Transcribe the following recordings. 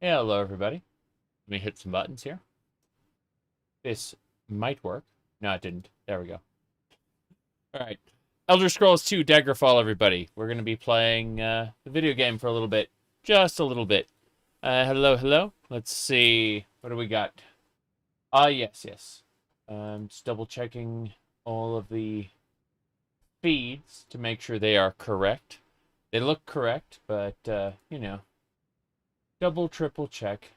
Hello, everybody. Let me hit some buttons here. This might work. No, it didn't. There we go. All right. Elder Scrolls 2 Daggerfall, everybody. We're going to be playing the video game for a little bit. Just a little bit. Hello. Let's see. What do we got? Yes. Just double checking all of the feeds to make sure they are correct. They look correct, but, double, triple check.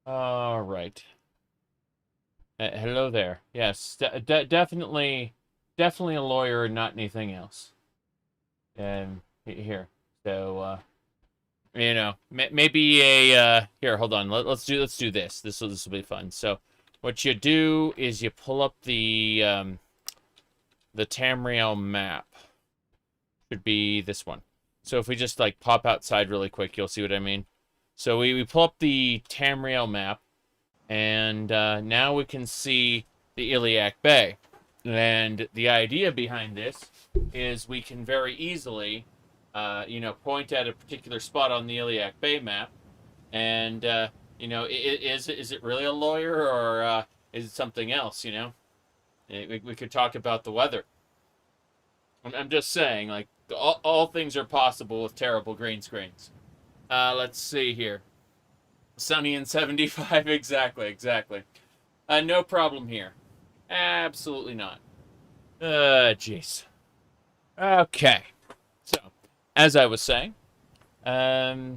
All right. Hello there. Yes, definitely a lawyer and not anything else. Here. So, maybe a here. Hold on. Let's do this. This will be fun. So, what you do is you pull up the Tamriel map. Should be this one. So if we just like pop outside really quick, you'll see what I mean. So we pull up the Tamriel map, and now we can see the Iliac Bay. And the idea behind this is we can very easily, point at a particular spot on the Iliac Bay map, and is it really a lawyer or is it something else? We could talk about the weather. I'm just saying, like all things are possible with terrible green screens. Let's see here. Sunny and 75, exactly. No problem here. Absolutely not. Jeez. Okay. So, as I was saying, what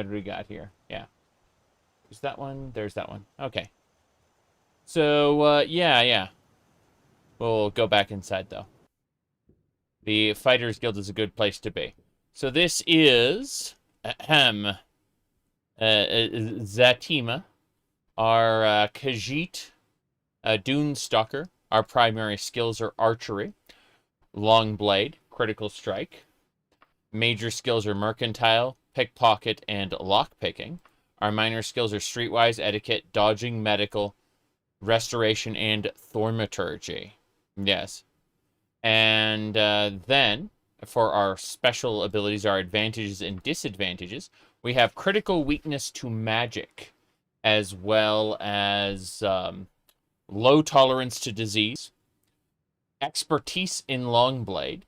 do we got here? Yeah. There's that one. There's that one. Okay. So, yeah. We'll go back inside, though. The Fighters Guild is a good place to be. So this is Zatima, our Khajiit Dune Stalker. Our primary skills are archery, long blade, critical strike. Major skills are mercantile, pickpocket, and lockpicking. Our minor skills are streetwise, etiquette, dodging, medical, restoration, and thaumaturgy. Yes. And then, for our special abilities, our advantages and disadvantages, we have critical weakness to magic, as well as low tolerance to disease, expertise in longblade,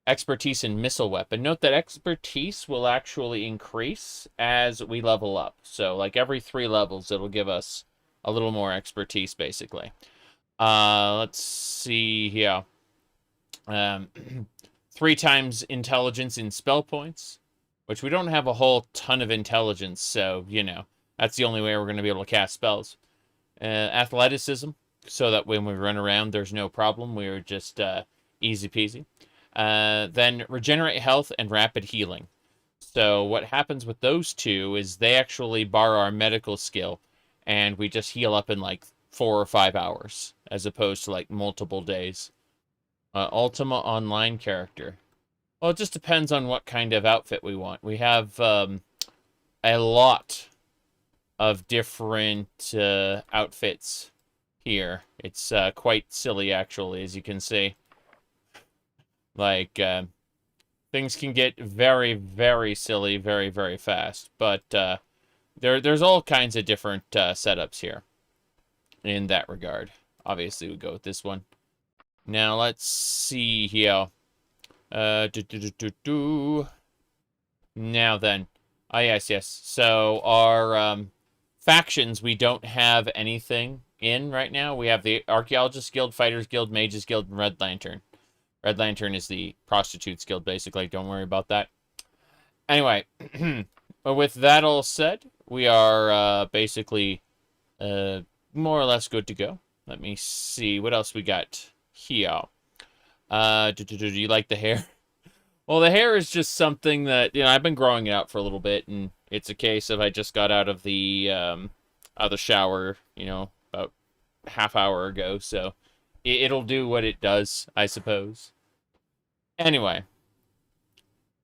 expertise in missile weapon. Note that expertise will actually increase as we level up. So, like every 3 levels, it'll give us a little more expertise, basically. Let's see here. 3 times intelligence in spell points, which we don't have a whole ton of intelligence, so, that's the only way we're going to be able to cast spells. Athleticism, so that when we run around, there's no problem. We're just easy peasy. Then regenerate health and rapid healing. So what happens with those two is they actually bar our medical skill, and we just heal up in like 4 or 5 hours, as opposed to like multiple days. Ultima Online character. Well, it just depends on what kind of outfit we want. We have a lot of different outfits here. It's quite silly, actually, as you can see. Like, things can get very, very silly very, very fast. But there's all kinds of different setups here in that regard. Obviously, we go with this one. Now, let's see here. Now then. Yes. So, our factions, we don't have anything in right now. We have the Archaeologist Guild, Fighters Guild, Mages Guild, and Red Lantern. Red Lantern is the Prostitutes Guild, basically. Don't worry about that. Anyway, but with that all said, we are basically more or less good to go. Let me see. What else we got here? Do you like the hair? Well, the hair is just something that, I've been growing it out for a little bit, and it's a case of I just got out of the shower, about half hour ago, so it'll do what it does, I suppose. Anyway,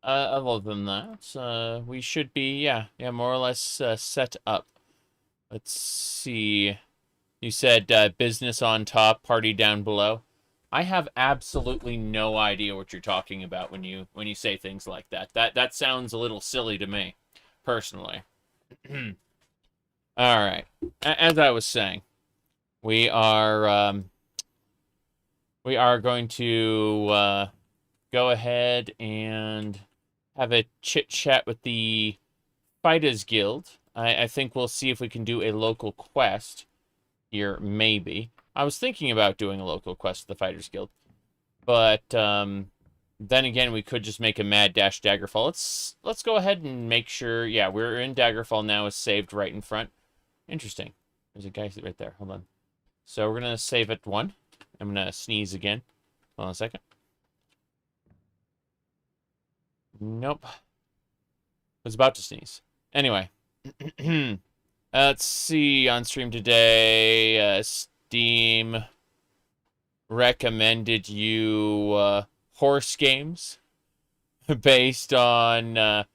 other than that, we should be, more or less set up. Let's see. You said business on top, party down below. I have absolutely no idea what you're talking about when you say things like that. That sounds a little silly to me, personally. All right. As I was saying, we are going to go ahead and have a chit chat with the Fighters Guild. I think we'll see if we can do a local quest here, maybe. I was thinking about doing a local quest with the Fighters Guild, but then again, we could just make a mad dash Daggerfall. Let's go ahead and make sure. Yeah, we're in Daggerfall now. Is saved right in front. Interesting. There's a guy right there. Hold on. So we're gonna save at 1. I'm gonna sneeze again. Hold on a second. Nope. Was about to sneeze. Anyway. Let's see, on stream today, Steam recommended you horse games based on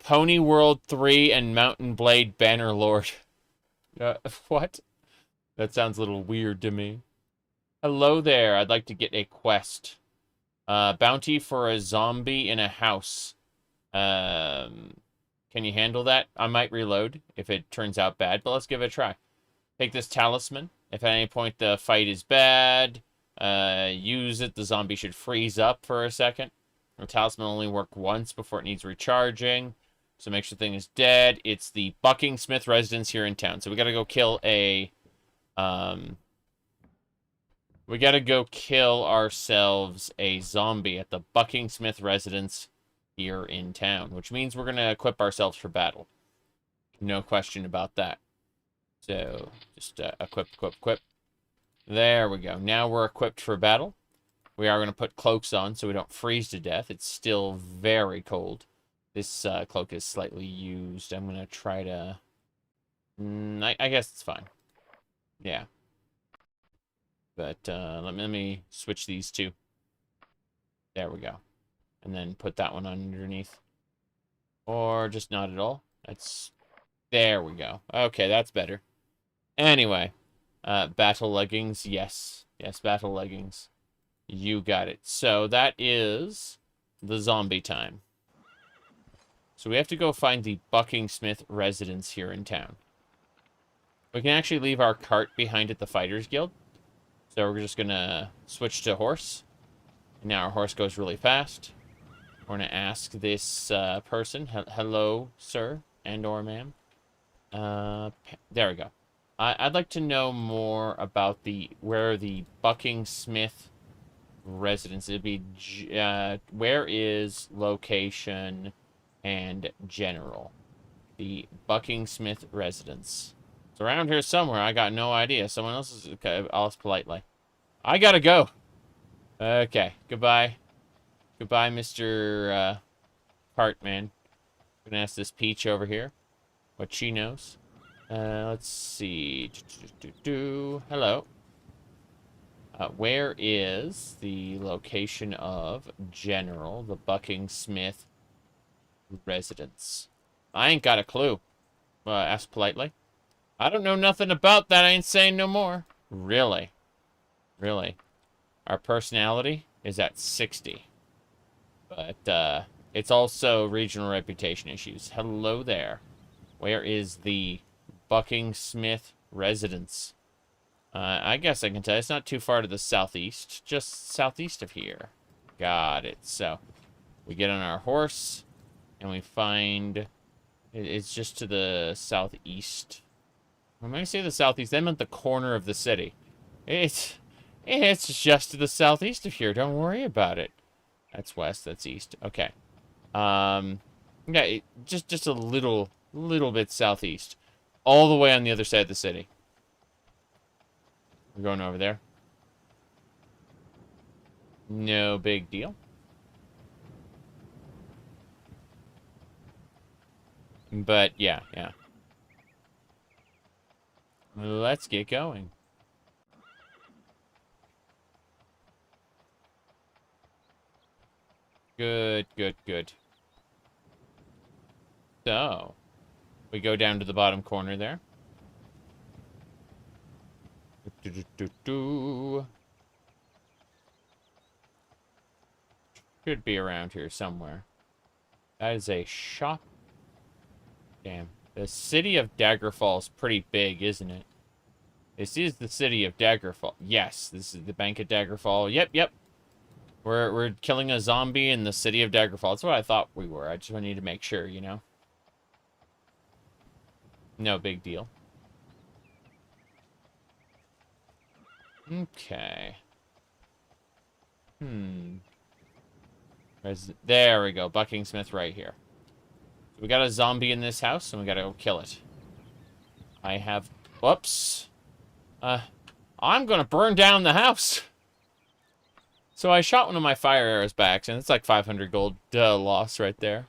Pony World 3 and Mountain Blade Bannerlord. What? That sounds a little weird to me. Hello there, I'd like to get a quest. Bounty for a zombie in a house. Can you handle that? I might reload if it turns out bad, but let's give it a try. Take this talisman. If at any point the fight is bad, use it. The zombie should freeze up for a second. The talisman only work once before it needs recharging. So make sure the thing is dead. It's the Buckingsmith residence here in town. So we gotta go kill a... we gotta go kill ourselves a zombie at the Buckingsmith residence here in town, which means we're going to equip ourselves for battle. No question about that. So, just equip. There we go. Now we're equipped for battle. We are going to put cloaks on so we don't freeze to death. It's still very cold. This cloak is slightly used. I'm going to try to... I guess it's fine. Yeah. But let me switch these two. There we go. And then put that one underneath. Or just not at all. There we go. Okay, that's better. Anyway. Battle leggings. Yes. Yes, battle leggings. You got it. So that is the zombie time. So we have to go find the Buckingsmith residence here in town. We can actually leave our cart behind at the Fighters Guild. So we're just going to switch to horse. Now our horse goes really fast. We're going to ask this person, hello, sir, and or ma'am. There we go. I'd like to know more about where the Buckingsmith residence. It'd be, where is location and general? The Buckingsmith residence. It's around here somewhere. I got no idea. Someone else is, okay, I'll ask politely. I gotta go. Okay, goodbye. Goodbye, Mr. Hartman. I'm gonna ask this Peach over here what she knows. Let's see. Hello. Where is the location of General, the Buckingsmith residence? I ain't got a clue. Ask politely. I don't know nothing about that. I ain't saying no more. Really? Really? Our personality is at 60. But, it's also regional reputation issues. Hello there. Where is the Buckingsmith residence? I guess I can tell you. It's not too far to the southeast. Just southeast of here. Got it. So, we get on our horse, and we find... It's just to the southeast. When I say the southeast, I meant the corner of the city. It's just to the southeast of here. Don't worry about it. That's west. That's east. Okay. Yeah, just a little bit southeast. All the way on the other side of the city. We're going over there. No big deal. But, yeah. Let's get going. Good. So, we go down to the bottom corner there. Should be around here somewhere. That is a shop. Damn. The city of Daggerfall is pretty big, isn't it? This is the city of Daggerfall. Yes, this is the Bank of Daggerfall. Yep, yep. We're killing a zombie in the city of Daggerfall. That's what I thought we were. I just wanted to make sure, you know? No big deal. Okay. There we go. Buckingsmith right here. We got a zombie in this house, and we gotta go kill it. I have... Whoops. I'm gonna burn down the house. So I shot one of my fire arrows back, and it's like 500 gold loss right there.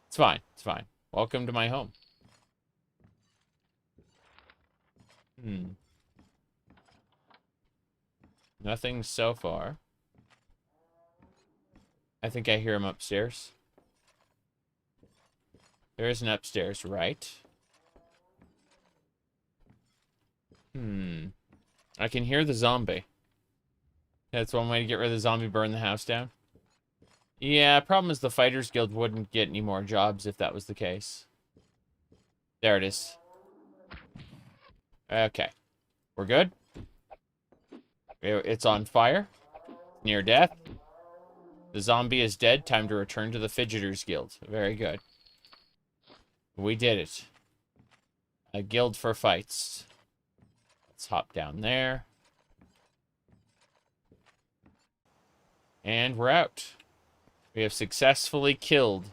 It's fine. It's fine. Welcome to my home. Nothing so far. I think I hear him upstairs. There is an upstairs, right? I can hear the zombie. That's one way to get rid of the zombie, burn the house down. Yeah, problem is the Fighters Guild wouldn't get any more jobs if that was the case. There it is. Okay. We're good. It's on fire. Near death. The zombie is dead. Time to return to the Fidgeters Guild. Very good. We did it. A guild for fights. Let's hop down there. And we're out. We have successfully killed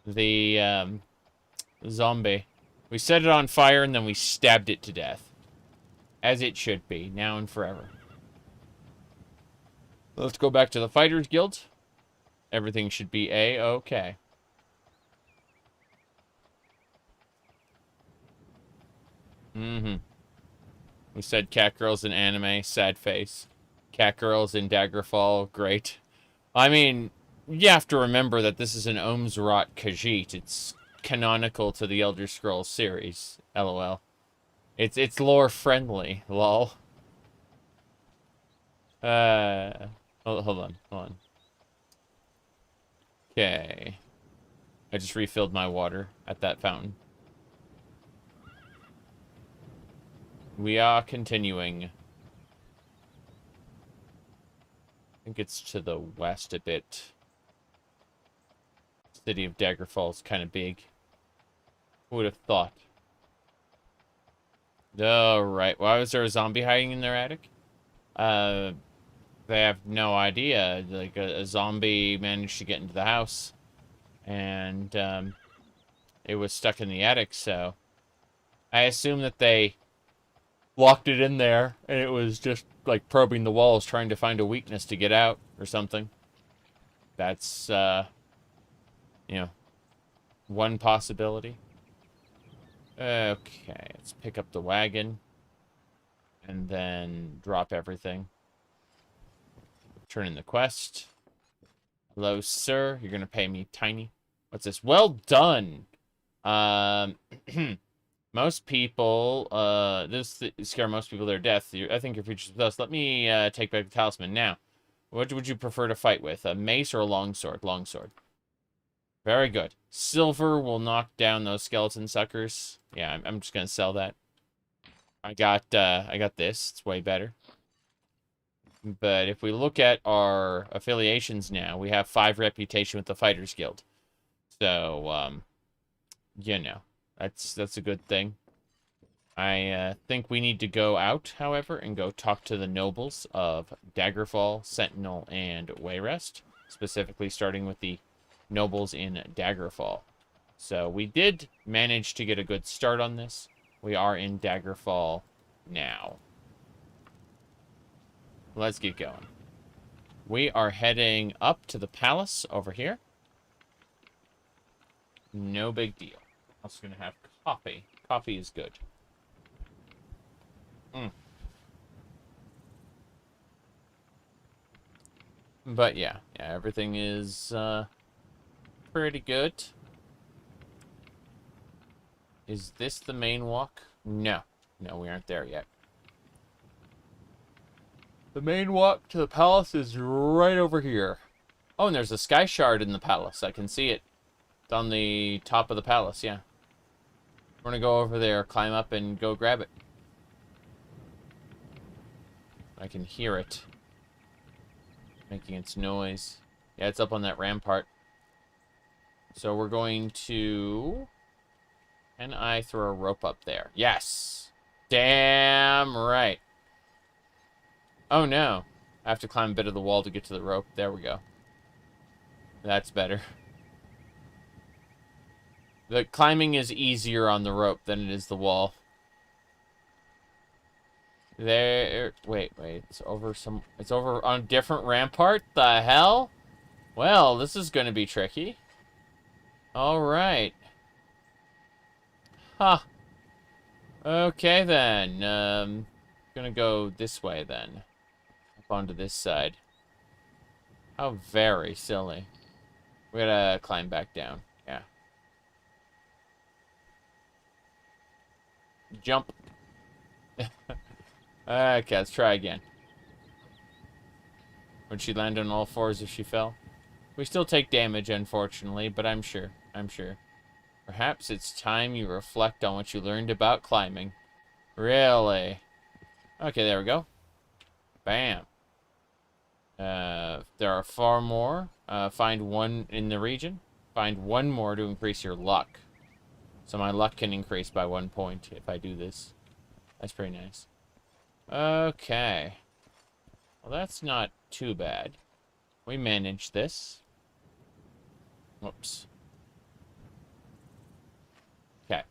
the zombie. We set it on fire and then we stabbed it to death. As it should be, now and forever. Let's go back to the Fighters Guild. Everything should be A-okay. We said cat girls in anime, sad face. Cat girls in Daggerfall, great. I mean, you have to remember that this is an Ohmes-Rhat Khajiit. It's canonical to the Elder Scrolls series, LOL. It's lore friendly, lol. Hold on. Okay. I just refilled my water at that fountain. We are continuing. I think it's to the west a bit. City of Daggerfall is kind of big. Who would have thought? Oh, right. Why was there a zombie hiding in their attic? They have no idea. Like, a zombie managed to get into the house. And, it was stuck in the attic, so... I assume that they locked it in there, and it was just, like, probing the walls, trying to find a weakness to get out, or something. That's, you know, one possibility. Okay, let's pick up the wagon, and then drop everything. Turn in the quest. Hello, sir. You're gonna pay me tiny. What's this? Well done! Most people, this scare most people to their death. I think your future's with us. Let me, take back the talisman now. What would you prefer to fight with? A mace or a longsword? Longsword. Very good. Silver will knock down those skeleton suckers. Yeah, I'm just gonna sell that. I got this. It's way better. But if we look at our affiliations now, we have 5 reputation with the Fighters Guild. So, you know. That's a good thing. I think we need to go out, however, and go talk to the nobles of Daggerfall, Sentinel, and Wayrest. Specifically starting with the nobles in Daggerfall. So we did manage to get a good start on this. We are in Daggerfall now. Let's get going. We are heading up to the palace over here. No big deal. Also gonna have coffee. Coffee is good. But yeah, everything is pretty good. Is this the main walk? No. No, we aren't there yet. The main walk to the palace is right over here. Oh, and there's a sky shard in the palace. I can see it. It's on the top of the palace, yeah. We're gonna go over there, climb up, and go grab it. I can hear it. Making its noise. Yeah, it's up on that rampart. So we're going to... Can I throw a rope up there? Yes! Damn right. Oh no. I have to climb a bit of the wall to get to the rope. There we go. That's better. The climbing is easier on the rope than it is the wall. There... Wait. It's over some... It's over on a different rampart? The hell? Well, this is going to be tricky. Alright. Huh. Okay, then. Gonna go this way, then. Up onto this side. How very silly. We gotta climb back down. Yeah. Jump. Okay, let's try again. Would she land on all fours if she fell? We still take damage, unfortunately, but I'm sure. Perhaps it's time you reflect on what you learned about climbing. Really? Okay, there we go. Bam. There are 4 more. Find 1 in the region. Find 1 more to increase your luck. So my luck can increase by 1 point if I do this. That's pretty nice. Okay. Well, that's not too bad. We managed this. Whoops. Okay.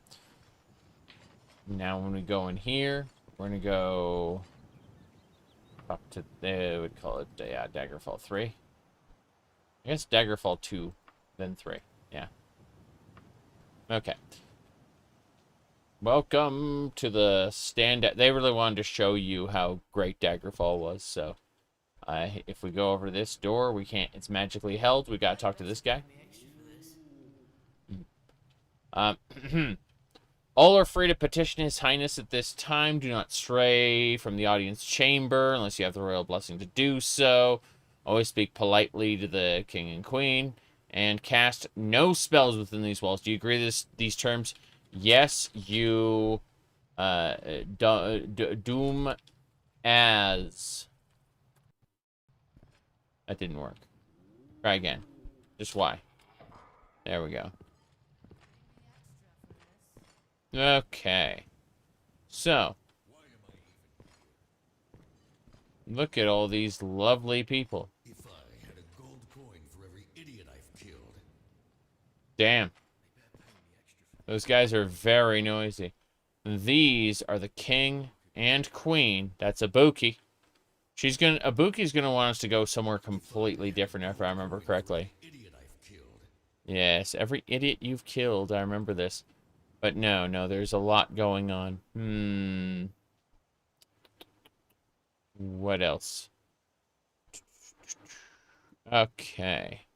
Now when we go in here, we're going to go up to, we'd call it, Daggerfall 3. I guess Daggerfall 2, then 3. Yeah. Okay. Welcome to the stand. They really wanted to show you how great Daggerfall was, so if we go over this door, we can't, it's magically held. We gotta talk to this guy. All are free to petition His Highness at this time. Do not stray from the audience chamber unless you have the royal blessing to do so. Always speak politely to the king and queen, and cast no spells within these walls. Do you agree with these terms? Yes, you doom as. That didn't work. Try again. Just why? There we go. Okay. So. Look at all these lovely people. If I had a gold coin for every idiot I've killed. Damn. Those guys are very noisy. These are the king and queen. That's Ibuki. Ibuki's gonna want us to go somewhere completely different, if I remember correctly. Yes, every idiot you've killed. I remember this. But no, there's a lot going on. What else? Okay.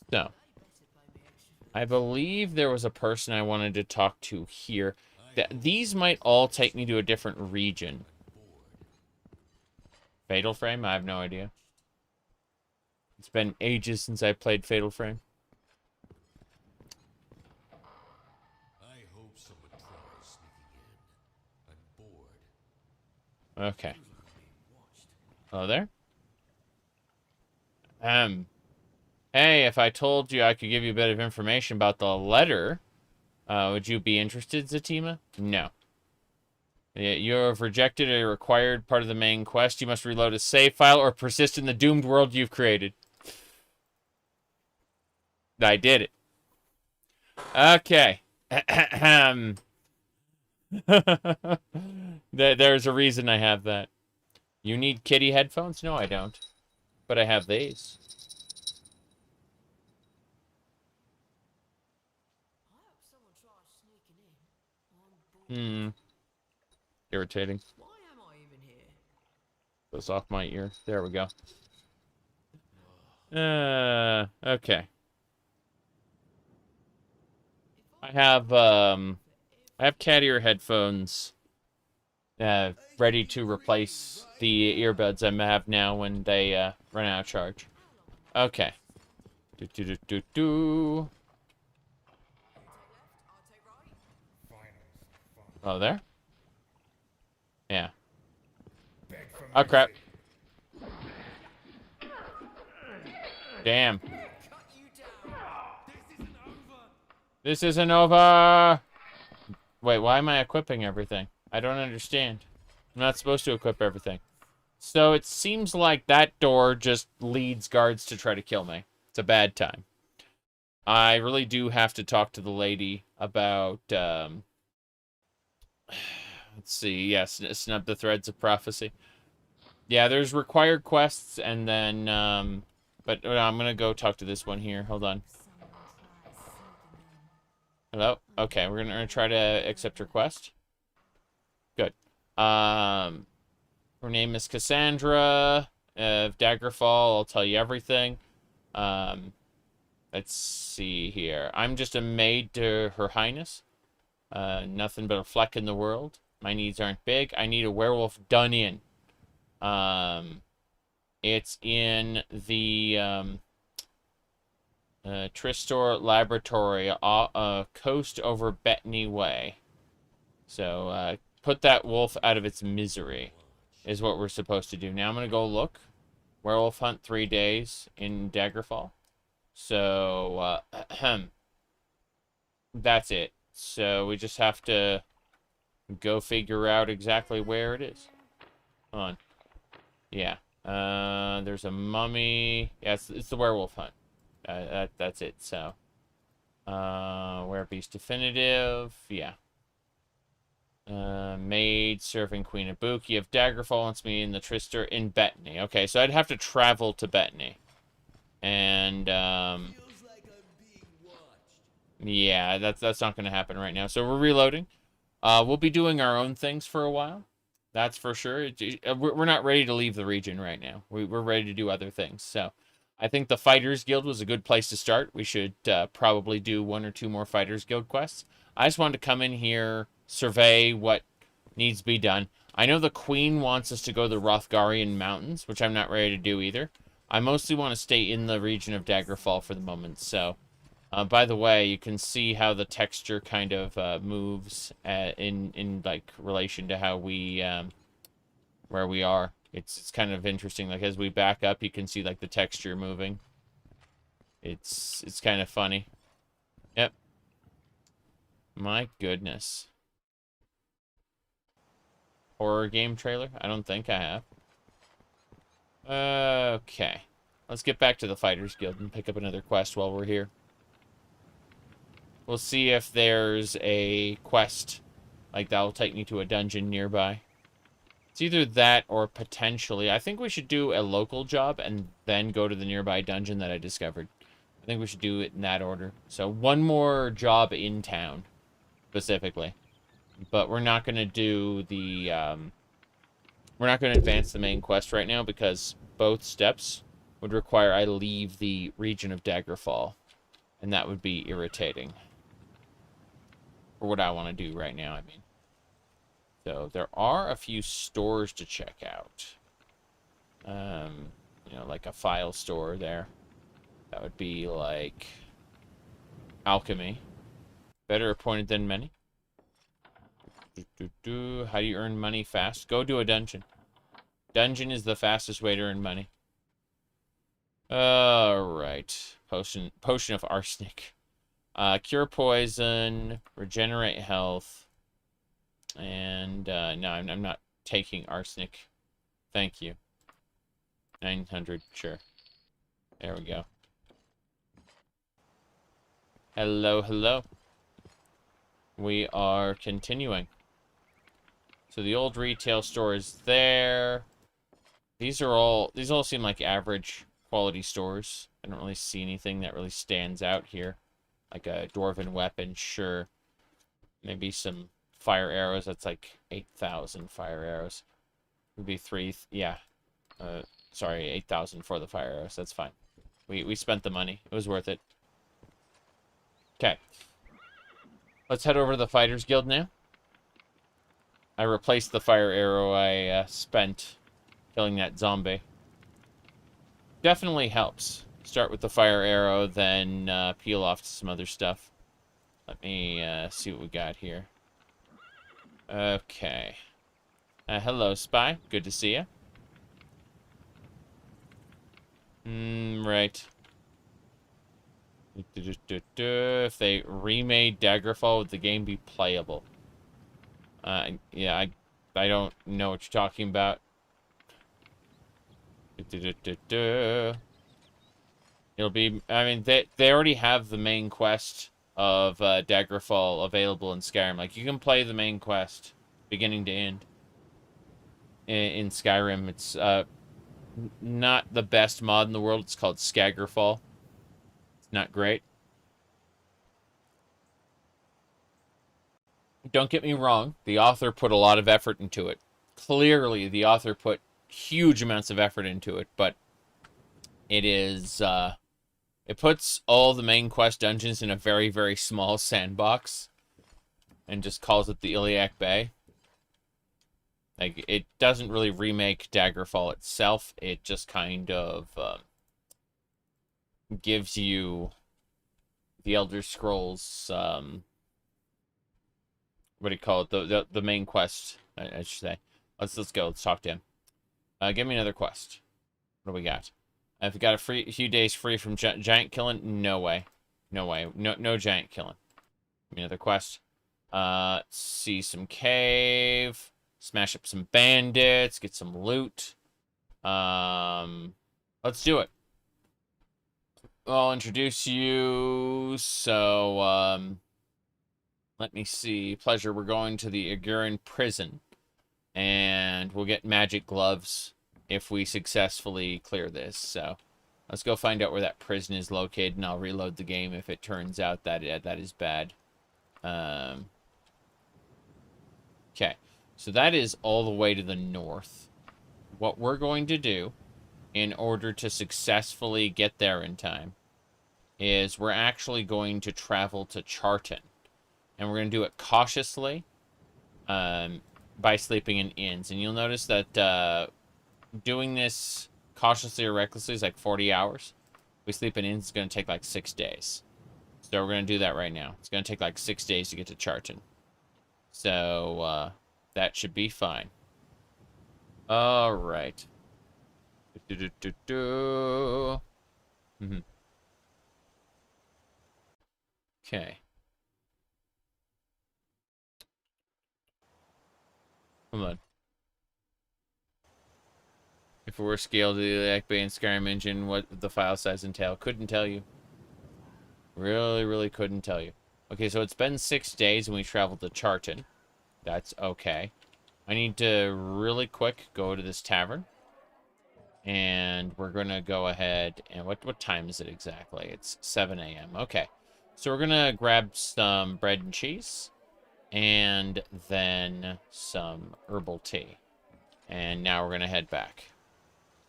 So. I believe there was a person I wanted to talk to here. These might all take me to a different region. Fatal Frame? I have no idea. It's been ages since I played Fatal Frame. I hope someone tries sneaking in. I'm bored. Okay. Hello there? Hey, if I told you I could give you a bit of information about the letter, would you be interested, Zatima? No. You have rejected a required part of the main quest. You must reload a save file or persist in the doomed world you've created. I did it. Okay. There's a reason I have that. You need kitty headphones? No, I don't. But I have these. Irritating. Why am I even here? Goes off my ear. There we go. Okay. I have cat ear headphones ready to replace the earbuds I have now when they run out of charge. Okay. Do do do do do. Oh, there? Yeah. Oh, crap. Damn. This isn't over! Wait, why am I equipping everything? I don't understand. I'm not supposed to equip everything. So it seems like that door just leads guards to try to kill me. It's a bad time. I really do have to talk to the lady about, let's see, yes, snub the threads of prophecy. Yeah, there's required quests, and then, but I'm gonna go talk to this one here. Hold on. Hello? Okay, we're gonna try to accept her quest. Good. Her name is Cassandra of Daggerfall. I'll tell you everything. Let's see here. I'm just a maid to Her Highness. Nothing but a fleck in the world. My needs aren't big. I need a werewolf done in. It's in the Tristor Laboratory, coast over Bettany Way. So, put that wolf out of its misery is what we're supposed to do. Now I'm going to go look. Werewolf hunt 3 days in Daggerfall. So, that's it. So we just have to go figure out exactly where it is. Hold on. Yeah. There's a mummy. Yeah, it's the werewolf hunt. That's it. So, Werebeast definitive. Yeah. Maid serving Queen Ibuki of Daggerfall wants me in the Tristor in Bettany. Okay, so I'd have to travel to Bettany. And, yeah, that's not going to happen right now. So we're reloading. We'll be doing our own things for a while. That's for sure. We're not ready to leave the region right now. We're ready to do other things. So I think the Fighters Guild was a good place to start. We should probably do 1 or 2 more Fighters Guild quests. I just wanted to come in here, survey what needs to be done. I know the Queen wants us to go to the Rothgarian Mountains, which I'm not ready to do either. I mostly want to stay in the region of Daggerfall for the moment. So, by the way, you can see how the texture kind of moves in like relation to how we where we are. It's kind of interesting. Like as we back up, you can see like the texture moving. It's kind of funny. Yep. My goodness. Horror game trailer? I don't think I have. Okay. Let's get back to the Fighters Guild and pick up another quest while we're here. We'll see if there's a quest like that'll take me to a dungeon nearby. It's either that or potentially, I think we should do a local job and then go to the nearby dungeon that I discovered. I think we should do it in that order. So 1 more job in town, specifically. But we're not going to do the, we're not going to advance the main quest right now because both steps would require I leave the region of Daggerfall. And that would be irritating. For what I want to do right now, I mean. So, there are a few stores to check out. You know, like a file store there. That would be like alchemy. Better appointed than many. How do you earn money fast? Go to a dungeon. Dungeon is the fastest way to earn money. Alright. Potion of arsenic. Cure poison. Regenerate health. And, no, I'm not taking arsenic. Thank you. 900, sure. There we go. Hello, hello. We are continuing. So the old retail store is there. These all seem like average quality stores. I don't really see anything that really stands out here. Like a dwarven weapon, sure. Maybe some fire arrows. That's like 8,000 fire arrows. Would be 3, yeah. Sorry, 8,000 for the fire arrows. That's fine. We spent the money. It was worth it. Okay. Let's head over to the Fighters Guild now. I replaced the fire arrow I spent killing that zombie. Definitely helps. Start with the fire arrow, then peel off to some other stuff. Let me see what we got here. Okay. Hello, spy. Good to see you. Right. If they remade Daggerfall, would the game be playable? Yeah, I don't know what you're talking about. It'll be, I mean, they already have the main quest of Daggerfall available in Skyrim. Like, you can play the main quest beginning to end in Skyrim. It's not the best mod in the world. It's called Daggerfall. It's not great. Don't get me wrong. The author put a lot of effort into it. Clearly, the author put huge amounts of effort into it, but it is, it puts all the main quest dungeons in a very, very small sandbox and just calls it the Iliac Bay. Like, it doesn't really remake Daggerfall itself. It just kind of gives you the Elder Scrolls, what do you call it? The main quest, I should say. Let's go. Let's talk to him. Give me another quest. What do we got? If we got a few days free from giant killing, no way. No way. No giant killing. Give me another quest. See some cave. Smash up some bandits. Get some loot. Let's do it. I'll introduce you. So, let me see. Pleasure, we're going to the Auran prison. And we'll get magic gloves if we successfully clear this. So, let's go find out where that prison is located, and I'll reload the game if it turns out that that is bad. Okay. So that is all the way to the north. What we're going to do, in order to successfully get there in time, is we're actually going to travel to Charton. And we're going to do it cautiously, by sleeping in inns. And you'll notice that doing this cautiously or recklessly is like 40 hours. If we sleep in inns, it's going to take like 6 days. So we're going to do that right now. It's going to take like 6 days to get to Charton. So, that should be fine. All right. Okay. Come on. If it were scaled to the Iliac Bay and Skyrim engine, what the file size entail? Couldn't tell you. Really couldn't tell you. Okay, so it's been 6 days and we traveled to Charton. That's okay. I need to really quick go to this tavern. And we're going to go ahead and... What time is it exactly? It's 7 a.m. Okay. So we're going to grab some bread and cheese. And then some herbal tea. And now we're going to head back.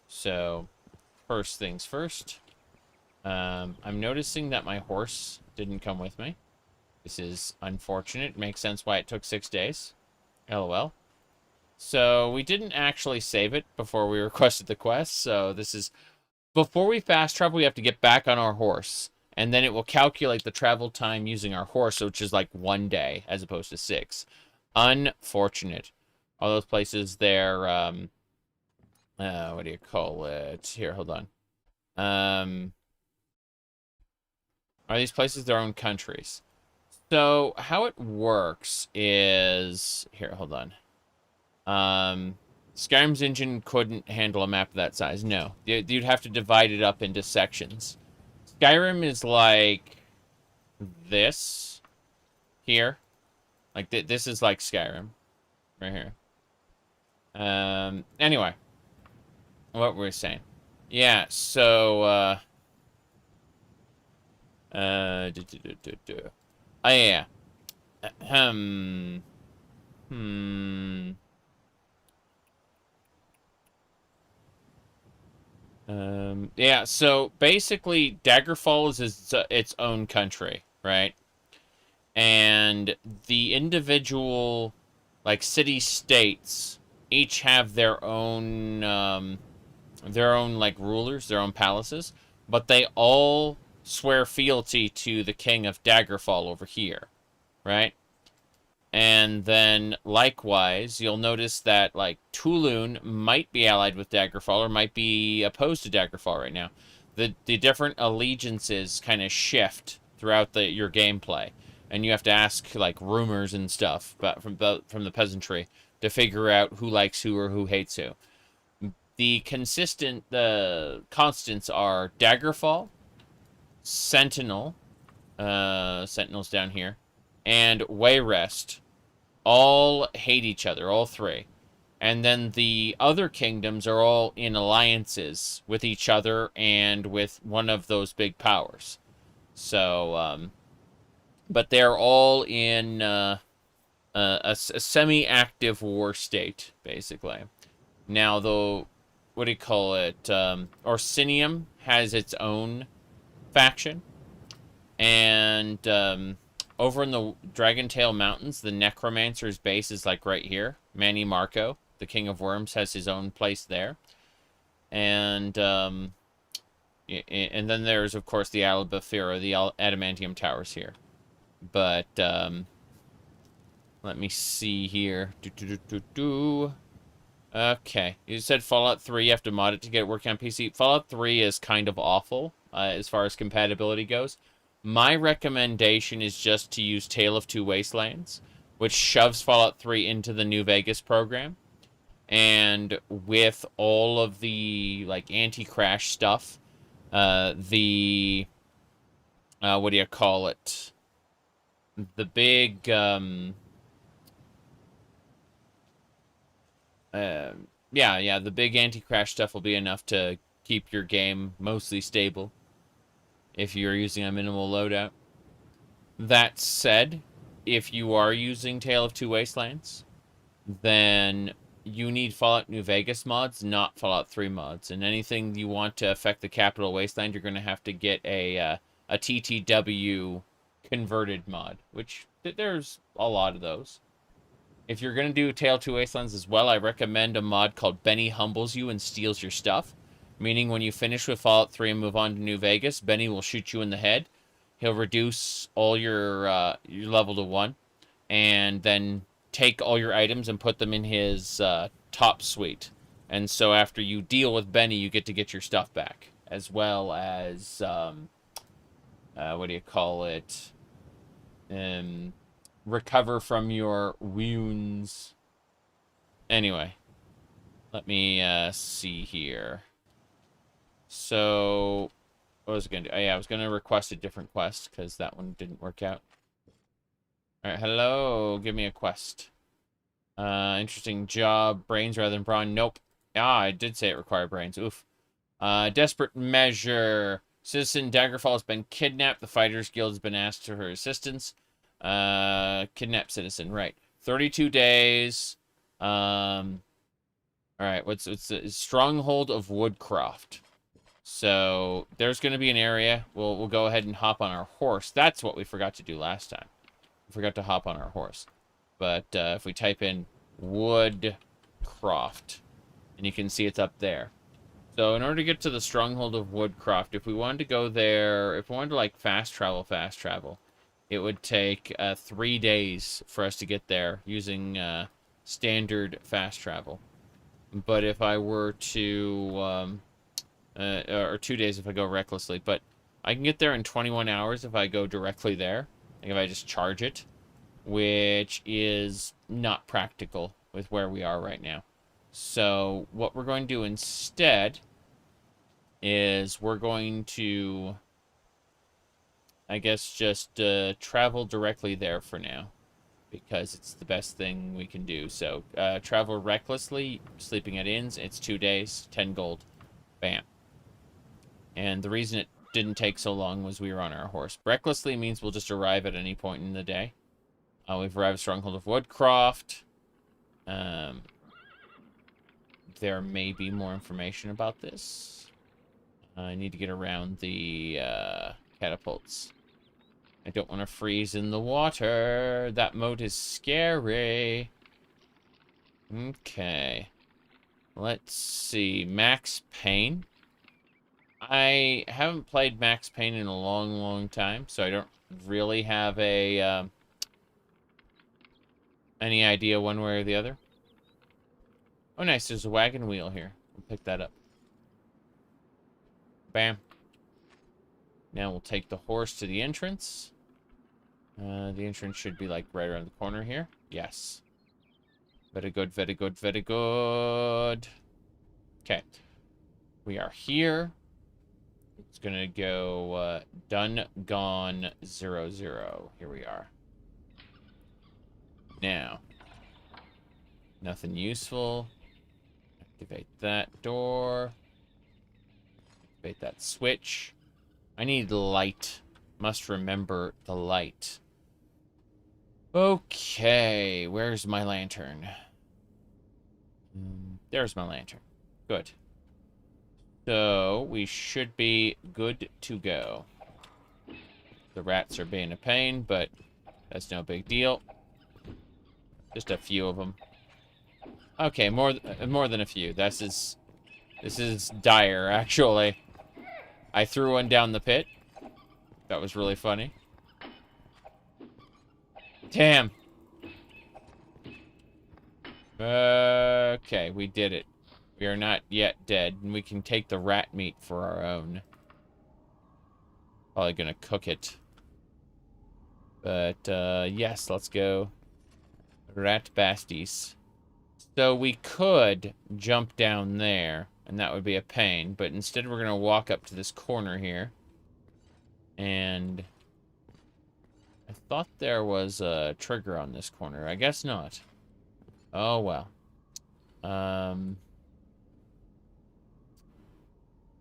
So, first things first. I'm noticing that my horse didn't come with me. This is unfortunate. Makes sense why it took 6 days. LOL. So, we didn't actually save it before we requested the quest. So, this is... Before we fast travel, we have to get back on our horse. And then it will calculate the travel time using our horse, which is like 1 day as opposed to 6. Unfortunate. All those places there, what do you call it? Here, hold on. Are these places their own countries? So, how it works is... Here, hold on. Skyrim's engine couldn't handle a map of that size. No. You'd have to divide it up into sections. Skyrim is like... this. Here. Like, this is like Skyrim. Right here. Anyway. What were we saying? Yeah, so, oh, yeah. Yeah, so basically Daggerfall is its own country, right? And the individual, like, city-states each have their own, like, rulers, their own palaces. but they all swear fealty to the king of Daggerfall over here, right? And then, likewise, you'll notice that, like, Tulun might be allied with Daggerfall or might be opposed to Daggerfall right now. The different allegiances kind of shift throughout your gameplay. And you have to ask, like, rumors and stuff from the peasantry to figure out who likes who or who hates who. The constants are Daggerfall, Sentinel, Sentinel's down here, and Wayrest. All hate each other, all three. And then the other kingdoms are all in alliances with each other and with one of those big powers. So, but they're all in a semi-active war state, basically. Now, though, what do you call it? Orsinium has its own faction. And, over in the Dragontail Mountains, the Necromancer's base is, like, right here. Manny Marco, the King of Worms, has his own place there. And then there's, of course, the Alabafira, the Adamantium Towers here. But, let me see here. Okay. You said Fallout 3, you have to mod it to get it working on PC. Fallout 3 is kind of awful, as far as compatibility goes. My recommendation is just to use Tale of Two Wastelands, which shoves Fallout 3 into the New Vegas program. And with all of the, like, anti-crash stuff, what do you call it? The big, the big anti-crash stuff will be enough to keep your game mostly stable if you're using a minimal loadout. That said, if you are using Tale of Two Wastelands, then you need Fallout New Vegas mods, not Fallout 3 mods. And anything you want to affect the Capital Wasteland, you're going to have to get a TTW converted mod, which there's a lot of those. If you're going to do Tale of Two Wastelands as well, I recommend a mod called Benny Humbles You and Steals Your Stuff. Meaning when you finish with Fallout 3 and move on to New Vegas, Benny will shoot you in the head. He'll reduce all your level to 1. And then take all your items and put them in his top suite. And so after you deal with Benny, you get to get your stuff back. As well as, what do you call it? Recover from your wounds. Anyway. Let me see here. So, what was I going to do? Oh, yeah, I was going to request a different quest, because that one didn't work out. Alright, hello, give me a quest. Interesting job, brains rather than brawn. Nope. Ah, I did say it required brains. Oof. Desperate measure. Citizen Daggerfall has been kidnapped. The Fighters Guild has been asked for her assistance. Kidnap citizen, right. 32 days. Alright, what's the Stronghold of Woodcroft. So there's going to be an area. We'll go ahead and hop on our horse. That's what we forgot to do last time. We forgot to hop on our horse. But if we type in Woodcroft, and you can see it's up there. So in order to get to the Stronghold of Woodcroft, if we wanted to go there, if we wanted to like fast travel, it would take 3 days for us to get there using standard fast travel. But if I were to or 2 days if I go recklessly. But I can get there in 21 hours if I go directly there. Like if I just charge it. Which is not practical with where we are right now. So what we're going to do instead is we're going to, I guess, just travel directly there for now. Because it's the best thing we can do. So travel recklessly, sleeping at inns. It's 2 days, 10 gold. Bam. And the reason it didn't take so long was we were on our horse. Recklessly means we'll just arrive at any point in the day. We've arrived at Stronghold of Woodcroft. There may be more information about this. I need to get around the catapults. I don't want to freeze in the water. That moat is scary. Okay. Let's see. Max Payne. I haven't played Max Payne in a long, long time, so I don't really have a any idea one way or the other. Oh, nice. There's a wagon wheel here. We'll pick that up. Bam. Now we'll take the horse to the entrance. The entrance should be, like, right around the corner here. Yes. Very good, very good, very good. Okay. We are here. It's gonna go, done, gone, 0, 0. Here we are. Now. Nothing useful. Activate that door. Activate that switch. I need light. Must remember the light. Okay, where's my lantern? There's my lantern. Good. So, we should be good to go. The rats are being a pain, but that's no big deal. Just a few of them. Okay, more than a few. This is dire, actually. I threw one down the pit. That was really funny. Damn. Okay, we did it. We are not yet dead, and we can take the rat meat for our own. Probably gonna cook it. But, yes, let's go. Rat basties. So we could jump down there, and that would be a pain, but instead we're gonna walk up to this corner here. And I thought there was a trigger on this corner. I guess not. Oh, well.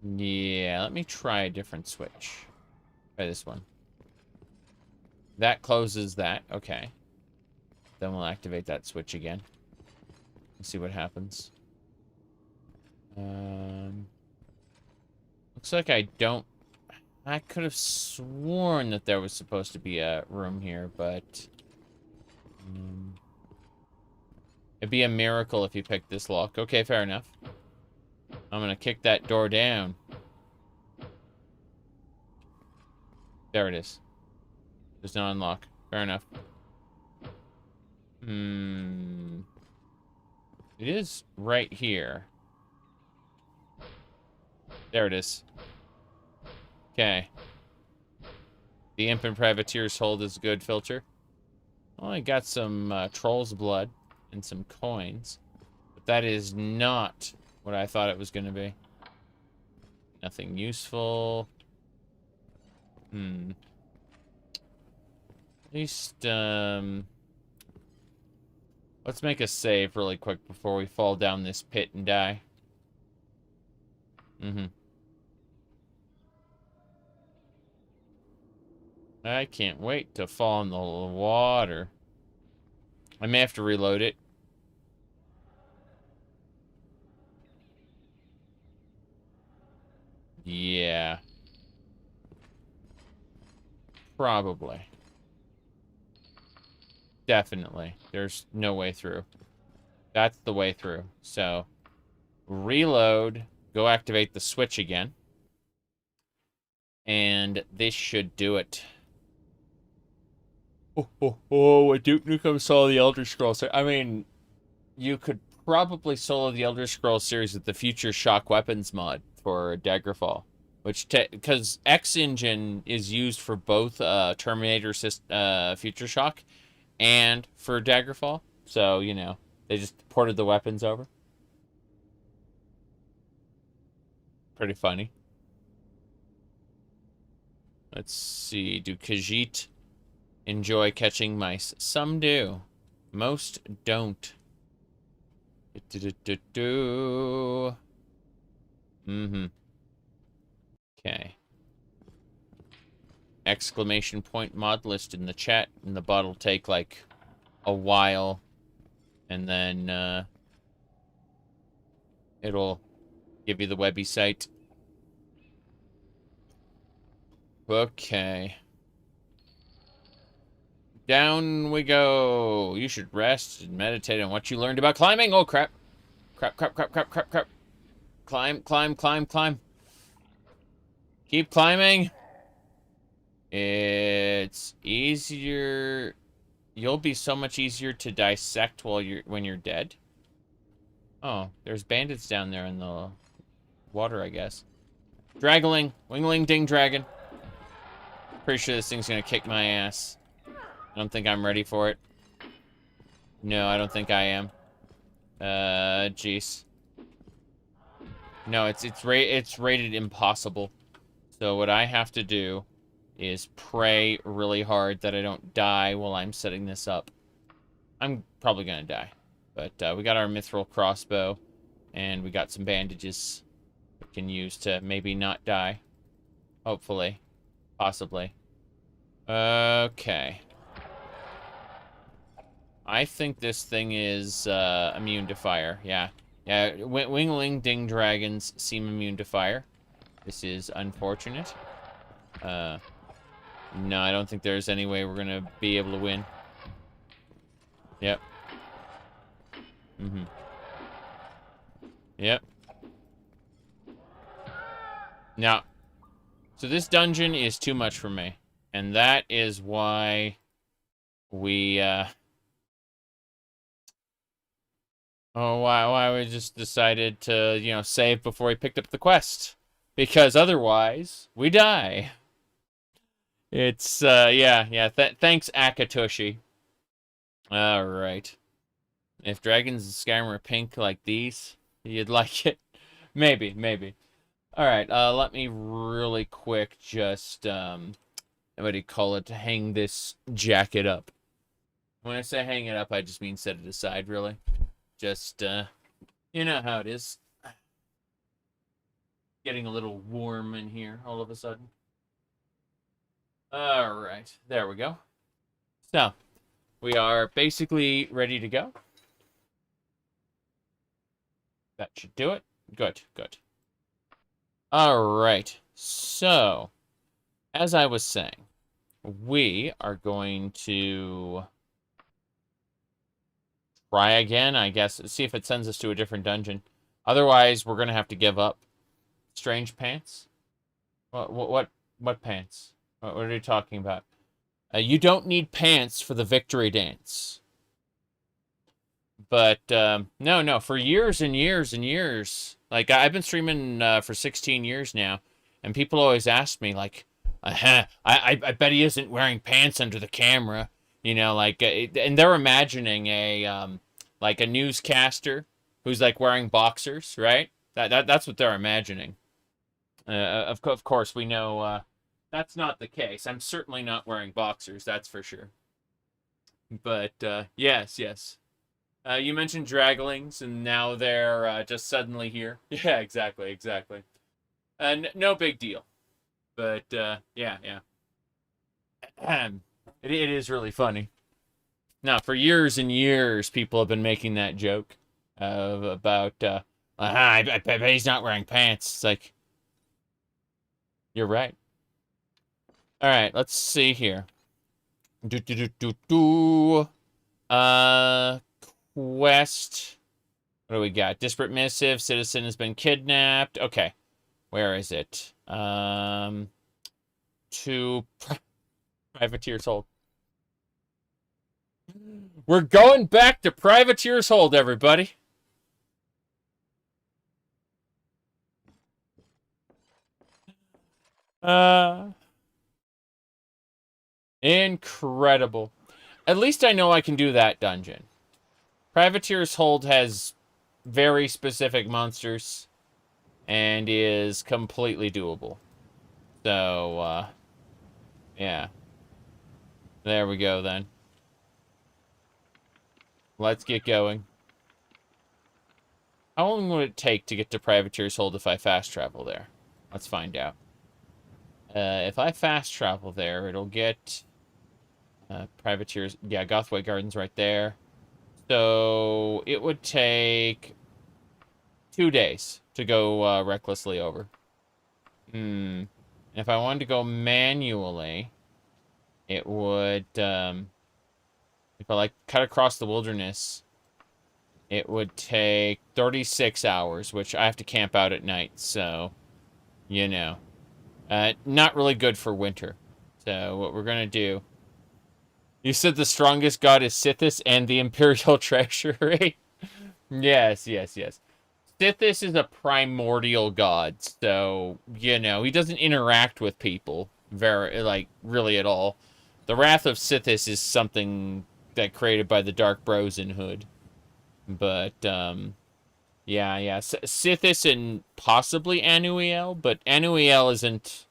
Yeah, let me try a different switch. Try this one. That closes that. Okay. Then we'll activate that switch again. And see what happens. Looks like I don't... I could have sworn that there was supposed to be a room here, but... it'd be a miracle if you picked this lock. Okay, fair enough. I'm gonna kick that door down. There it is. Does not unlock. Fair enough. It is right here. There it is. Okay. The Imp and Privateer's Hold is a good filter. Well, I got some troll's blood and some coins. But that is not what I thought it was going to be. Nothing useful. At least, let's make a save really quick before we fall down this pit and die. I can't wait to fall in the water. I may have to reload it. Yeah. Probably. Definitely. There's no way through. That's the way through. So, reload. Go activate the switch again. And this should do it. A Duke Nukem solo the Elder Scrolls. I mean, you could probably solo the Elder Scrolls series with the Future Shock Weapons mod for Daggerfall. Which, because X Engine is used for both Terminator Future Shock and for Daggerfall. So, you know, they just ported the weapons over. Pretty funny. Let's see. Do Khajiit enjoy catching mice? Some do. Most don't. Okay. Exclamation point mod list in the chat, and the bot will take like a while, and then it'll give you the webby site. Okay. Down we go. You should rest and meditate on what you learned about climbing. Oh, crap. Crap. Climb. Keep climbing. It's easier. You'll be so much easier to dissect when you're dead. Oh, there's bandits down there in the water, I guess. Dragling. Wingling ding dragon. Pretty sure this thing's gonna kick my ass. I don't think I'm ready for it. No, I don't think I am. Jeez. No, it's rated impossible. So what I have to do is pray really hard that I don't die while I'm setting this up. I'm probably gonna die. But we got our mithril crossbow, and we got some bandages we can use to maybe not die. Hopefully. Possibly. Okay. I think this thing is immune to fire. Yeah. Yeah, wingling ding dragons seem immune to fire. This is unfortunate. No, I don't think there's any way we're gonna be able to win. Yep. Mm-hmm. Yep. Now, so this dungeon is too much for me. And that is why we, why we just decided to, you know, save before we picked up the quest. Because otherwise, we die. It's, yeah. Thanks, Akatoshi. Alright. If dragons in Skyrim were pink like these, you'd like it? Maybe. Alright, let me really quick just, what do you call it, hang this jacket up. When I say hang it up, I just mean set it aside, really. Just, you know how it is. Getting a little warm in here all of a sudden. Alright, there we go. So, we are basically ready to go. That should do it. Good. Alright, so, as I was saying, we are going to try again, I guess, see if it sends us to a different dungeon. Otherwise, we're going to have to give up. Strange pants? What pants? What are you talking about? You don't need pants for the victory dance. But, no, for years and years, like, I've been streaming for 16 years now, and people always ask me, like, I bet he isn't wearing pants under the camera, you know, like, and they're imagining like a newscaster who's, like, wearing boxers, right? That's what they're imagining. Of course, we know, that's not the case. I'm certainly not wearing boxers, that's for sure. But, yes. You mentioned draglings, and now they're just suddenly here. Yeah, exactly. No big deal. But, yeah. It is really funny. Now, for years and years, people have been making that joke about, I bet he's not wearing pants. It's like, you're right. All right, let's see here. Quest. What do we got? Disparate missive. Citizen has been kidnapped. Okay. Where is it? To Privateer's Hold. We're going back to Privateer's Hold, everybody. Incredible. At least I know I can do that dungeon. Privateer's Hold has very specific monsters and is completely doable. So, yeah. There we go, then. Let's get going. How long would it take to get to Privateer's Hold if I fast travel there? Let's find out. If I fast travel there, it'll get... Privateers... Yeah, Gothway Garden's right there. So, it would take 2 days to go recklessly over. If I wanted to go manually, it would... if I, like, cut across the wilderness, it would take 36 hours, which I have to camp out at night, so, you know. Not really good for winter. So what we're gonna do... You said the strongest god is Sithis and the Imperial Treasury? Yes, yes, yes. Sithis is a primordial god, so, you know, he doesn't interact with people very, like, really at all. The Wrath of Sithis is something that created by the Dark Bros in Hood. But, yeah, yeah. Sithis and possibly Anuiel, but Anuiel isn't,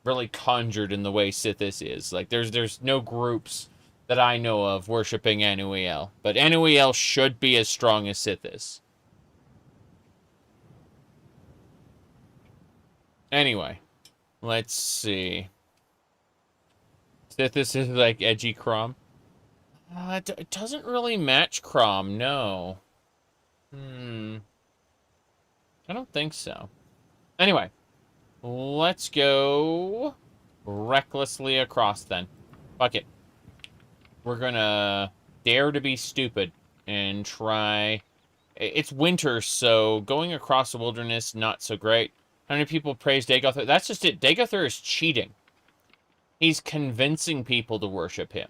really conjured in the way Sithis is. Like, there's no groups that I know of worshipping Anuiel, but Anuiel should be as strong as Sithis. Anyway, let's see. Sithis is like edgy Crom. It doesn't really match Crom, no. I don't think so. Anyway, let's go recklessly across then. Fuck it. We're gonna dare to be stupid and try... It's winter, so going across the wilderness, not so great. How many people praise Daggerfall? That's just it. Daggerfall is cheating. He's convincing people to worship him.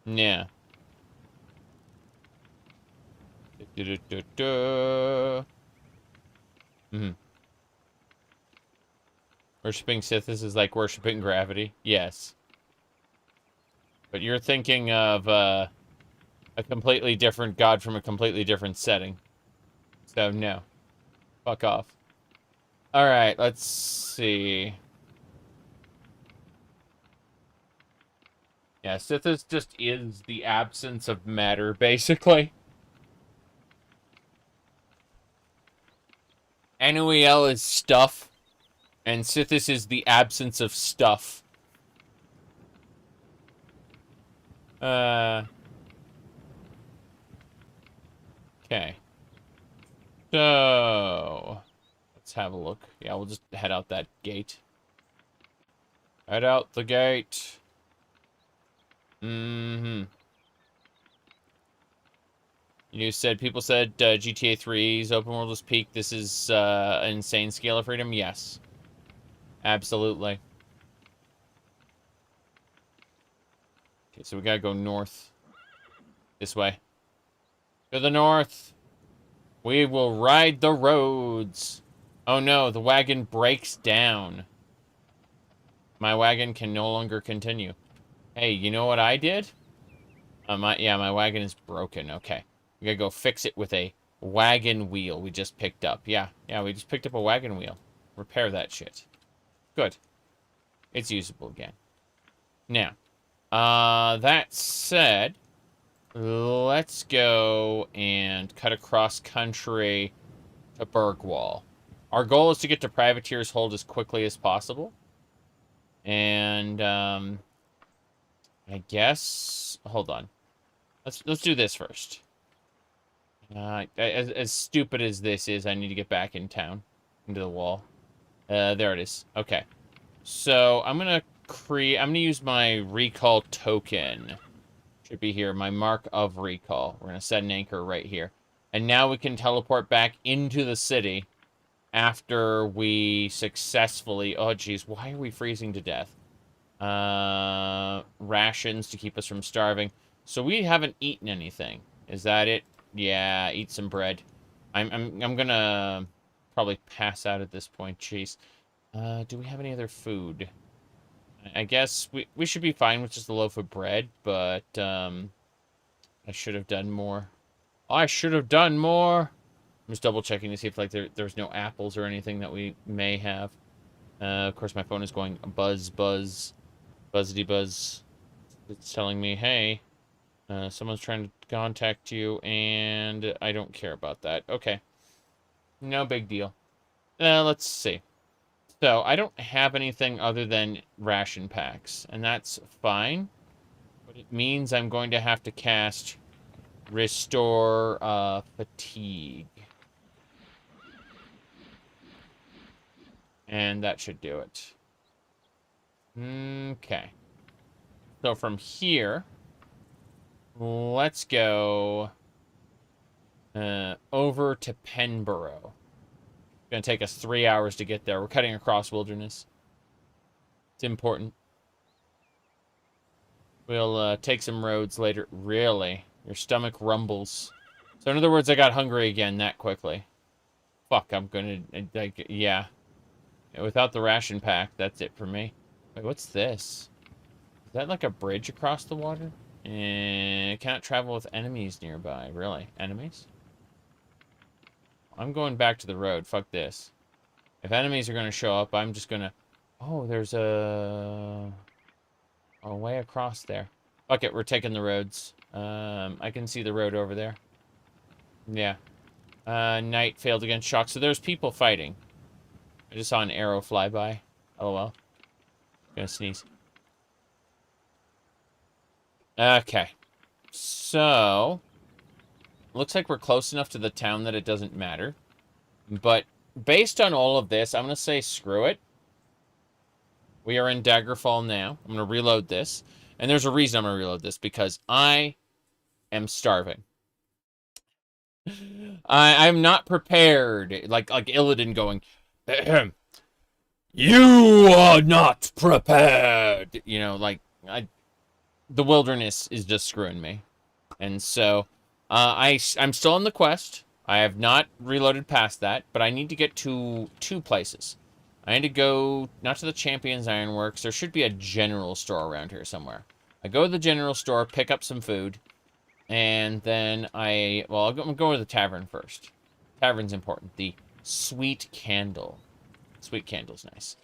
Yeah. Worshipping Sithis is like worshipping gravity. Yes. But you're thinking of a completely different god from a completely different setting. So, no. Fuck off. Alright, let's see. Yeah, Sithis just is the absence of matter, basically. Anuiel is stuff, and Sithis is the absence of stuff. Okay. So, let's have a look. Yeah, we'll just head out that gate. Head out the gate. You said, people said GTA 3's open world is peak. This is an insane scale of freedom? Yes. Absolutely. Okay, so we gotta go north. This way. To the north. We will ride the roads. Oh no, the wagon breaks down. My wagon can no longer continue. Hey, you know what I did? My wagon is broken. Okay. We gotta go fix it with a wagon wheel we just picked up. Yeah, we just picked up a wagon wheel. Repair that shit. Good. It's usable again. Now, that said, let's go and cut across country to Bergwall. Our goal is to get to Privateer's Hold as quickly as possible. And, I guess... Hold on. Let's do this first. As stupid as this is, I need to get back in town. Into the wall. There it is. Okay. So, I'm gonna use my recall token. Should be here. My mark of recall. We're gonna set an anchor right here. And now we can teleport back into the city after we successfully... Oh, geez. Why are we freezing to death? Rations to keep us from starving. So we haven't eaten anything. Is that it? Yeah, eat some bread. I'm gonna probably pass out at this point. Jeez. Do we have any other food? I guess we should be fine with just a loaf of bread, but I should have done more. I should have done more. I'm just double checking to see if like there's no apples or anything that we may have. Of course, my phone is going buzz, buzzity buzz. It's telling me, hey, someone's trying to contact you, and I don't care about that. Okay. No big deal. Let's see. So, I don't have anything other than ration packs, and that's fine. But it means I'm going to have to cast Restore Fatigue. And that should do it. Okay. So from here, let's go over to Penborough. It's going to take us 3 hours to get there. We're cutting across wilderness. It's important. We'll take some roads later. Really? Your stomach rumbles. So in other words, I got hungry again that quickly. Fuck, I'm gonna... like, yeah. Without the ration pack, that's it for me. Wait, what's this? Is that like a bridge across the water? Cannot travel with enemies nearby. Really? Enemies? I'm going back to the road. Fuck this. If enemies are going to show up, I'm just going to... Oh, there's a way across there. Fuck it, we're taking the roads. I can see the road over there. Yeah. Knight failed against shock. So there's people fighting. I just saw an arrow fly by. LOL. Gonna sneeze. Okay. So... looks like we're close enough to the town that it doesn't matter. But based on all of this, I'm going to say screw it. We are in Daggerfall now. I'm going to reload this. And there's a reason I'm going to reload this. Because I am starving. I'm not prepared. Like Illidan going, ahem, you are not prepared. You know, like, the wilderness is just screwing me. And so... I'm still on the quest. I have not reloaded past that, but I need to get to 2 places. I need to go, not to the Champion's Ironworks. There should be a general store around here somewhere. I go to the general store, pick up some food, and then well, I'm going to the tavern first. Tavern's important. The Sweet Candle. Sweet Candle's nice.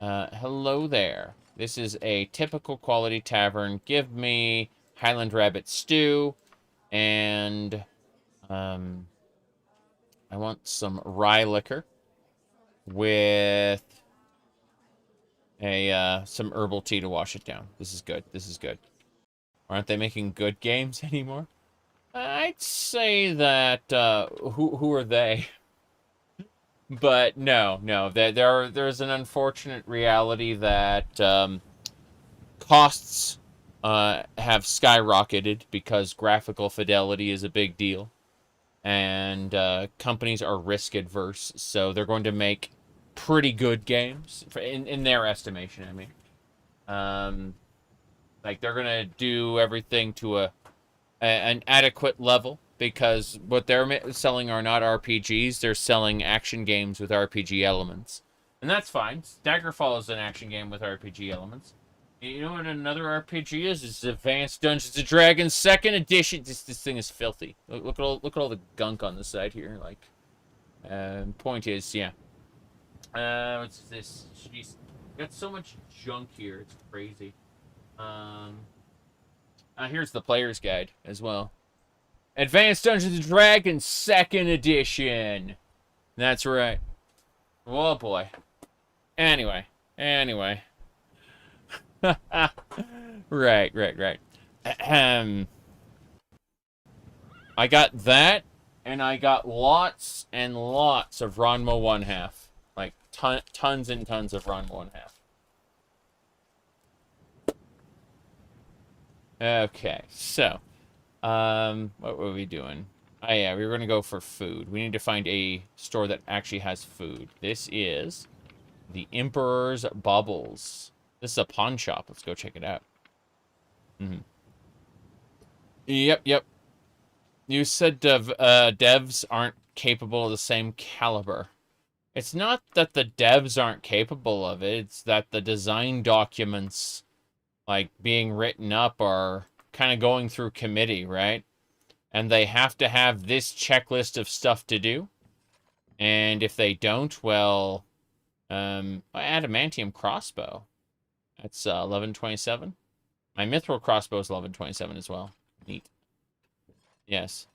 Hello there. This is a typical quality tavern. Give me Highland Rabbit Stew. And, I want some rye liquor with some herbal tea to wash it down. This is good. This is good. Aren't they making good games anymore? I'd say that, who are they? But no. There's an unfortunate reality that, costs... have skyrocketed because graphical fidelity is a big deal. And companies are risk adverse, so they're going to make pretty good games, in their estimation, I mean. Like, they're going to do everything to an adequate level, because what they're selling are not RPGs, they're selling action games with RPG elements. And that's fine. Daggerfall is an action game with RPG elements. You know what another RPG is? It's Advanced Dungeons & Dragons 2nd Edition. This thing is filthy. Look at all the gunk on the side here. Like, point is, yeah. What's this? Jeez, got so much junk here. It's crazy. Here's the player's guide as well. Advanced Dungeons & Dragons 2nd Edition. That's right. Oh boy. Anyway. Right. I got that, and I got lots and lots of Ranma 1/2. Like, tons and tons of Ranma 1/2. Okay, so, what were we doing? Oh yeah, we were gonna go for food. We need to find a store that actually has food. This is the Emperor's Bubbles. This is a pawn shop. Let's go check it out. Yep. You said devs aren't capable of the same caliber. It's not that the devs aren't capable of it. It's that the design documents, like, being written up are kind of going through committee, right? And they have to have this checklist of stuff to do. And if they don't, well, adamantium crossbow. That's 1127. My mithril crossbow is 1127 as well. Neat. Yes.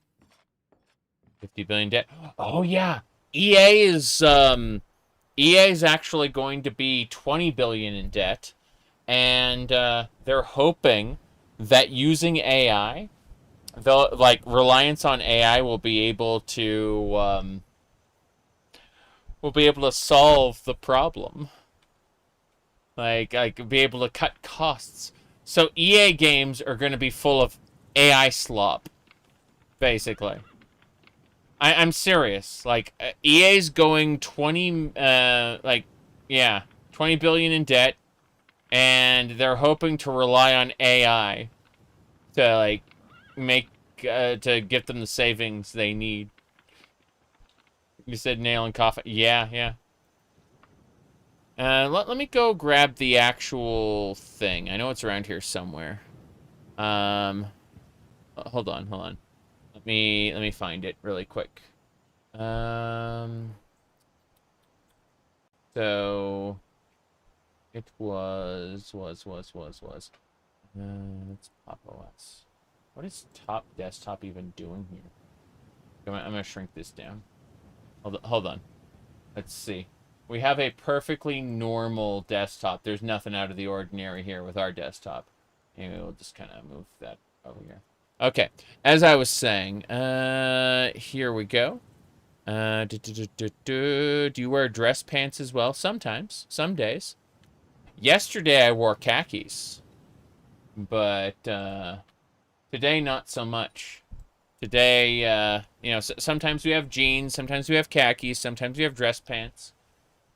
50 billion debt. Oh yeah. EA is actually going to be 20 billion in debt, and they're hoping that using AI, reliance on AI will be able to solve the problem. Like be able to cut costs. So EA games are going to be full of AI slop, basically. I'm serious. Like EA's going 20, yeah, 20 billion in debt, and they're hoping to rely on AI to like make to get them the savings they need. You said nail and coffin. Yeah, yeah. Let me go grab the actual thing. I know it's around here somewhere. Um, hold on, hold on. Let me find it really quick. Um, so it was. It's Pop OS. What is Top Desktop even doing here? I'm gonna shrink this down. Hold on. Let's see. We have a perfectly normal desktop. There's nothing out of the ordinary here with our desktop. Maybe we'll just kind of move that over here. Okay. As I was saying, here we go. Do you wear dress pants as well? Sometimes. Some days. Yesterday I wore khakis. But, today not so much. Today, sometimes we have jeans, sometimes we have khakis, sometimes we have dress pants.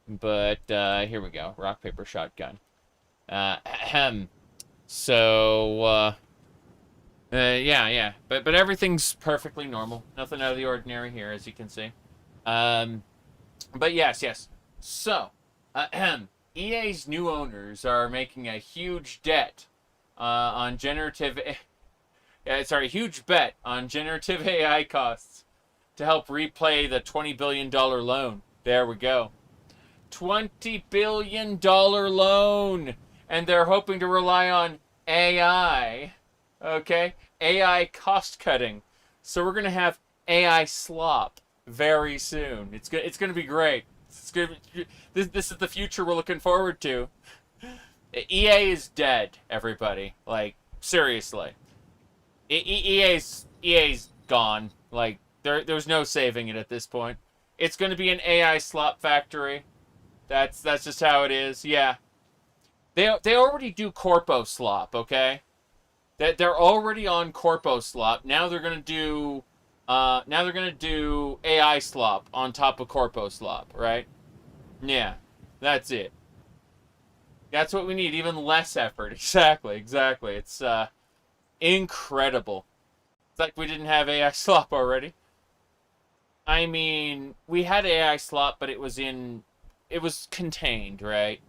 But, here we go. Rock, paper, shotgun. Ahem. So, yeah. But everything's perfectly normal. Nothing out of the ordinary here, as you can see. But yes. So, EA's new owners are making a huge debt on generative... huge bet on generative AI costs to help repay the $20 billion loan. There we go. $20 billion loan! And they're hoping to rely on AI. Okay? AI cost cutting. So we're going to have AI slop very soon. It's going to be great. This is the future we're looking forward to. EA is dead, everybody. Like, seriously. EA's gone. Like, there's no saving it at this point. It's going to be an AI slop factory. That's just how it is. Yeah. They already do Corpo slop, okay? They're already on Corpo slop. Now they're going to do AI slop on top of Corpo slop, right? Yeah. That's it. That's what we need, even less effort. Exactly. It's incredible. It's like we didn't have AI slop already. I mean, we had AI slop, but it was contained, right?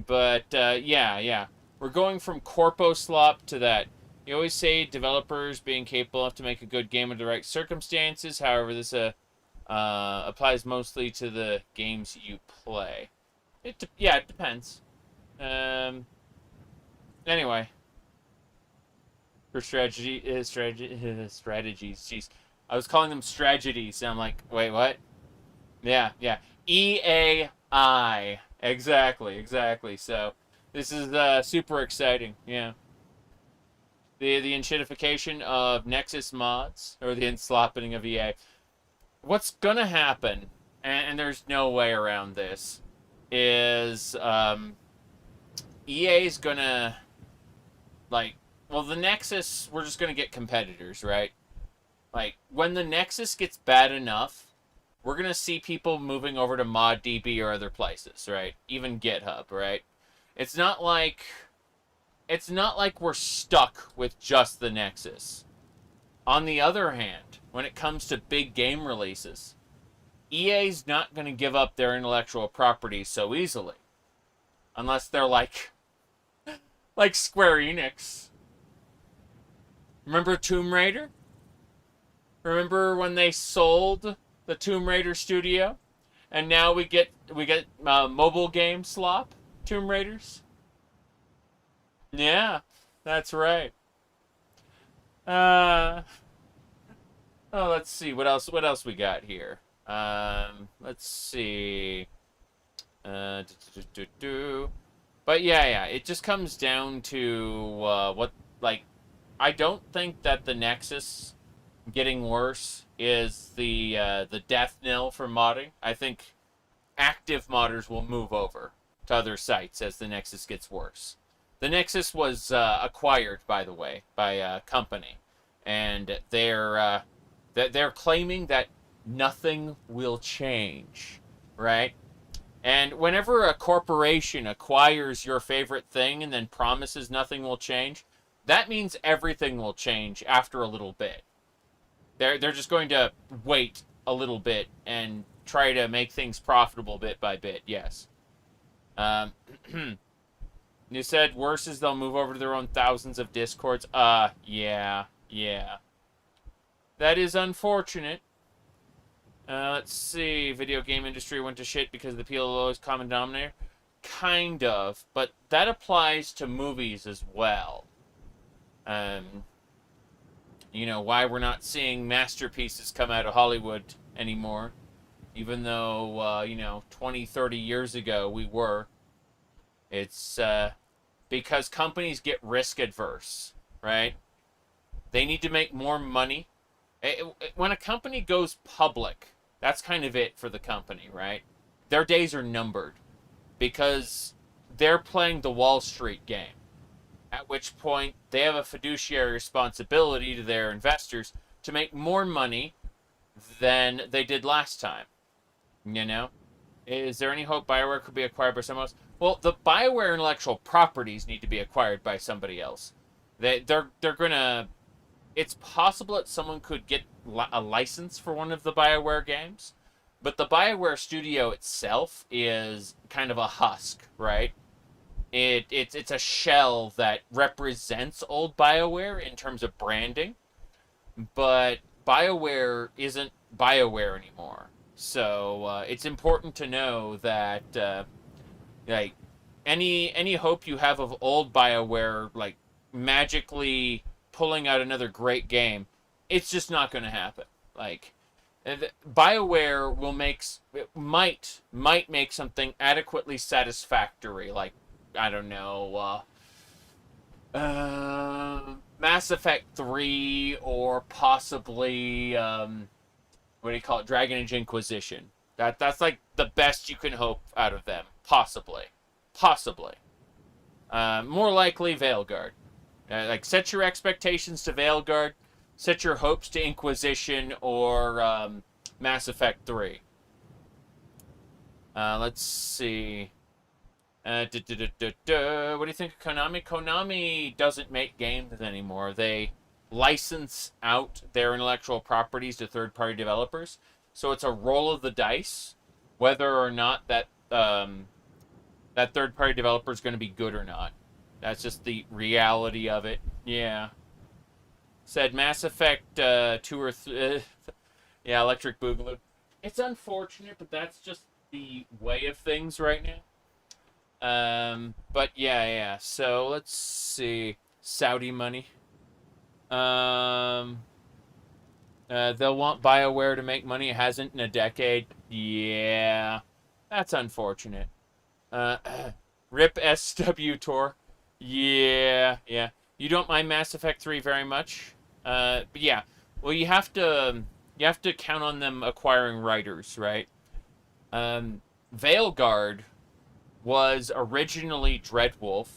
But, yeah. We're going from Corpo slop to that. You always say developers being capable enough to make a good game under the right circumstances. However, this applies mostly to the games you play. It depends. Anyway. For strategies. Jeez. I was calling them strategies, and I'm like, wait, what? Yeah. EAI. Exactly. So, this is super exciting, yeah. The enshittification of Nexus mods, or the enslopping of EA. What's gonna happen, and there's no way around this, is EA's gonna, like, well, the Nexus, we're just going to get competitors, right? Like, when the Nexus gets bad enough, we're going to see people moving over to ModDB or other places, right? Even GitHub, right? It's not like we're stuck with just the Nexus. On the other hand, when it comes to big game releases, EA's not going to give up their intellectual property so easily. Unless they're like Square Enix. Remember Tomb Raider? Remember when they sold the Tomb Raider studio? And now we get mobile game slop Tomb Raiders? Yeah, that's right. Let's see. What else we got here? Let's see. But yeah. It just comes down to what, like, I don't think that the Nexus getting worse is the death knell for modding. I think active modders will move over to other sites as the Nexus gets worse. The Nexus was acquired, by the way, by a company, and they're claiming that nothing will change, right? And whenever a corporation acquires your favorite thing and then promises nothing will change, that means everything will change after a little bit. They're just going to wait a little bit and try to make things profitable bit by bit. Yes. Um, you said worse is they'll move over to their own thousands of discords. Yeah. That is unfortunate. Let's see. Video game industry went to shit because the PLO is common denominator. Kind of, but that applies to movies as well. You know, why we're not seeing masterpieces come out of Hollywood anymore, even though, you know, 20, 30 years ago we were. It's because companies get risk adverse, right? They need to make more money. When a company goes public, that's kind of it for the company, right? Their days are numbered because they're playing the Wall Street game, at which point they have a fiduciary responsibility to their investors to make more money than they did last time. You know? Is there any hope BioWare could be acquired by someone else? Well, the BioWare intellectual properties need to be acquired by somebody else. They're gonna... It's possible that someone could get a license for one of the BioWare games, but the BioWare studio itself is kind of a husk, right? It's a shell that represents old BioWare in terms of branding, but BioWare isn't BioWare anymore. So it's important to know that like any hope you have of old BioWare like magically pulling out another great game, it's just not going to happen. Like BioWare might make something adequately satisfactory, like I don't know, Mass Effect 3 or possibly what do you call it, Dragon Age Inquisition. That's like the best you can hope out of them, possibly. More likely Veilguard. Like set your expectations to Veilguard, set your hopes to Inquisition or Mass Effect 3. Let's see. What do you think of Konami? Konami doesn't make games anymore. They license out their intellectual properties to third-party developers. So it's a roll of the dice whether or not that that third-party developer is going to be good or not. That's just the reality of it. Yeah. Said Mass Effect 2 or 3. Yeah, Electric Boogaloo. It's unfortunate, but that's just the way of things right now. But yeah. So let's see. Saudi money. They'll want BioWare to make money. It hasn't in a decade. Yeah. That's unfortunate. Rip SW Tor. Yeah. You don't mind Mass Effect 3 very much. But yeah. Well, you have to count on them acquiring writers, right? Veilguard was originally Dreadwolf,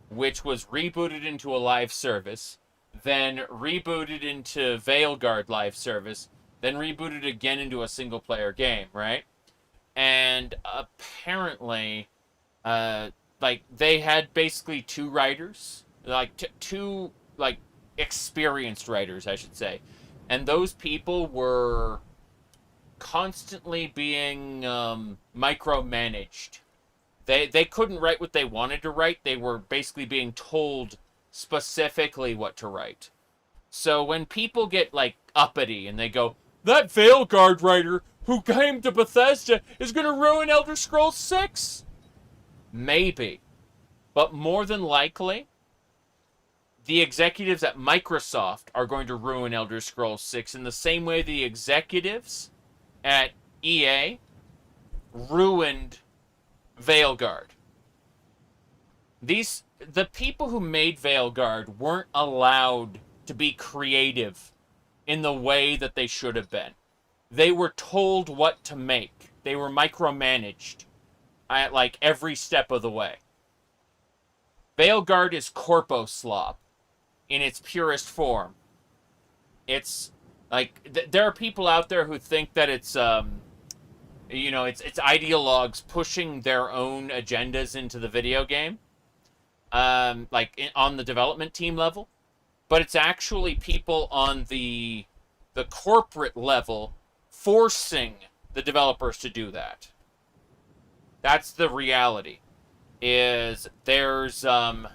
which was rebooted into a live service, then rebooted into Veilguard live service, then rebooted again into a single-player game, right? And apparently, like, they had basically two writers, like, two, like, experienced writers, I should say. And those people were constantly being micromanaged. They couldn't write what they wanted to write. They were basically being told specifically what to write. So when people get, like, uppity and they go, that Veilguard writer who came to Bethesda is going to ruin Elder Scrolls 6? Maybe. But more than likely, the executives at Microsoft are going to ruin Elder Scrolls 6 in the same way the executives at EA ruined Veilguard. The people who made Veilguard weren't allowed to be creative in the way that they should have been. They were told what to make. They were micromanaged at, like, every step of the way. Veilguard is corpo slop in its purest form. It's Like, there are people out there who think that it's it's ideologues pushing their own agendas into the video game, on the development team level, but it's actually people on the corporate level forcing the developers to do that. That's the reality. Is there's like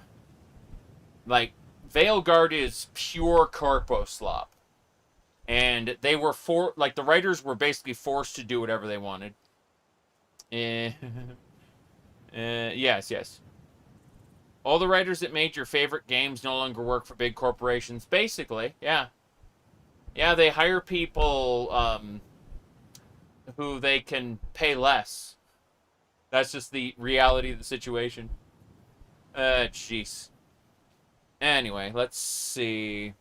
Veilguard is pure corpo slop. And they were the writers were basically forced to do whatever they wanted. Yes. All the writers that made your favorite games no longer work for big corporations. Basically, yeah. Yeah, they hire people who they can pay less. That's just the reality of the situation. Jeez. Anyway, let's see.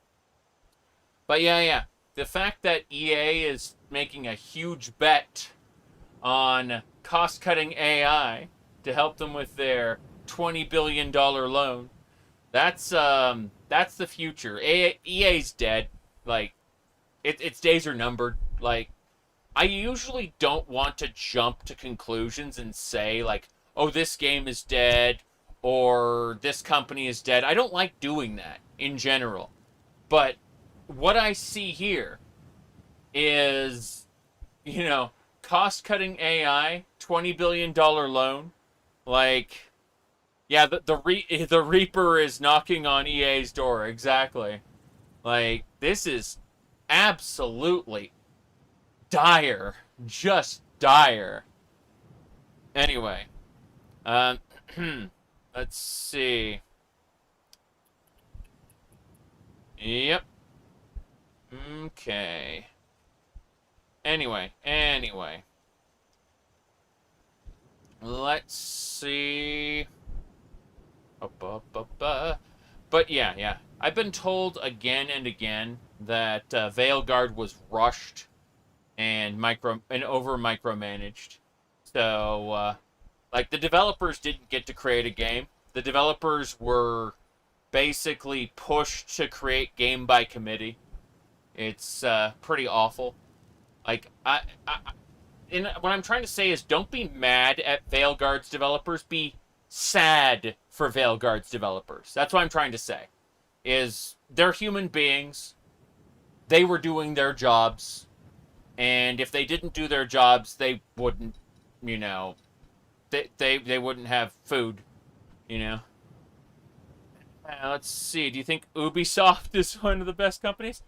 But yeah. The fact that EA is making a huge bet on cost-cutting AI to help them with their $20 billion loan, that's the future. EA's dead. Like, its days are numbered. Like, I usually don't want to jump to conclusions and say, like, oh, this game is dead, or this company is dead. I don't like doing that in general. But what I see here is, cost-cutting AI, $20 billion loan. Like, yeah, the Reaper is knocking on EA's door. Exactly. Like, this is absolutely dire. Just dire. Anyway. Let's see. Yep. Okay. Anyway. Let's see. But yeah. I've been told again and again that Veilguard was rushed and over micromanaged. So, the developers didn't get to create a game. The developers were basically pushed to create game by committee. It's pretty awful. Like, what I'm trying to say is, don't be mad at Veilguard's developers. Be sad for Veilguard's developers. That's what I'm trying to say. Is they're human beings. They were doing their jobs. And if they didn't do their jobs, they wouldn't, they wouldn't have food, Let's see. Do you think Ubisoft is one of the best companies?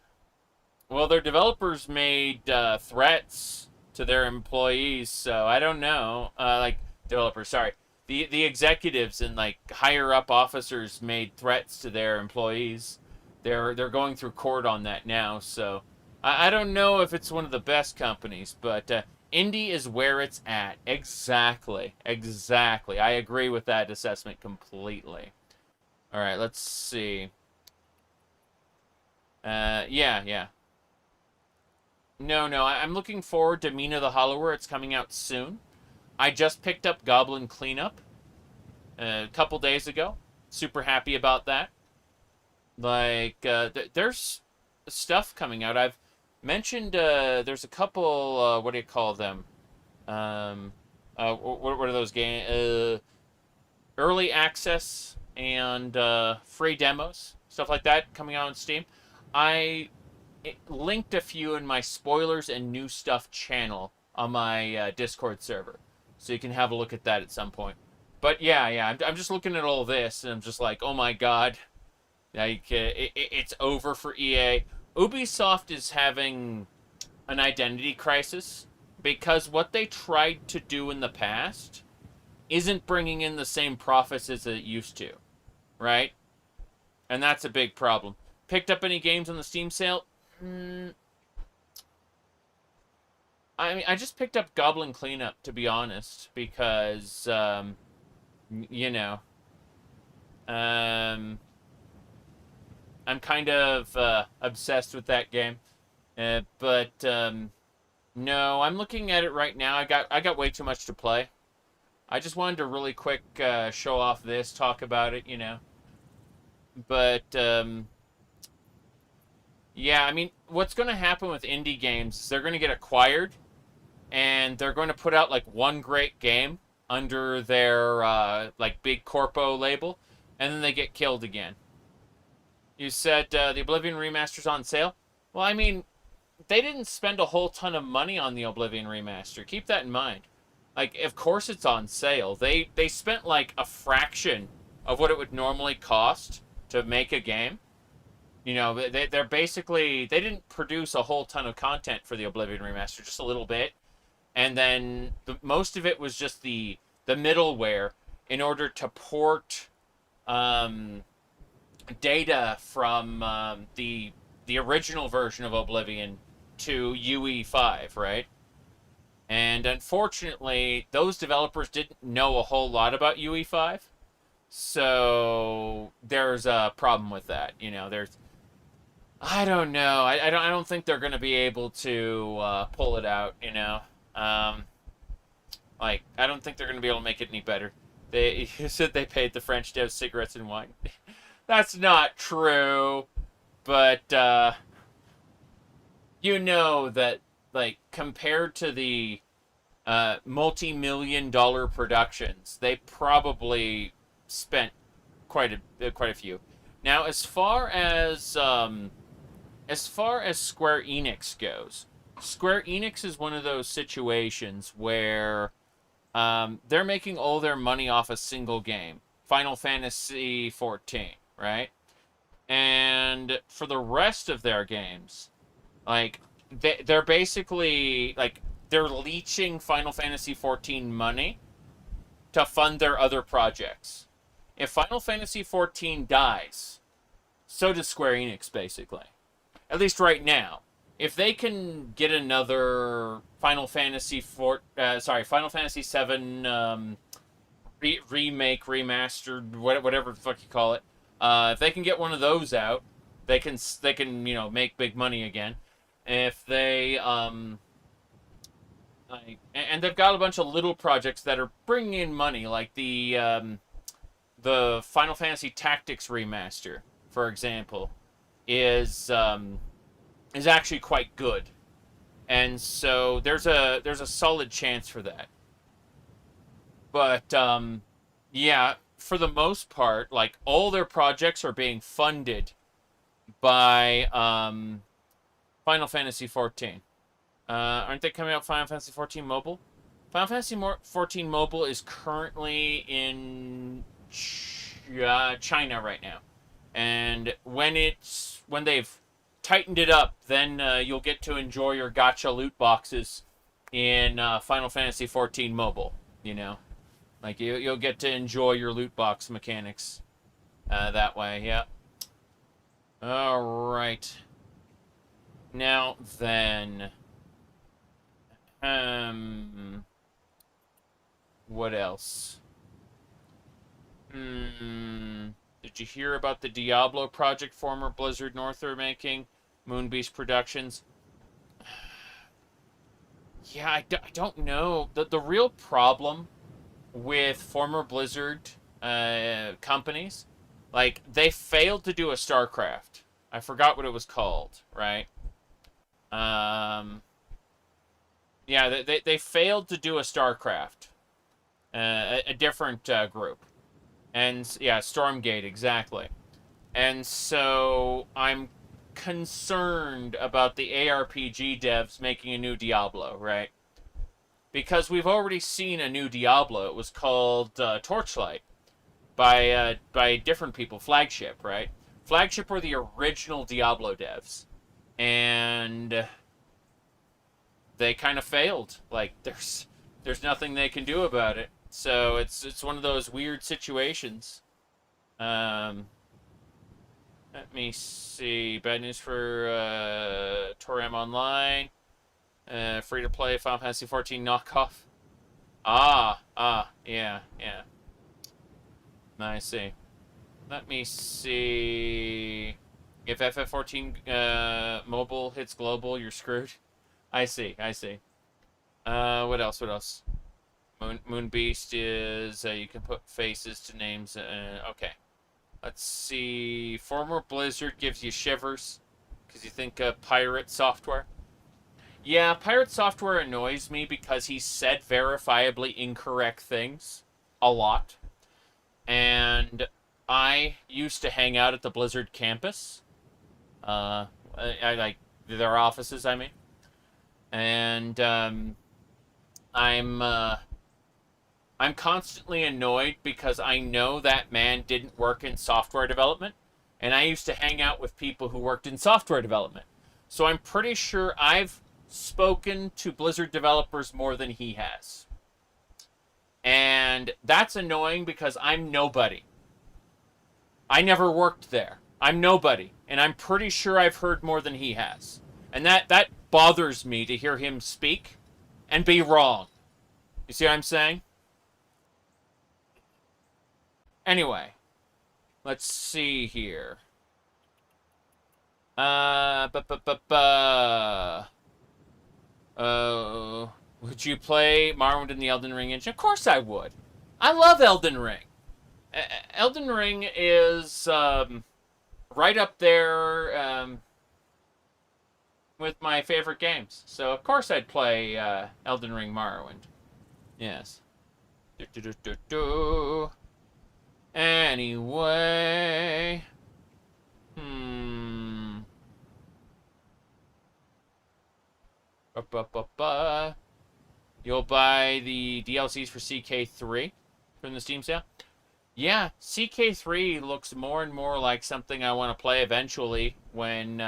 Well, their developers made threats to their employees, so I don't know. Developers, sorry. The executives and, higher up officers made threats to their employees. They're going through court on that now, so I don't know if it's one of the best companies, but indie is where it's at. Exactly. I agree with that assessment completely. All right, let's see. Yeah. No, I'm looking forward to Mina the Hollower. It's coming out soon. I just picked up Goblin Cleanup a couple days ago. Super happy about that. There's stuff coming out. I've mentioned there's a couple, what do you call them? What are those games? Early access and free demos, stuff like that coming out on Steam. I linked a few in my spoilers and new stuff channel on my Discord server, so you can have a look at that at some point. But yeah, I'm just looking at all this, and I'm just like, oh my god, it's over for EA. Ubisoft is having an identity crisis because what they tried to do in the past isn't bringing in the same profits as it used to, right? And that's a big problem. Picked up any games on the Steam sale? I just picked up Goblin Cleanup, to be honest, because, I'm kind of obsessed with that game. No, I'm looking at it right now. I got way too much to play. I just wanted to really quick show off this, talk about it, But, Yeah, I mean, what's going to happen with indie games is they're going to get acquired, and they're going to put out like one great game under their like big corpo label, and then they get killed again. You said the Oblivion remaster's on sale. Well, I mean, they didn't spend a whole ton of money on the Oblivion remaster. Keep that in mind. Like, of course it's on sale. They spent like a fraction of what it would normally cost to make a game. You know, they're basically, they didn't produce a whole ton of content for the Oblivion remaster, just a little bit. And then most of it was just the middleware in order to port um, data from the original version of Oblivion to UE5, right? And unfortunately, those developers didn't know a whole lot about UE5, so there's a problem with that. You know, there's I don't know. I don't think they're going to be able to pull it out. You know, um, like I don't think they're going to be able to make it any better. They you said they paid the French devs cigarettes and wine. That's not true, but you know that like compared to the multi-million dollar productions, they probably spent quite a few. Now, as far as Square Enix goes, Square Enix is one of those situations where they're making all their money off a single game, Final Fantasy 14, right? And for the rest of their games, like they're basically like they're leeching Final Fantasy 14 money to fund their other projects. If Final Fantasy 14 dies, so does Square Enix basically. At least right now. If they can get another Final Fantasy 7 remake, remastered, whatever the fuck you call it, if they can get one of those out, they can make big money again. If they and they've got a bunch of little projects that are bringing in money, like the Final Fantasy Tactics remaster, for example, is actually quite good, and so there's a solid chance for that. But yeah, for the most part, like all their projects are being funded by Final Fantasy 14. Aren't they coming out Final Fantasy 14 Mobile? Final Fantasy 14 Mobile is currently in China right now, and when they've tightened it up, then you'll get to enjoy your gacha loot boxes in Final Fantasy 14 Mobile. You know, like you'll get to enjoy your loot box mechanics that way. Yeah. All right. Now then, what else? Did you hear about the Diablo project former Blizzard North are making? Moonbeast Productions. Yeah, I don't know. The real problem with former Blizzard companies, like, they failed to do a StarCraft. I forgot what it was called, right? Um, yeah, they failed to do a StarCraft. A different group. And, yeah, Stormgate, exactly. And so I'm concerned about the ARPG devs making a new Diablo, right? Because we've already seen a new Diablo. It was called Torchlight by different people. Flagship, right? Flagship were the original Diablo devs. And they kind of failed. Like, there's nothing they can do about it. So it's one of those weird situations. Let me see. Bad news for Torm Online. Free to play Final Fantasy 14 knockoff. Yeah. I see. Let me see. If FF14 mobile hits global, you're screwed. I see. What else? Moon Beast is you can put faces to names. Okay. Let's see. Former Blizzard gives you shivers. Because you think pirate software? Yeah, pirate software annoys me because he said verifiably incorrect things a lot. And I used to hang out at the Blizzard campus. I like their offices, I mean. And I'm I'm constantly annoyed because I know that man didn't work in software development, and I used to hang out with people who worked in software development. So I'm pretty sure I've spoken to Blizzard developers more than he has. And that's annoying because I'm nobody. I never worked there. I'm nobody, and I'm pretty sure I've heard more than he has. And that bothers me to hear him speak and be wrong. You see what I'm saying? Anyway, let's see here. Would you play Morrowind in the Elden Ring engine? Of course I would. I love Elden Ring. Elden Ring is right up there with my favorite games. So of course I'd play Elden Ring Morrowind. Yes. Anyway. You'll buy the DLCs for CK3 from the Steam sale? Yeah, CK3 looks more and more like something I want to play eventually when,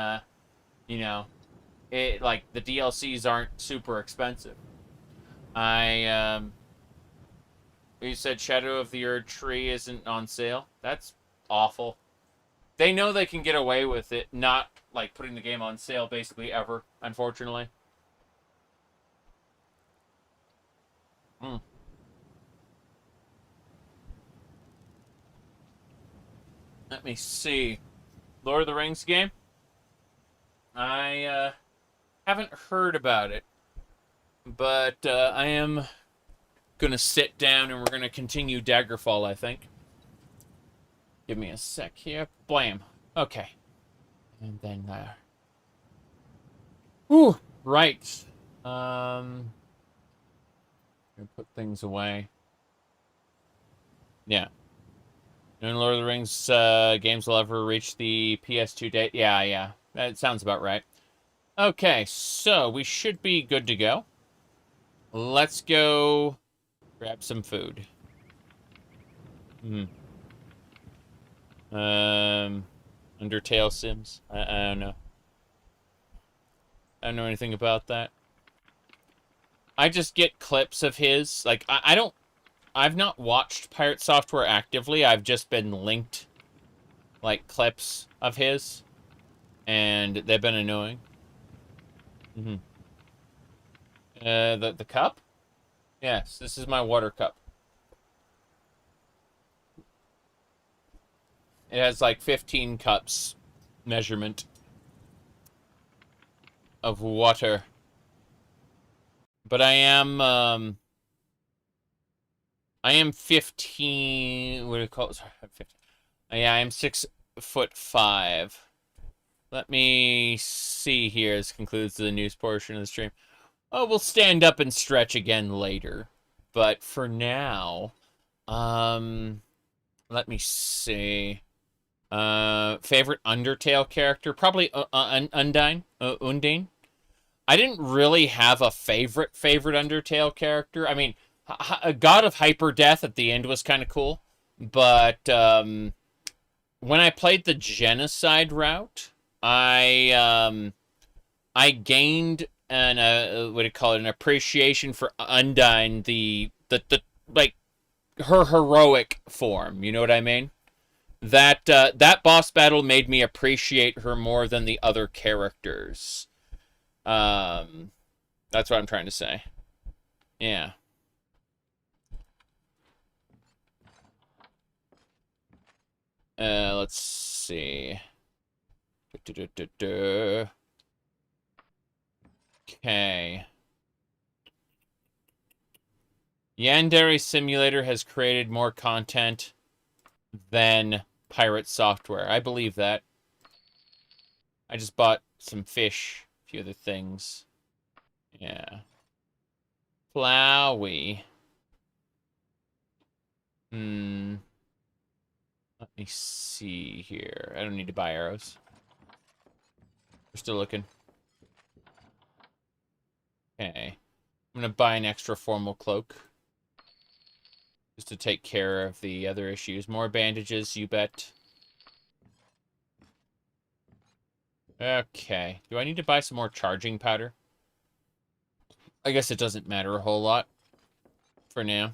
you know, like, the DLCs aren't super expensive. You said Shadow of the Erd Tree isn't on sale? That's awful. They know they can get away with it, not, like, putting the game on sale basically ever, unfortunately. Let me see. Lord of the Rings game? I haven't heard about it, but I am gonna sit down and we're gonna continue Daggerfall, I think. Give me a sec here. Blam. Okay. And then there. Ooh, right. Gonna put things away. Yeah. No Lord of the Rings games will ever reach the PS2 date. Yeah. That sounds about right. Okay, so we should be good to go. Let's go grab some food. Undertale Sims? I don't know. I don't know anything about that. I just get clips of his. Like, I've not watched Pirate Software actively. I've just been linked, like, clips of his. And they've been annoying. The cup? Yes, this is my water cup. It has like 15 cups measurement of water. But I am 15, what do you call it? Sorry, 15. Yeah, I am 6'5". Let me see here. This concludes the news portion of the stream. Oh, we'll stand up and stretch again later. But for now, let me see. Favorite Undertale character? Probably Undine. Undine. I didn't really have a favorite Undertale character. I mean, God of Hyperdeath at the end was kind of cool. But when I played the Genocide route, I gained an what do you call it? An appreciation for Undine, the like her heroic form. You know what I mean? That that boss battle made me appreciate her more than the other characters. That's what I'm trying to say. Yeah. Let's see. Okay. Yandere Simulator has created more content than Pirate Software. I believe that. I just bought some fish, a few other things. Yeah. Flowey. Let me see here. I don't need to buy arrows. We're still looking. Okay. I'm gonna buy an extra formal cloak. Just to take care of the other issues. More bandages, you bet. Okay. Do I need to buy some more charging powder? I guess it doesn't matter a whole lot for now.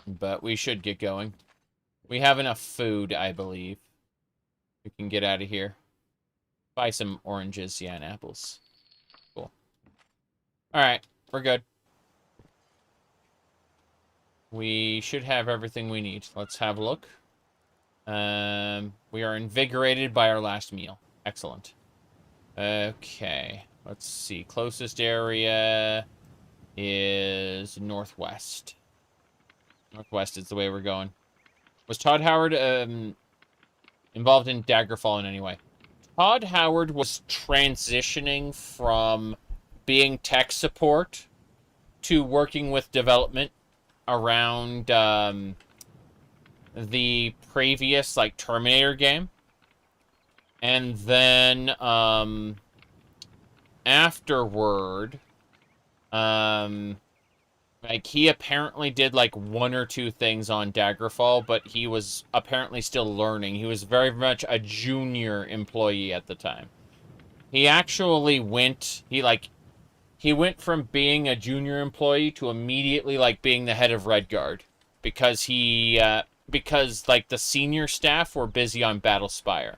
But we should get going. We have enough food, I believe. We can get out of here. Buy some oranges, yeah, and apples. Cool. Alright, we're good. We should have everything we need. Let's have a look. We are invigorated by our last meal. Excellent. Okay. Let's see. Closest area is northwest. Northwest is the way we're going. Was Todd Howard involved in Daggerfall in any way? Todd Howard was transitioning from being tech support to working with development around the previous like Terminator game. And then afterward, like he apparently did like one or two things on Daggerfall, but he was apparently still learning. He was very much a junior employee at the time. He actually went, he went from being a junior employee to immediately like being the head of Redguard because because like the senior staff were busy on Battlespire.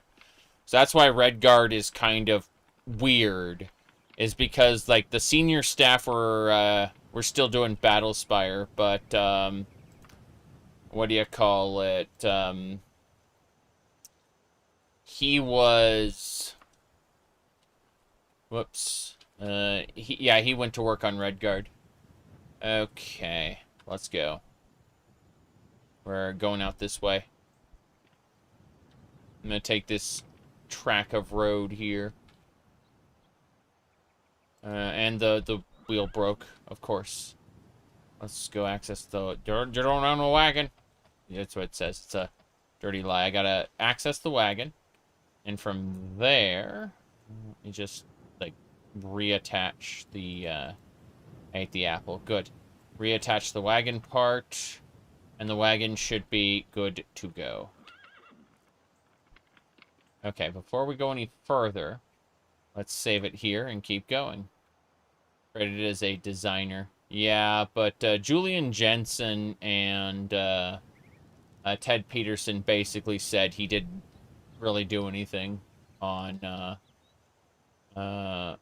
So that's why Redguard is kind of weird, is because like the senior staff were still doing Battlespire, but what do you call it? He was, whoops. He went to work on Redguard. Okay, let's go. We're going out this way. I'm gonna take this track of road here. And the wheel broke, of course. Let's go access the... Don't run a wagon. That's what it says. It's a dirty lie. I gotta access the wagon. And from there, you just, like, reattach the, I ate the apple. Good. Reattach the wagon part. And the wagon should be good to go. Okay, before we go any further, let's save it here and keep going. Credited as a designer. Yeah, but Julian Jensen and Ted Peterson basically said he didn't really do anything on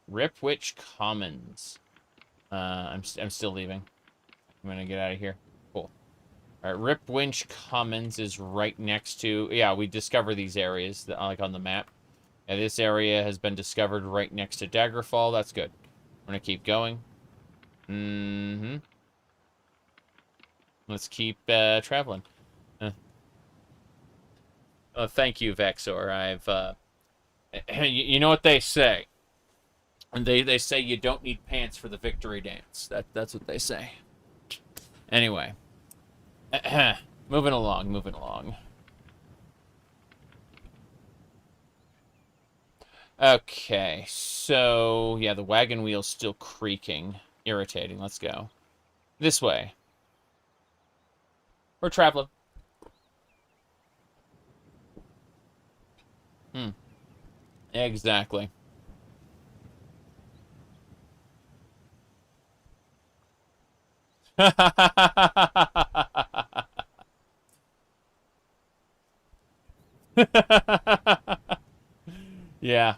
Ripwich Commons. I'm still leaving. I'm gonna get out of here. Cool. Alright, Ripwinch Commons is right next to... Yeah, we discover these areas, like on the map. Yeah, this area has been discovered right next to Daggerfall. That's good. We're gonna keep going. Let's keep traveling. Oh, thank you, Vexor. I've... you know what they say. And they say you don't need pants for the victory dance. That's what they say. Anyway. Moving along. Okay, so, yeah, the wagon wheel's still creaking. Irritating. Let's go. This way. We're traveling. Exactly. Yeah.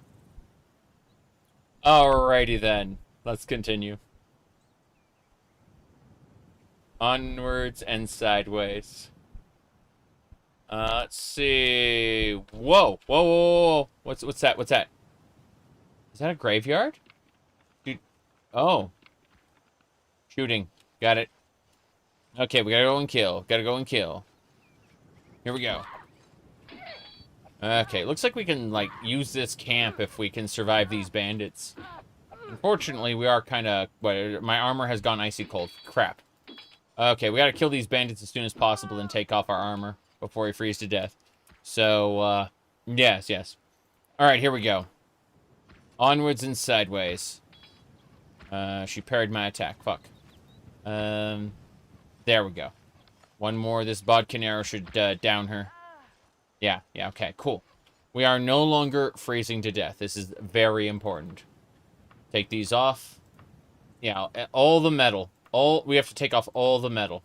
Alrighty then. Let's continue. Onwards and sideways. Let's see. Whoa. What's that? What's that? Is that a graveyard? Dude. Oh. Shooting. Got it. Okay, we gotta go and kill. Here we go. Okay, looks like we can, like, use this camp if we can survive these bandits. Unfortunately, we are kind of... My armor has gone icy cold. Crap. Okay, we gotta kill these bandits as soon as possible and take off our armor before we freeze to death. So, yes. Alright, here we go. Onwards and sideways. She parried my attack. Fuck. There we go. One more. This bodkin arrow should down her. Yeah, okay, cool. We are no longer freezing to death. This is very important. Take these off. Yeah, all the metal. We have to take off all the metal.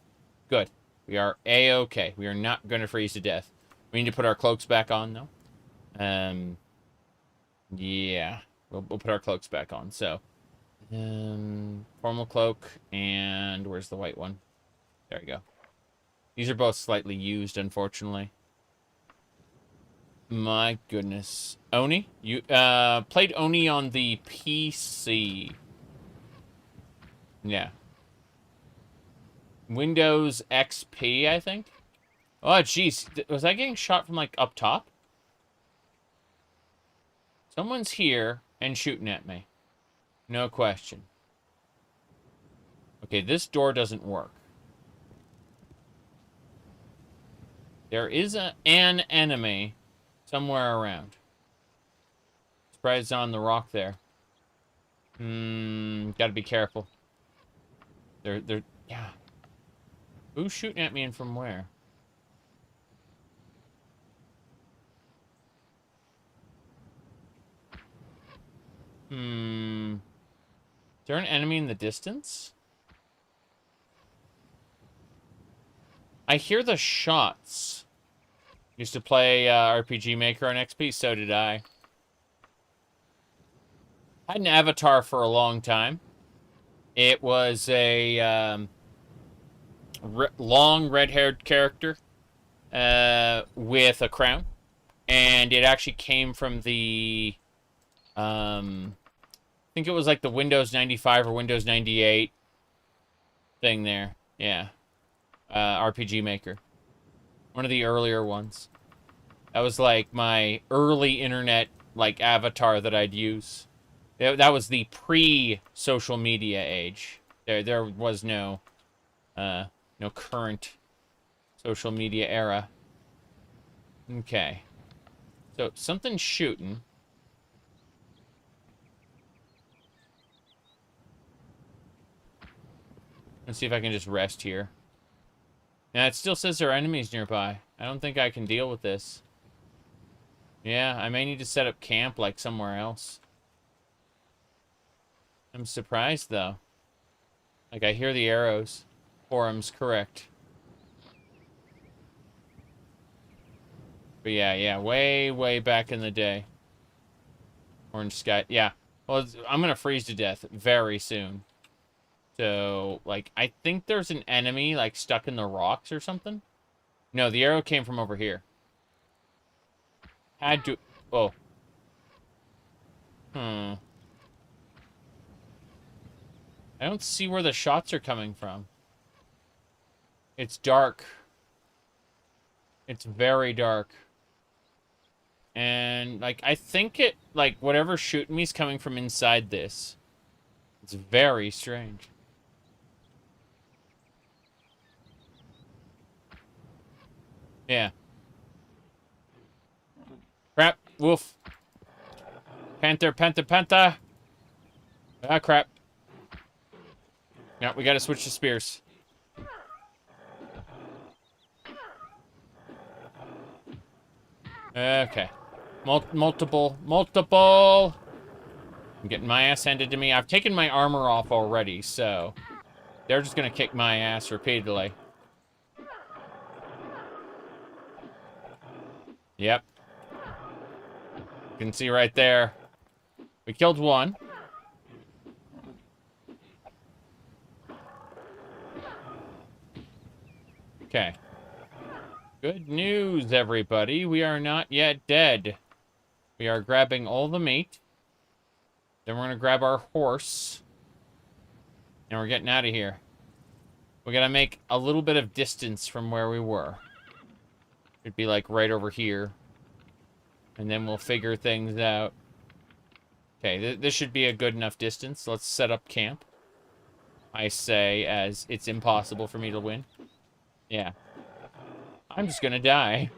Good. We are A-okay. We are not going to freeze to death. We need to put our cloaks back on, though. Yeah. We'll put our cloaks back on, so. Formal cloak, and where's the white one? There we go. These are both slightly used, unfortunately. My goodness. Oni? You played Oni on the PC. Yeah. Windows XP, I think? Oh, jeez. Was I getting shot from, like, up top? Someone's here and shooting at me. No question. Okay, this door doesn't work. There is an enemy somewhere around. Surprised it's on the rock there. Gotta be careful. Yeah. Who's shooting at me and from where? Is there an enemy in the distance? I hear the shots. Used to play RPG Maker on XP, so did I. Had an avatar for a long time. It was a long red-haired character with a crown. And it actually came from the... I think it was like the Windows 95 or Windows 98 thing there. Yeah. RPG Maker. One of the earlier ones. That was like my early internet like avatar that I'd use. That was the pre-social media age. There was no current social media era. Okay. So something's shooting. Let's see if I can just rest here. Now, it still says there are enemies nearby. I don't think I can deal with this. Yeah, I may need to set up camp, like, somewhere else. I'm surprised, though. Like, I hear the arrows. Forum's correct. But yeah, way back in the day. Orange sky. Yeah. Well, I'm gonna freeze to death very soon. So, like, I think there's an enemy, like, stuck in the rocks or something. No, the arrow came from over here. Had to... Oh. I don't see where the shots are coming from. It's dark. It's very dark. And, like, I think it... Like, whatever's shooting me is coming from inside this. It's very strange. Yeah. Crap. Wolf. Panther. Ah, crap. Yeah, we gotta switch to spears. Okay. Multiple. I'm getting my ass handed to me. I've taken my armor off already, so... They're just gonna kick my ass repeatedly. Yep. You can see right there. We killed one. Okay. Good news, everybody. We are not yet dead. We are grabbing all the meat. Then we're going to grab our horse. And we're getting out of here. We got to make a little bit of distance from where we were. It'd be like right over here. And then we'll figure things out. Okay, this should be a good enough distance. Let's set up camp. I say, as it's impossible for me to win. Yeah. I'm just gonna die.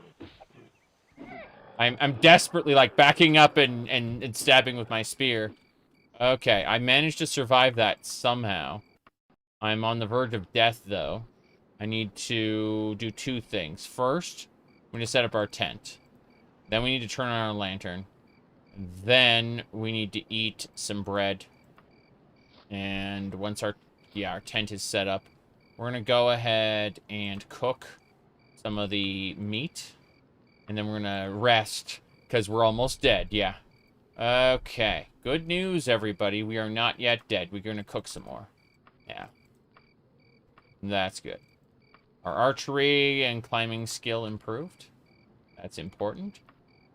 I'm desperately, like, backing up and stabbing with my spear. Okay, I managed to survive that somehow. I'm on the verge of death, though. I need to do two things. First, we need to set up our tent. Then we need to turn on our lantern. Then we need to eat some bread. And once our tent is set up, we're going to go ahead and cook some of the meat. And then we're going to rest, because we're almost dead, yeah. Okay, good news, everybody. We are not yet dead. We're going to cook some more. Yeah. That's good. Our archery and climbing skill improved. That's important.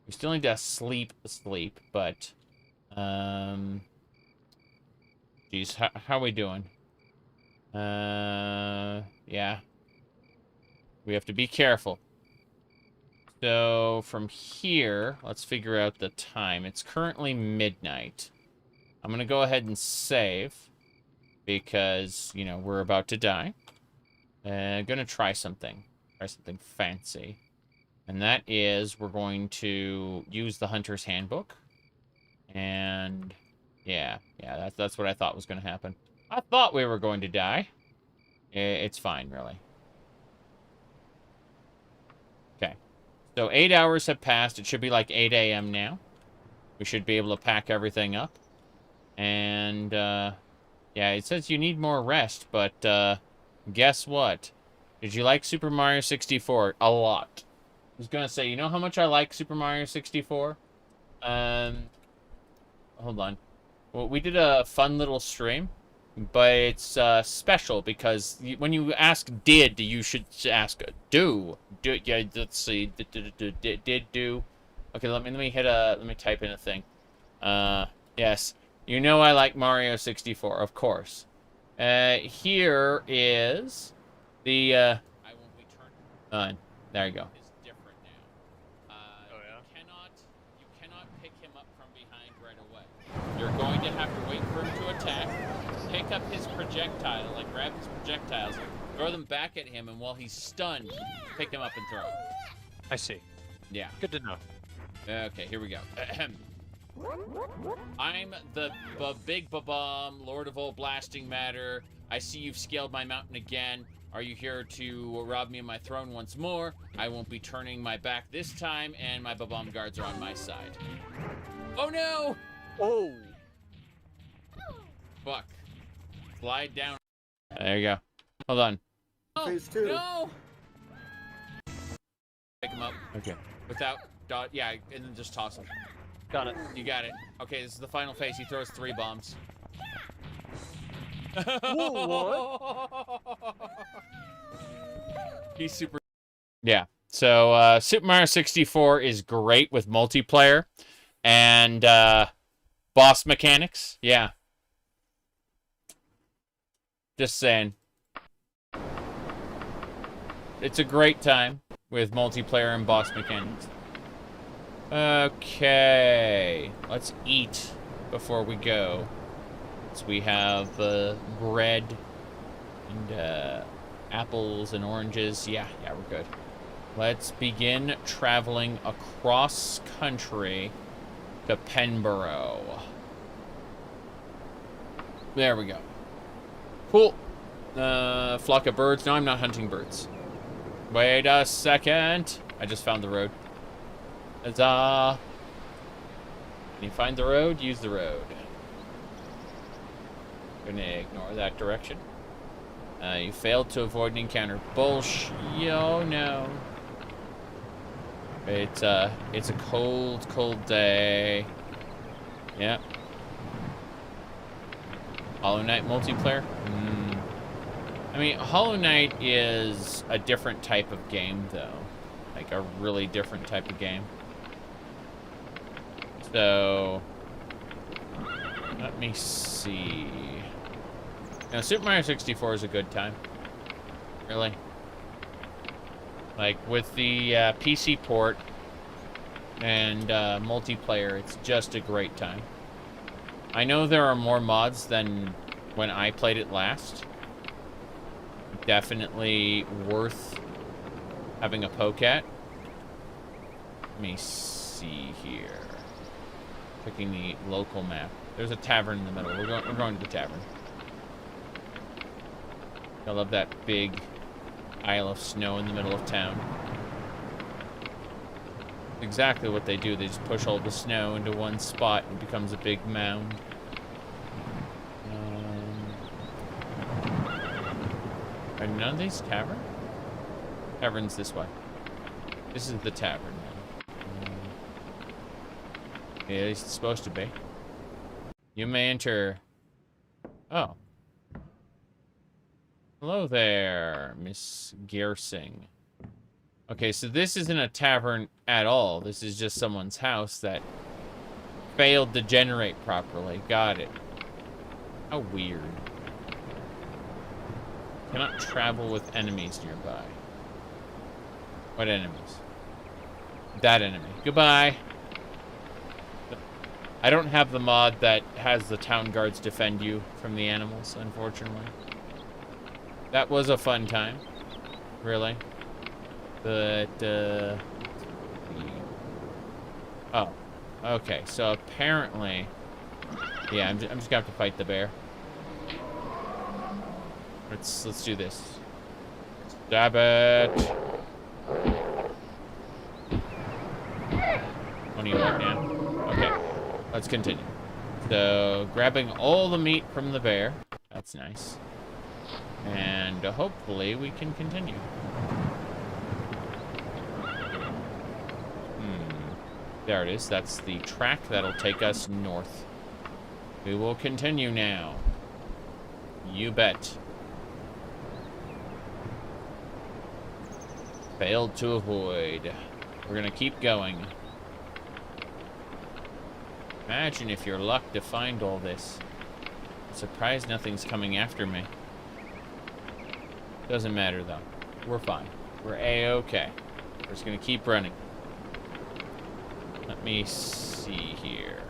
We still need to sleep, but... Geez, how are we doing? Yeah. We have to be careful. So, from here, let's figure out the time. It's currently midnight. I'm gonna go ahead and save, because, you know, we're about to die. Gonna try something. Try something fancy. And that is, we're going to use the Hunter's Handbook. And, yeah, that's what I thought was gonna happen. I thought we were going to die. It's fine, really. Okay. So 8 hours have passed. It should be like 8 a.m. now. We should be able to pack everything up. And, yeah, it says you need more rest, but, guess what? Did you like Super Mario 64? A lot. I was gonna say, you know how much I like Super Mario 64? Hold on. Well, we did a fun little stream, but it's special because when you ask did, you should ask do. Do, yeah, let's see. Did do. Okay, let me hit let me type in a thing. Yes. You know I like Mario 64, of course. Here is the I won't be turned. There you go. Is different now. Oh yeah. You cannot pick him up from behind right away. You're going to have to wait for him to attack, pick up his projectile, like grab his projectiles, throw them back at him, and while he's stunned, pick him up and throw him. I see. Yeah. Good to know. Okay, here we go. I'm the Big Babam, Lord of all blasting matter. I see you've scaled my mountain again. Are you here to rob me of my throne once more? I won't be turning my back this time, and my Babam guards are on my side. Oh no! Oh! Fuck. Slide down. There you go. Hold on. Oh, Phase 2. No! Pick him up. Okay. Without dot, yeah, and then just toss him. Got it. You got it. Okay, this is the final phase. He throws 3 bombs. Whoa, what? He's super... Yeah. So, Super Mario 64 is great with multiplayer and boss mechanics. Yeah. Just saying. It's a great time with multiplayer and boss mechanics. Okay, let's eat before we go. So we have bread and apples and oranges. Yeah, we're good. Let's begin traveling across country to Penborough. There we go. Cool. Flock of birds. No, I'm not hunting birds. Wait a second. I just found the road. Huzzah. Can you find the road? Use the road. Gonna ignore that direction. You failed to avoid an encounter. Bullshit. Oh no. It's a cold, cold day. Yeah. Hollow Knight multiplayer? I mean, Hollow Knight is a different type of game, though. Like, a really different type of game. So, let me see. Now, Super Mario 64 is a good time. Really. Like, with the PC port, and multiplayer, it's just a great time. I know there are more mods than when I played it last. Definitely worth having a poke at. Let me see here. Picking the local map. There's a tavern in the middle. We're going to the tavern. I love that big Isle of Snow in the middle of town. Exactly what they do. They just push all the snow into one spot and it becomes a big mound. Are none of these tavern? Tavern's this way. This is the tavern. Yeah, at least it's supposed to be. You may enter. Oh. Hello there, Miss Gearsing. Okay, so this isn't a tavern at all. This is just someone's house that failed to generate properly. Got it. How weird. Cannot travel with enemies nearby. What enemies? That enemy. Goodbye. I don't have the mod that has the town guards defend you from the animals, unfortunately. That was a fun time. Really. But, oh. Okay, so apparently... Yeah, I'm just gonna have to fight the bear. Let's do this. Stab it! What do you want now? Okay, let's continue. So, grabbing all the meat from the bear. That's nice. And hopefully we can continue. There it is. That's the track that'll take us north. We will continue now. You bet. Failed to avoid. We're gonna keep going. Imagine if you're luck to find all this. I'm surprised nothing's coming after me. Doesn't matter though. We're fine. We're A-okay. We're just gonna keep running. Let me see here.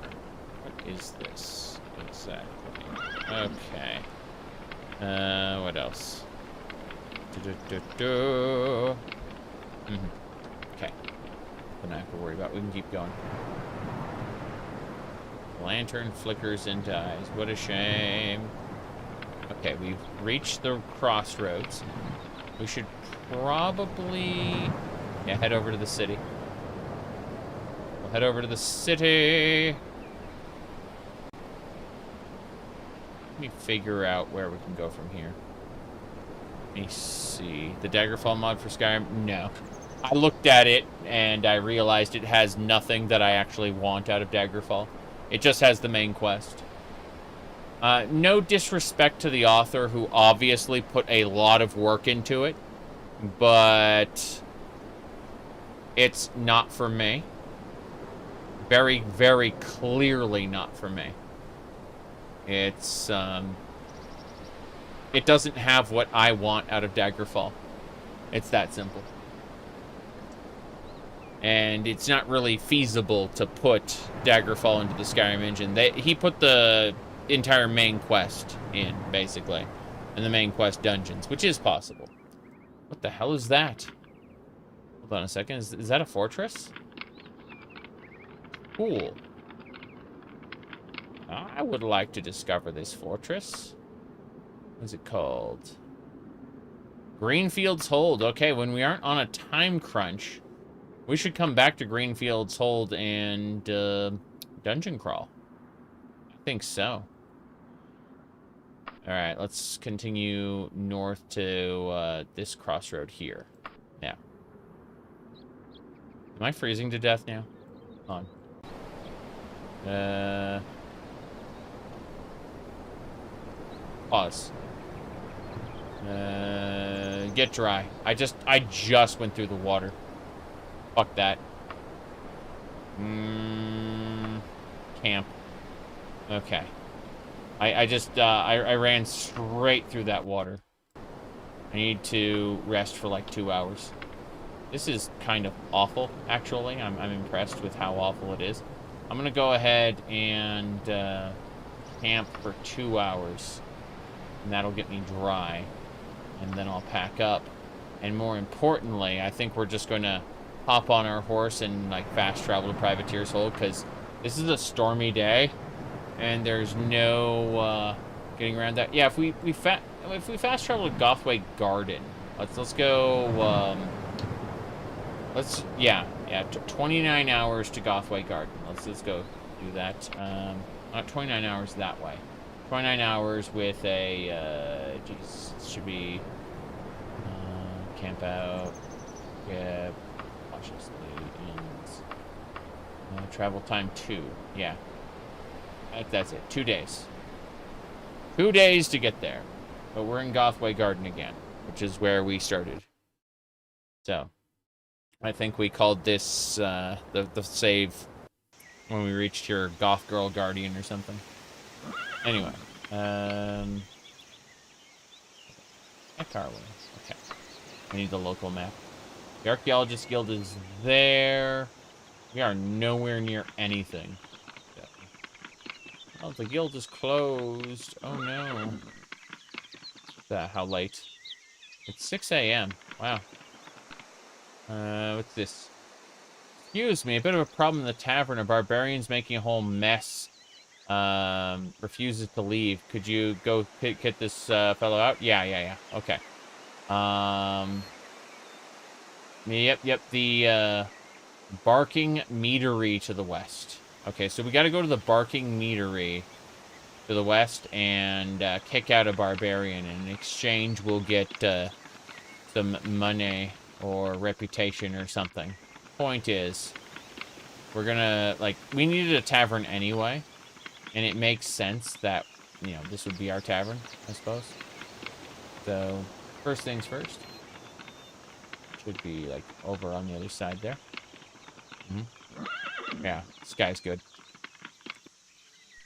What is this exactly? Okay. What else? Okay. Don't have to worry about. We can keep going. Lantern flickers and dies. What a shame. Okay, we've reached the crossroads. We should probably... Yeah, head over to the city. We'll head over to the city. Let me figure out where we can go from here. Let me see. The Daggerfall mod for Skyrim? No. I looked at it, and I realized it has nothing that I actually want out of Daggerfall. It just has the main quest. No disrespect to the author, who obviously put a lot of work into it, but it's not for me. Very, very clearly not for me. It's, it doesn't have what I want out of Daggerfall. It's that simple. And it's not really feasible to put Daggerfall into the Skyrim engine. He put the entire main quest in, basically. And the main quest dungeons, which is possible. What the hell is that? Hold on a second. Is that a fortress? Cool. I would like to discover this fortress. What's it called? Greenfield's Hold. Okay, when we aren't on a time crunch, we should come back to Greenfield's Hold and dungeon crawl. I think so. Alright, let's continue north to this crossroad here. Now. Am I freezing to death now? Hold on. Pause. Get dry. I just went through the water. Fuck that. Camp. Okay. I ran straight through that water. I need to rest for like 2 hours. This is kind of awful, actually. I'm impressed with how awful it is. I'm going to go ahead and camp for 2 hours. And that'll get me dry. And then I'll pack up. And more importantly, I think we're just going to hop on our horse and like fast travel to Privateer's Hold, because this is a stormy day. And there's no getting around that. Yeah, if we fast travel to Gothway Garden, let's go. Yeah, 29 hours to Gothway Garden. Let's go do that. Not 29 hours that way. 29 hours with a geez, should be camp out. Yeah, cautiously and travel time 2. Yeah. That's it. 2 days. 2 days to get there. But we're in Gothway Garden again, which is where we started. So, I think we called this the save when we reached your Goth Girl Guardian or something. Anyway, heck are we? Okay. We need the local map. The Archaeologist Guild is there. We are nowhere near anything. Oh, the guild is closed. Oh, no. How late? It's 6 a.m. Wow. What's this? Excuse me, a bit of a problem in the tavern. A barbarian's making a whole mess. Refuses to leave. Could you go get this fellow out? Yeah. Okay. Yep. The Barking Meadery to the west. Okay, so we got to go to the Barking Meadery to the west and kick out a barbarian. And in exchange, we'll get some money or reputation or something. Point is, we're gonna, like, we needed a tavern anyway. And it makes sense that, you know, this would be our tavern, I suppose. So, first things first. Should be, like, over on the other side there. Yeah, this guy's good.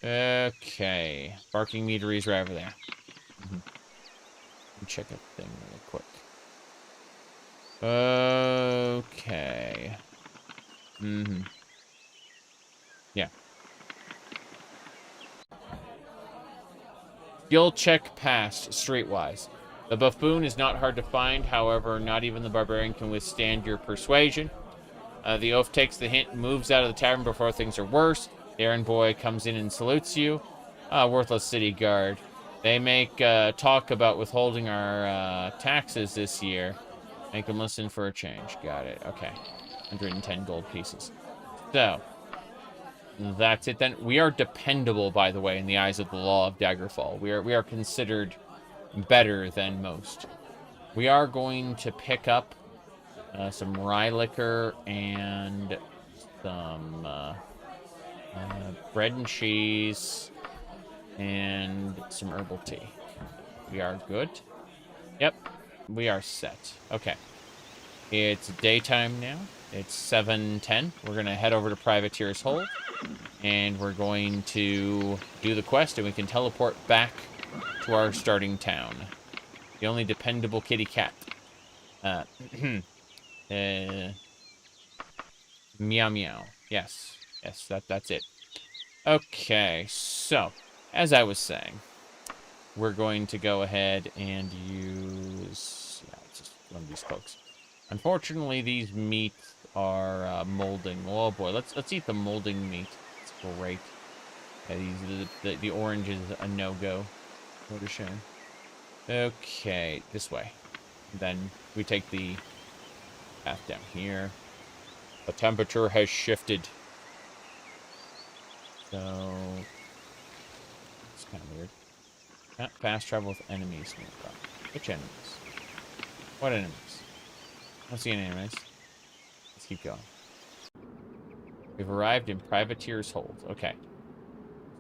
Okay. Barking Meadery's right over there. Let me check a thing really quick. Okay. Yeah. Skill check passed, streetwise. The buffoon is not hard to find, however, not even the barbarian can withstand your persuasion. The oaf takes the hint and moves out of the tavern before things are worse. The errand boy comes in and salutes you. Worthless city guard. They make talk about withholding our taxes this year. Make them listen for a change. Got it. Okay. 110 gold pieces. So, that's it then. We are dependable, by the way, in the eyes of the law of Daggerfall. We are considered better than most. We are going to pick up some rye liquor and some bread and cheese and some herbal tea. We are good. Yep, we are set. Okay. It's daytime now. It's 7:10. We're going to head over to Privateer's Hold, and we're going to do the quest, and we can teleport back to our starting town. The only dependable kitty cat. Meow meow. Yes, that's it. Okay, so, as I was saying, we're going to go ahead and use... Yeah, it's just one of these cloaks. Unfortunately, these meats are molding. Oh boy, let's eat the molding meat. It's great. Yeah, the orange is a no-go. What a shame. Okay, this way. Then we take the path down here. The temperature has shifted. So, it's kind of weird. Can't fast travel with enemies nearby. Which enemies? What enemies? I don't see any enemies. Let's keep going. We've arrived in Privateer's Hold. Okay.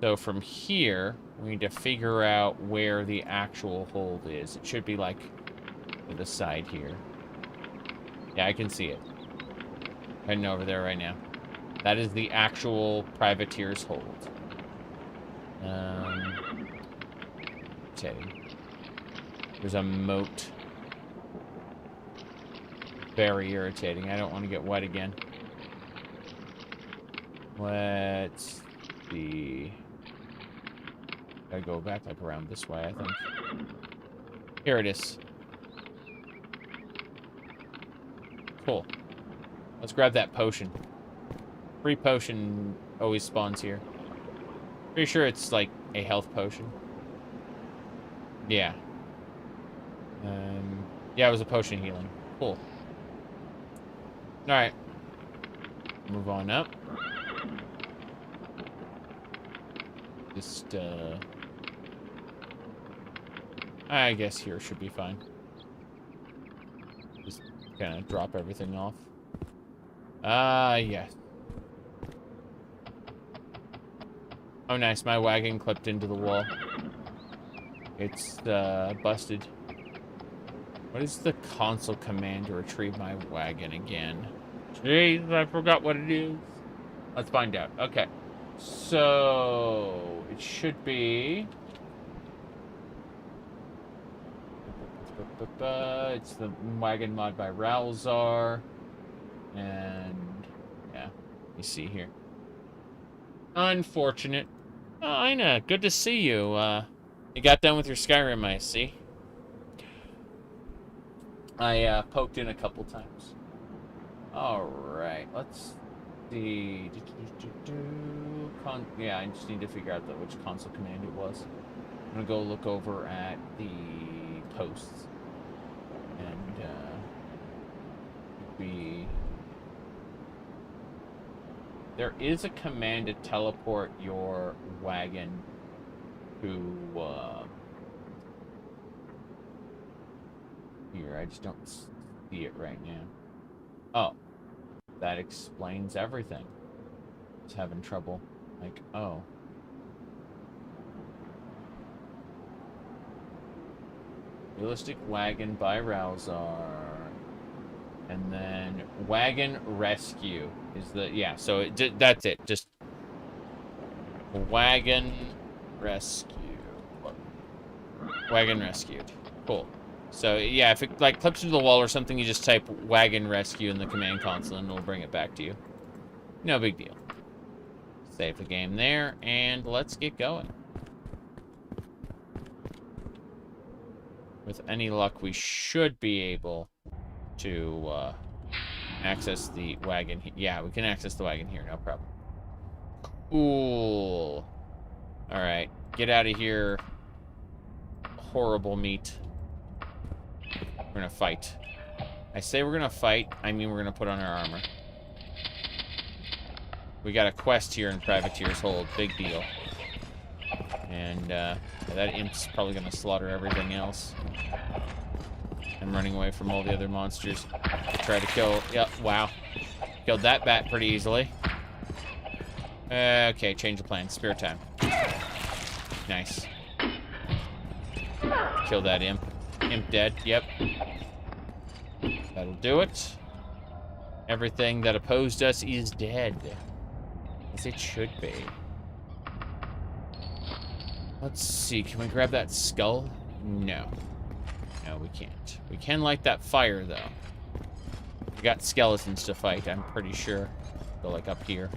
So from here, we need to figure out where the actual hold is. It should be like to the side here. Yeah, I can see it. Heading over there right now. That is the actual Privateer's Hold. Okay. There's a moat. very irritating. I don't want to get wet again. Let's see. Gotta go back like around this way, I think. Here it is. Cool. Let's grab that potion. Free potion always spawns here. Pretty sure it's like a health potion. Yeah. Yeah, it was a potion healing. Cool. Alright. Move on up. Just, I guess here should be fine. Just kind of drop everything off. Yes. Oh, nice. My wagon clipped into the wall. It's, busted. What is the console command to retrieve my wagon again? Jeez, I forgot what it is. Let's find out. Okay. So, it should be... It's the wagon mod by Ralzar. And, yeah, you see here. Unfortunate. Oh, Ina, good to see you. You got done with your Skyrim, I see. I poked in a couple times. Alright, let's see. Yeah, I just need to figure out which console command it was. I'm gonna go look over at the posts. And, there is a command to teleport your wagon to, here, I just don't see it right now. Oh, that explains everything. Just having trouble. Like, oh. Realistic wagon by Ralzar. And then wagon rescue is the, yeah, so that's it. Just wagon rescue. Wagon rescued. Cool. So, yeah, if it, like, clips into the wall or something, you just type wagon rescue in the command console and it'll bring it back to you. No big deal. Save the game there, and let's get going. With any luck, we should be able to access the wagon. Yeah, we can access the wagon here, no problem. Cool. Alright, get out of here. Horrible meat. We're gonna fight. I say we're gonna fight, I mean we're gonna put on our armor. We got a quest here in Privateer's Hold, big deal. And that imp's probably gonna slaughter everything else. I'm running away from all the other monsters to try to kill. Yep, wow. Killed that bat pretty easily. Okay, change the plan. Spare time. Nice. Kill that imp. Imp dead. Yep. That'll do it. Everything that opposed us is dead. As it should be. Let's see. Can we grab that skull? No. No, we can't. We can light that fire, though. We got skeletons to fight, I'm pretty sure. Go, like, up here.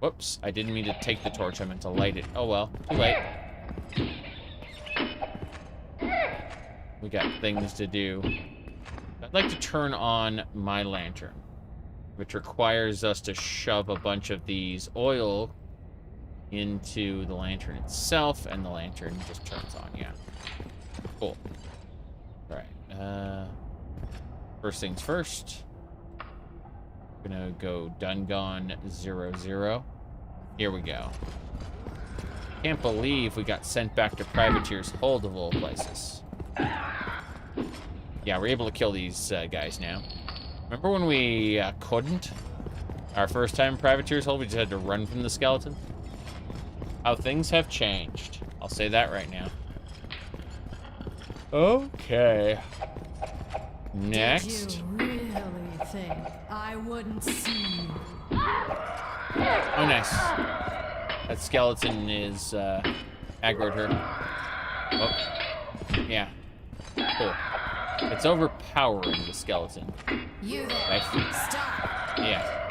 Whoops. I didn't mean to take the torch. I meant to light it. Oh, well. Too late. We got things to do. I'd like to turn on my lantern, which requires us to shove a bunch of these oil into the lantern itself, and the lantern just turns on. Yeah. Cool. Alright. First things first. Gonna go Dungon 00. Here we go. Can't believe we got sent back to Privateer's Hold of all places. Yeah, we're able to kill these guys now. Remember when we couldn't? Our first time in Privateer's Hold, we just had to run from the skeleton? How things have changed. I'll say that right now. Okay. Next. Did you really think I wouldn't see you? Oh, nice. That skeleton is aggroed her. Oh. Yeah. Cool. It's overpowering the skeleton. You there. Right? Stop. Yeah.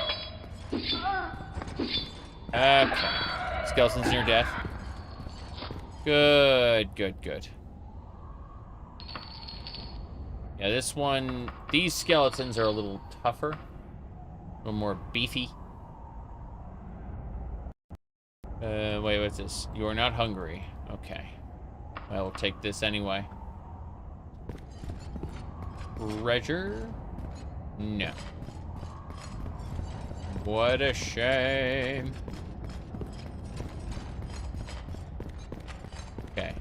Okay. Skeleton's near death. Good, good, good. Yeah, this one... These skeletons are a little tougher. A little more beefy. Wait, what's this? You are not hungry. Okay. I will take this anyway. Treasure? No. What a shame. Okay.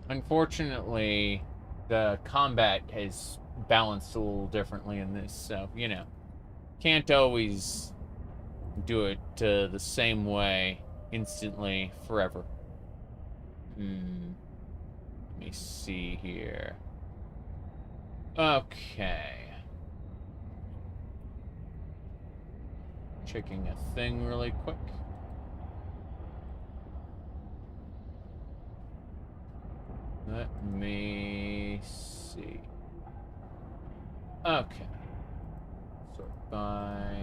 Unfortunately, the combat is balanced a little differently in this, so, you know. Can't always do it the same way, instantly, forever. Let me see here. Okay. Checking a thing really quick. Let me see. Okay. Sort by...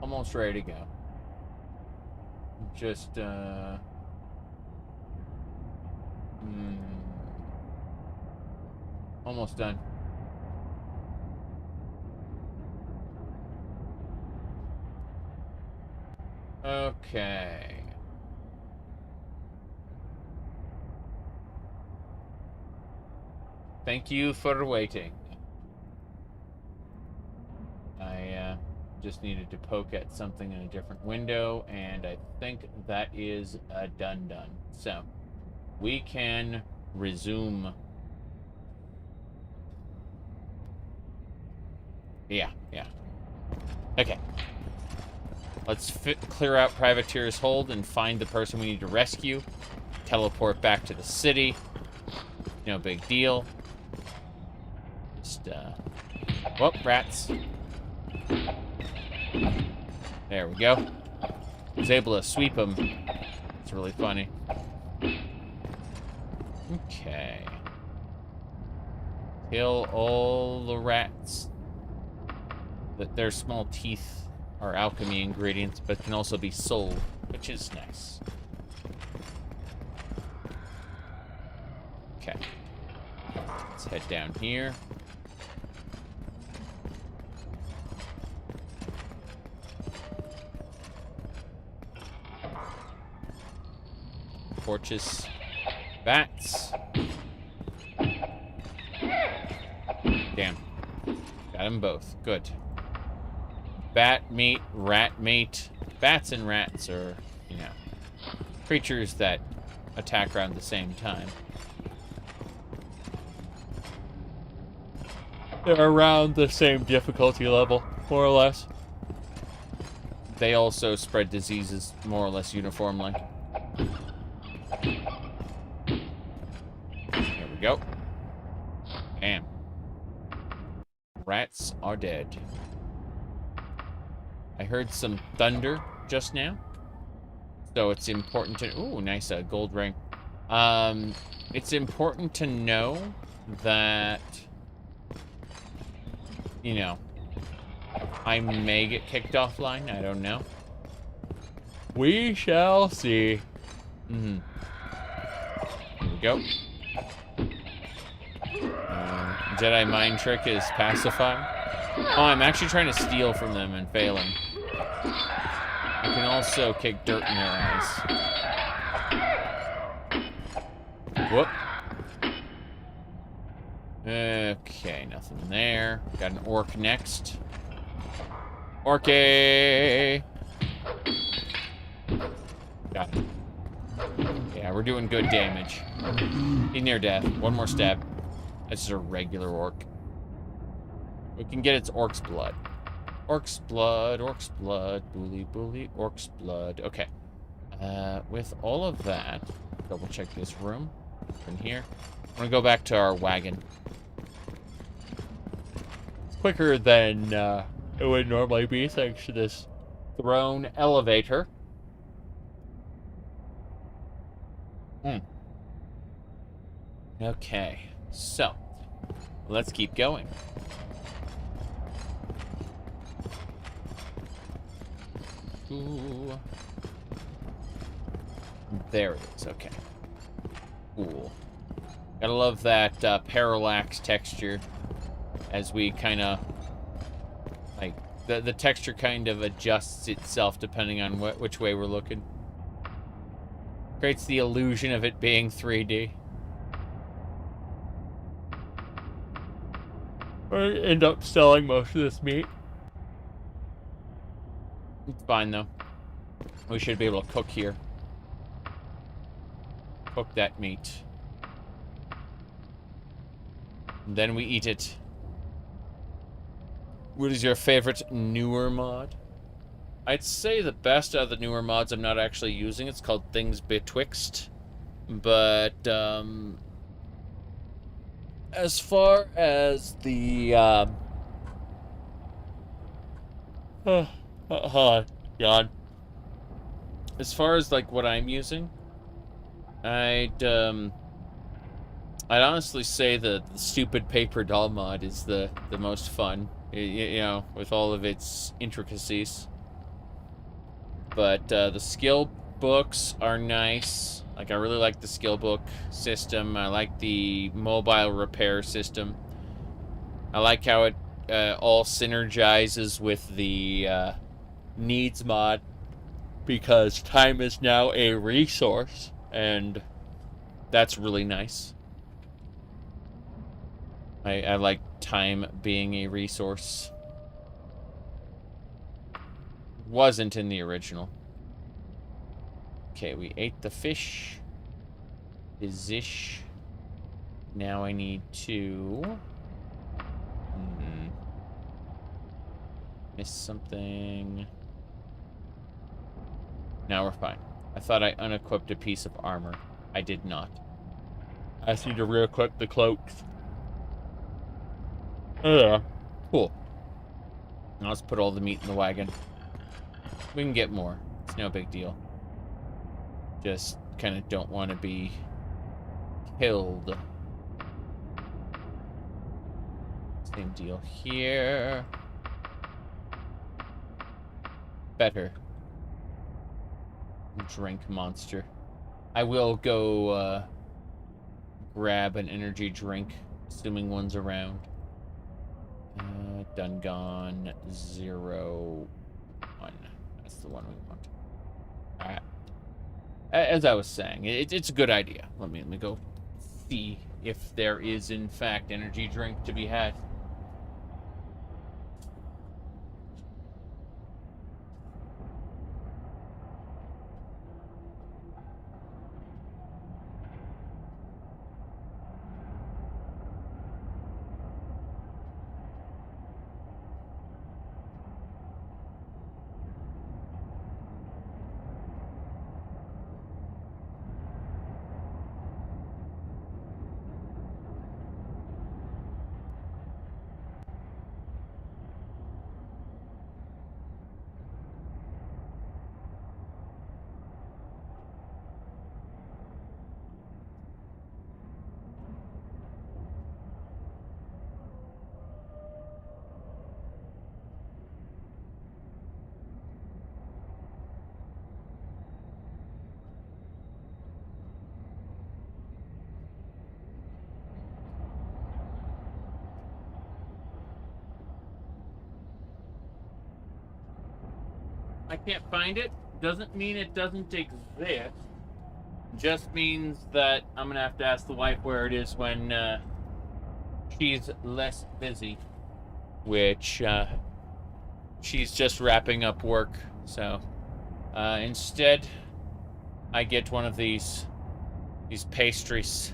Almost ready to go. Just, almost done. Okay. Thank you for waiting. I just needed to poke at something in a different window, and I think that is done. So, we can resume. Yeah. Okay. Let's clear out Privateer's hold and find the person we need to rescue. Teleport back to the city. No big deal. Just, whoop, rats. There we go. Was able to sweep them. It's really funny. Okay. Kill all the rats. Their small teeth are alchemy ingredients, but can also be sold, which is nice. Okay. Let's head down here. Torches. Bats. Damn. Got them both. Good. Bat meat, rat meat. Bats and rats are, you know, creatures that attack around the same time. They're around the same difficulty level, more or less. They also spread diseases more or less uniformly. There we go. Bam. Rats are dead. I heard some thunder just now. So it's important to... Ooh, nice gold ring. It's important to know that... You know, I may get kicked offline. I don't know. We shall see. Here we go. Jedi mind trick is pacify. Oh, I'm actually trying to steal from them and failing. I can also kick dirt in their eyes. Whoop. Okay, nothing there. Got an orc next. Orky! Got it. Yeah, we're doing good damage. He's near death. One more stab. That's just a regular orc. We can get its orc's blood. Orc's blood, bully, bully, orc's blood. Okay. With all of that, double check this room. In here. I'm gonna go back to our wagon. It's quicker than it would normally be, thanks to this throne elevator. Okay, so let's keep going. Ooh. There it is, okay. Cool. Gotta love that parallax texture as we kind of, like, the texture kind of adjusts itself depending on which way we're looking. Creates the illusion of it being 3D. I end up selling most of this meat. It's fine, though. We should be able to cook here. Cook that meat. And then we eat it. What is your favorite newer mod? I'd say the best out of the newer mods I'm not actually using. It's called Things Betwixt. But, as far as the, hold on, God. As far as, like, what I'm using, I'd honestly say the stupid paper doll mod is the most fun, you know, with all of its intricacies. But the skill books are nice. Like, I really like the skill book system. I like the mobile repair system. I like how it all synergizes with the needs mod, because time is now a resource, and that's really nice. I like time being a resource. Wasn't in the original. Okay, we ate the fish. Is-ish. Now I need to... Missed something. Now we're fine. I thought I unequipped a piece of armor. I did not. I just need to re-equip the cloaks. Yeah. Cool. Now let's put all the meat in the wagon. We can get more. It's no big deal. Just kind of don't want to be killed. Same deal here. Better. Drink monster. I will go grab an energy drink, assuming one's around. Done gone 0 1. That's the one we want. Alright. As I was saying, it's a good idea. Let me go see if there is in fact energy drink to be had. I can't find it. Doesn't mean it doesn't exist. Just means that I'm gonna have to ask the wife where it is when she's less busy. Which she's just wrapping up work. So instead, I get one of these pastries.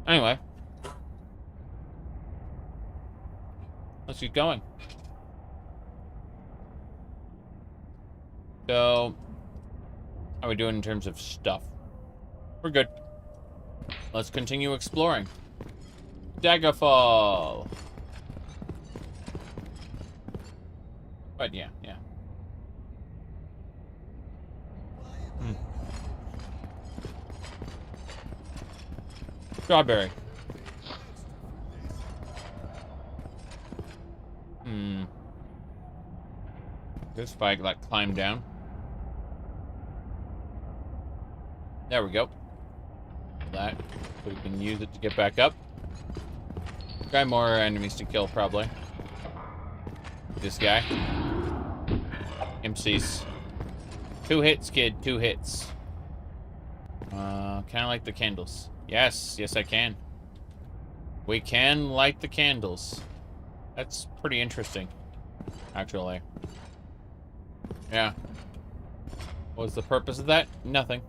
Anyway. Let's keep going. So, how are we doing in terms of stuff? We're good. Let's continue exploring. Daggerfall. But yeah. Strawberry. This if I like climb down. There we go. That. So we can use it to get back up. Try more enemies to kill, probably. This guy. MCs. 2 hits, kid. 2 hits. Can I light the candles? Yes. Yes, I can. We can light the candles. That's pretty interesting, actually. Yeah. What was the purpose of that? Nothing.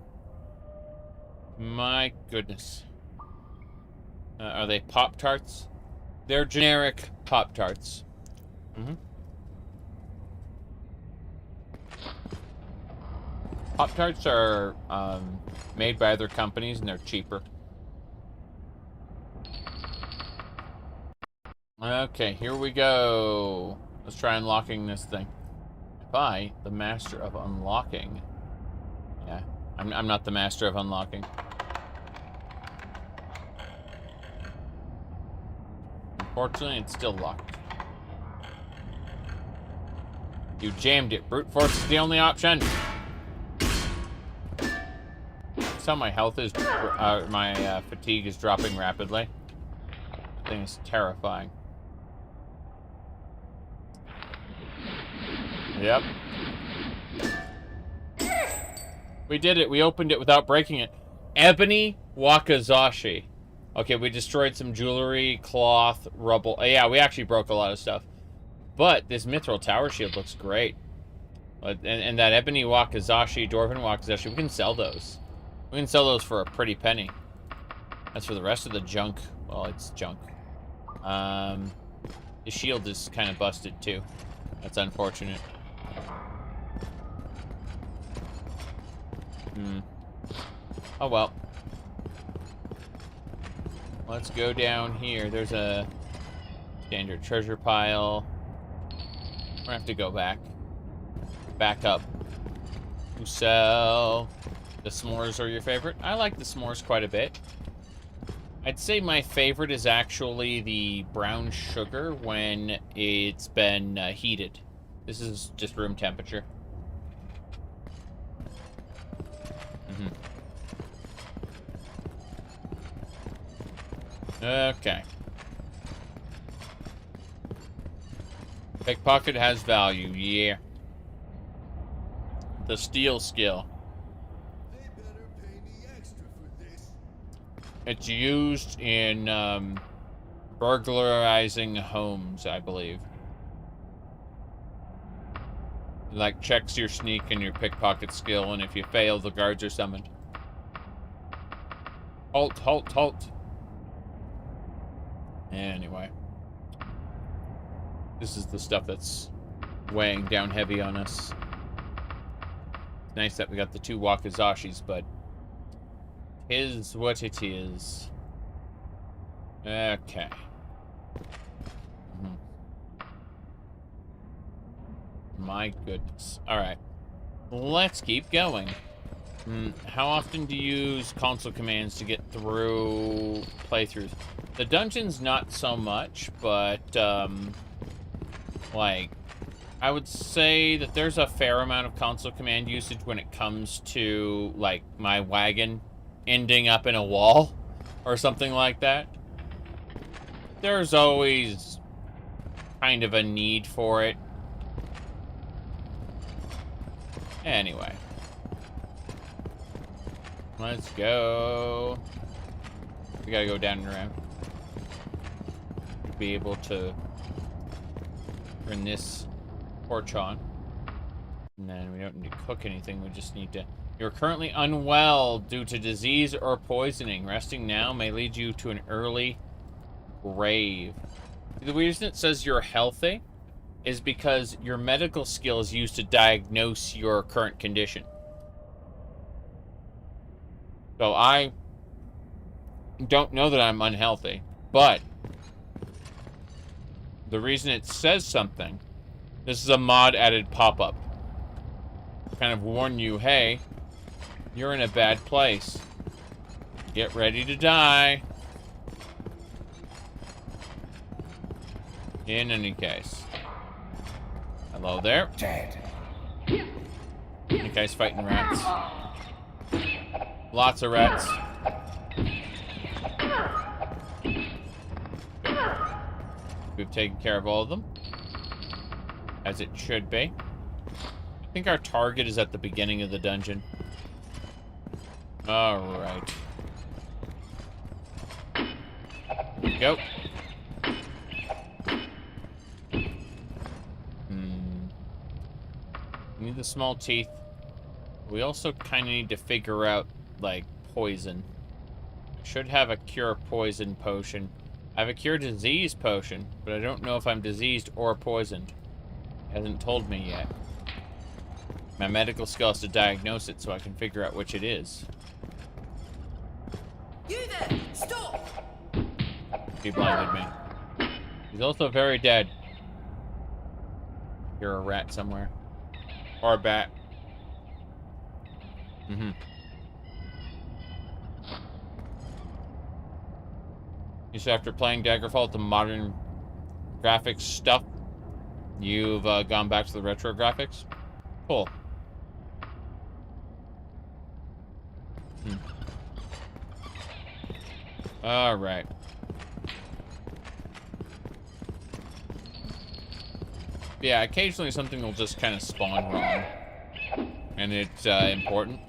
My goodness. Are they Pop-Tarts? They're generic Pop-Tarts. Pop-Tarts are made by other companies and they're cheaper. Okay, here we go. Let's try unlocking this thing. By the master of unlocking. Yeah, I'm not the master of unlocking. Unfortunately, it's still locked. You jammed it. Brute force is the only option. That's how my health is. My fatigue is dropping rapidly. That thing is terrifying. Yep. We did it. We opened it without breaking it. Ebony Wakizashi. Okay, we destroyed some jewelry, cloth, rubble. Yeah, we actually broke a lot of stuff. But this Mithril Tower Shield looks great. And that Ebony Wakizashi, Dwarven Wakizashi, we can sell those. We can sell those for a pretty penny. As for the rest of the junk, well, it's junk. The shield is kind of busted, too. That's unfortunate. Oh, well. Let's go down here. There's a standard treasure pile. We're gonna have to go back. Back up. To sell. The s'mores are your favorite? I like the s'mores quite a bit. I'd say my favorite is actually the brown sugar when it's been heated. This is just room temperature. Okay. Pickpocket has value, yeah. The steal skill. They better pay me extra for this. It's used in burglarizing homes, I believe. It, like, checks your sneak and your pickpocket skill, and if you fail, the guards are summoned. Halt, halt, halt. Anyway. This is the stuff that's weighing down heavy on us. It's nice that we got the 2 Wakizashis, but is what it is. Okay. My goodness. Alright. Let's keep going. How often do you use console commands to get through playthroughs? The dungeons, not so much, but, like, I would say that there's a fair amount of console command usage when it comes to, like, my wagon ending up in a wall or something like that. There's always kind of a need for it. Anyway. Let's go. We gotta go down and around. Be able to turn this torch on. And then we don't need to cook anything, we just need to... You're currently unwell due to disease or poisoning. Resting now may lead you to an early grave. The reason it says you're healthy is because your medical skill is used to diagnose your current condition. So I don't know that I'm unhealthy, but the reason it says something, this is a mod added pop-up. Kind of warn you, hey, you're in a bad place. Get ready to die. In any case. Hello there. Dead. You guys fighting rats. Lots of rats. We've taken care of all of them. As it should be. I think our target is at the beginning of the dungeon. Alright. Go. We need the small teeth. We also kind of need to figure out, like, poison. I should have a cure poison potion. I have a cure disease potion, but I don't know if I'm diseased or poisoned. It hasn't told me yet. My medical skill has to diagnose it so I can figure out which it is. You there! Stop! He blinded me. He's also very dead. You're a rat somewhere. Or a bat. Mm-hmm. You said after playing Daggerfall with the modern graphics stuff, you've gone back to the retro graphics? Cool. Alright. Yeah, occasionally something will just kind of spawn wrong. And it's important.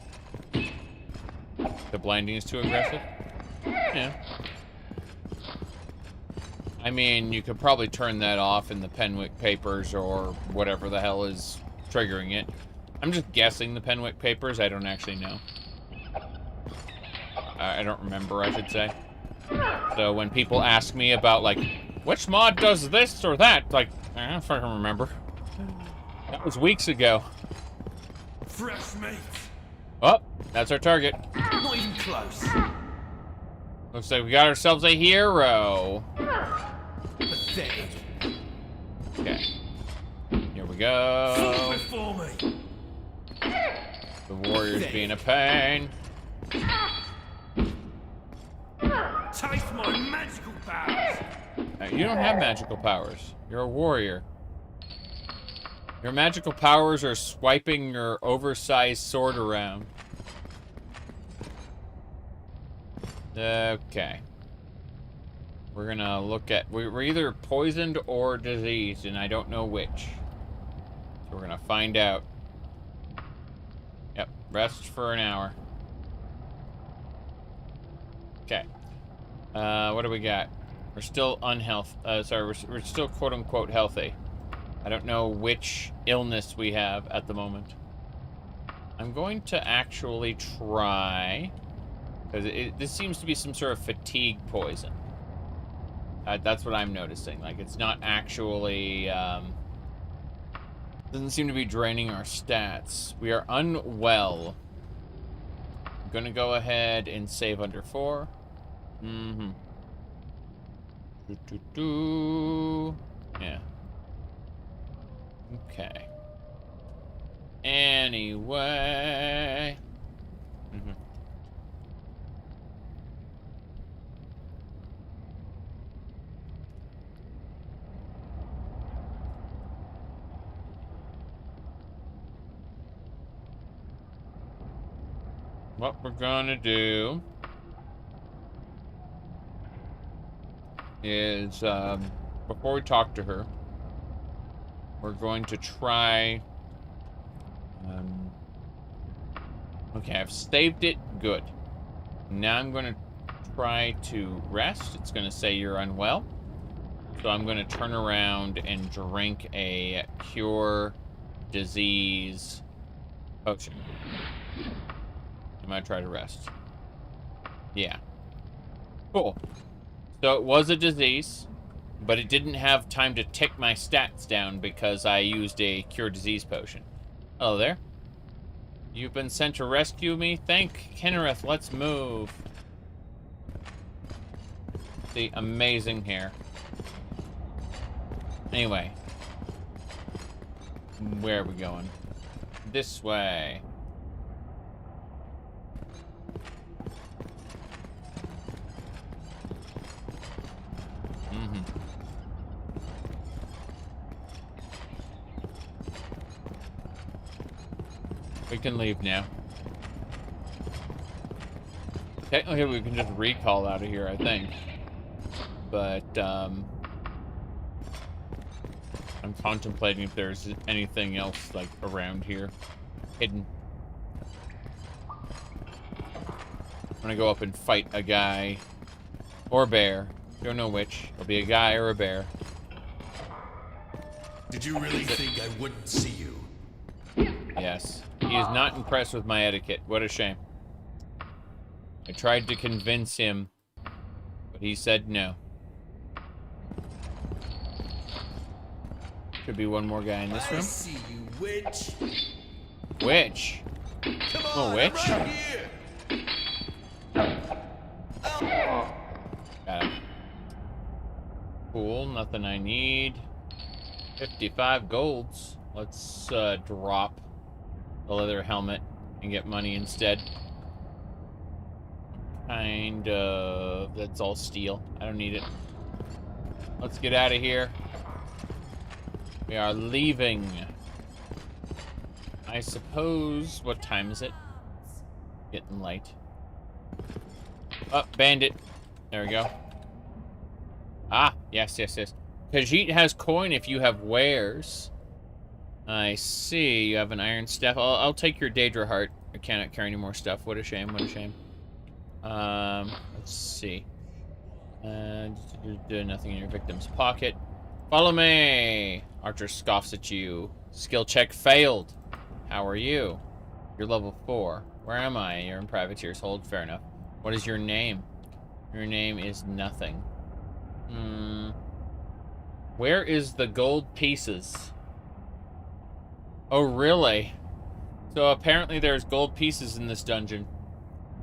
The blinding is too aggressive? Yeah. I mean, you could probably turn that off in the Penwick papers or whatever the hell is triggering it. I'm just guessing the Penwick papers. I don't actually know. I don't remember, I should say. So when people ask me about, like, which mod does this or that, like, I don't fucking remember. That was weeks ago. Fresh meat. Oh, that's our target. Not even close. Looks like we got ourselves a hero. Pathetic. Okay. Here we go. Before me. The warrior's being a pain. Taste my magical powers. You don't have magical powers. You're a warrior. Your magical powers are swiping your oversized sword around. Okay. We're gonna look at... We're either poisoned or diseased, and I don't know which. So we're gonna find out. Yep, rest for an hour. Okay. What do we got? We're still we're still quote-unquote healthy. I don't know which illness we have at the moment. I'm going to actually try... Because this seems to be some sort of fatigue poison. That's what I'm noticing. Like, it's not actually... doesn't seem to be draining our stats. We are unwell. I'm going to go ahead and save under 4. Mm-hmm. Yeah. Okay. Anyway. Mm-hmm. What we're gonna do is, before we talk to her, we're going to try... okay, I've saved it. Good. Now I'm going to try to rest. It's going to say you're unwell. So I'm going to turn around and drink a cure disease potion. I'm going to try to rest. Yeah. Cool. So it was a disease, but it didn't have time to tick my stats down because I used a cure disease potion. Hello there. You've been sent to rescue me? Thank Kennereth. Let's move. See, amazing hair. Anyway. Where are we going? This way. can leave now. Technically, we can just recall out of here, I think. But, I'm contemplating if there's anything else, like, around here. Hidden. I'm gonna go up and fight a guy. Or bear. Don't know which. It'll be a guy or a bear. Did you really think I wouldn't see you? Yes. He is not impressed with my etiquette. What a shame. I tried to convince him, but he said no. Could be one more guy in this I room. see you, witch. Witch? Come Oh, on, witch? I'm right here. Got it. Cool, nothing I need. 55 golds. Let's drop the leather helmet and get money instead. Kind of. That's all steel. I don't need it. Let's get out of here. We are leaving. I suppose. What time is it? Getting light. Oh, bandit. There we go. Ah, yes, yes, yes. Khajiit has coin if you have wares. I see. You have an iron staff. I'll take your Daedra heart. I cannot carry any more stuff. What a shame. What a shame. Let's see. Nothing in your victim's pocket. Follow me. Archer scoffs at you. Skill check failed. How are you? You're level 4. Where am I? You're in Privateer's Hold. Fair enough. What is your name? Your name is nothing. Where is the gold pieces? Oh, really? So apparently there's gold pieces in this dungeon.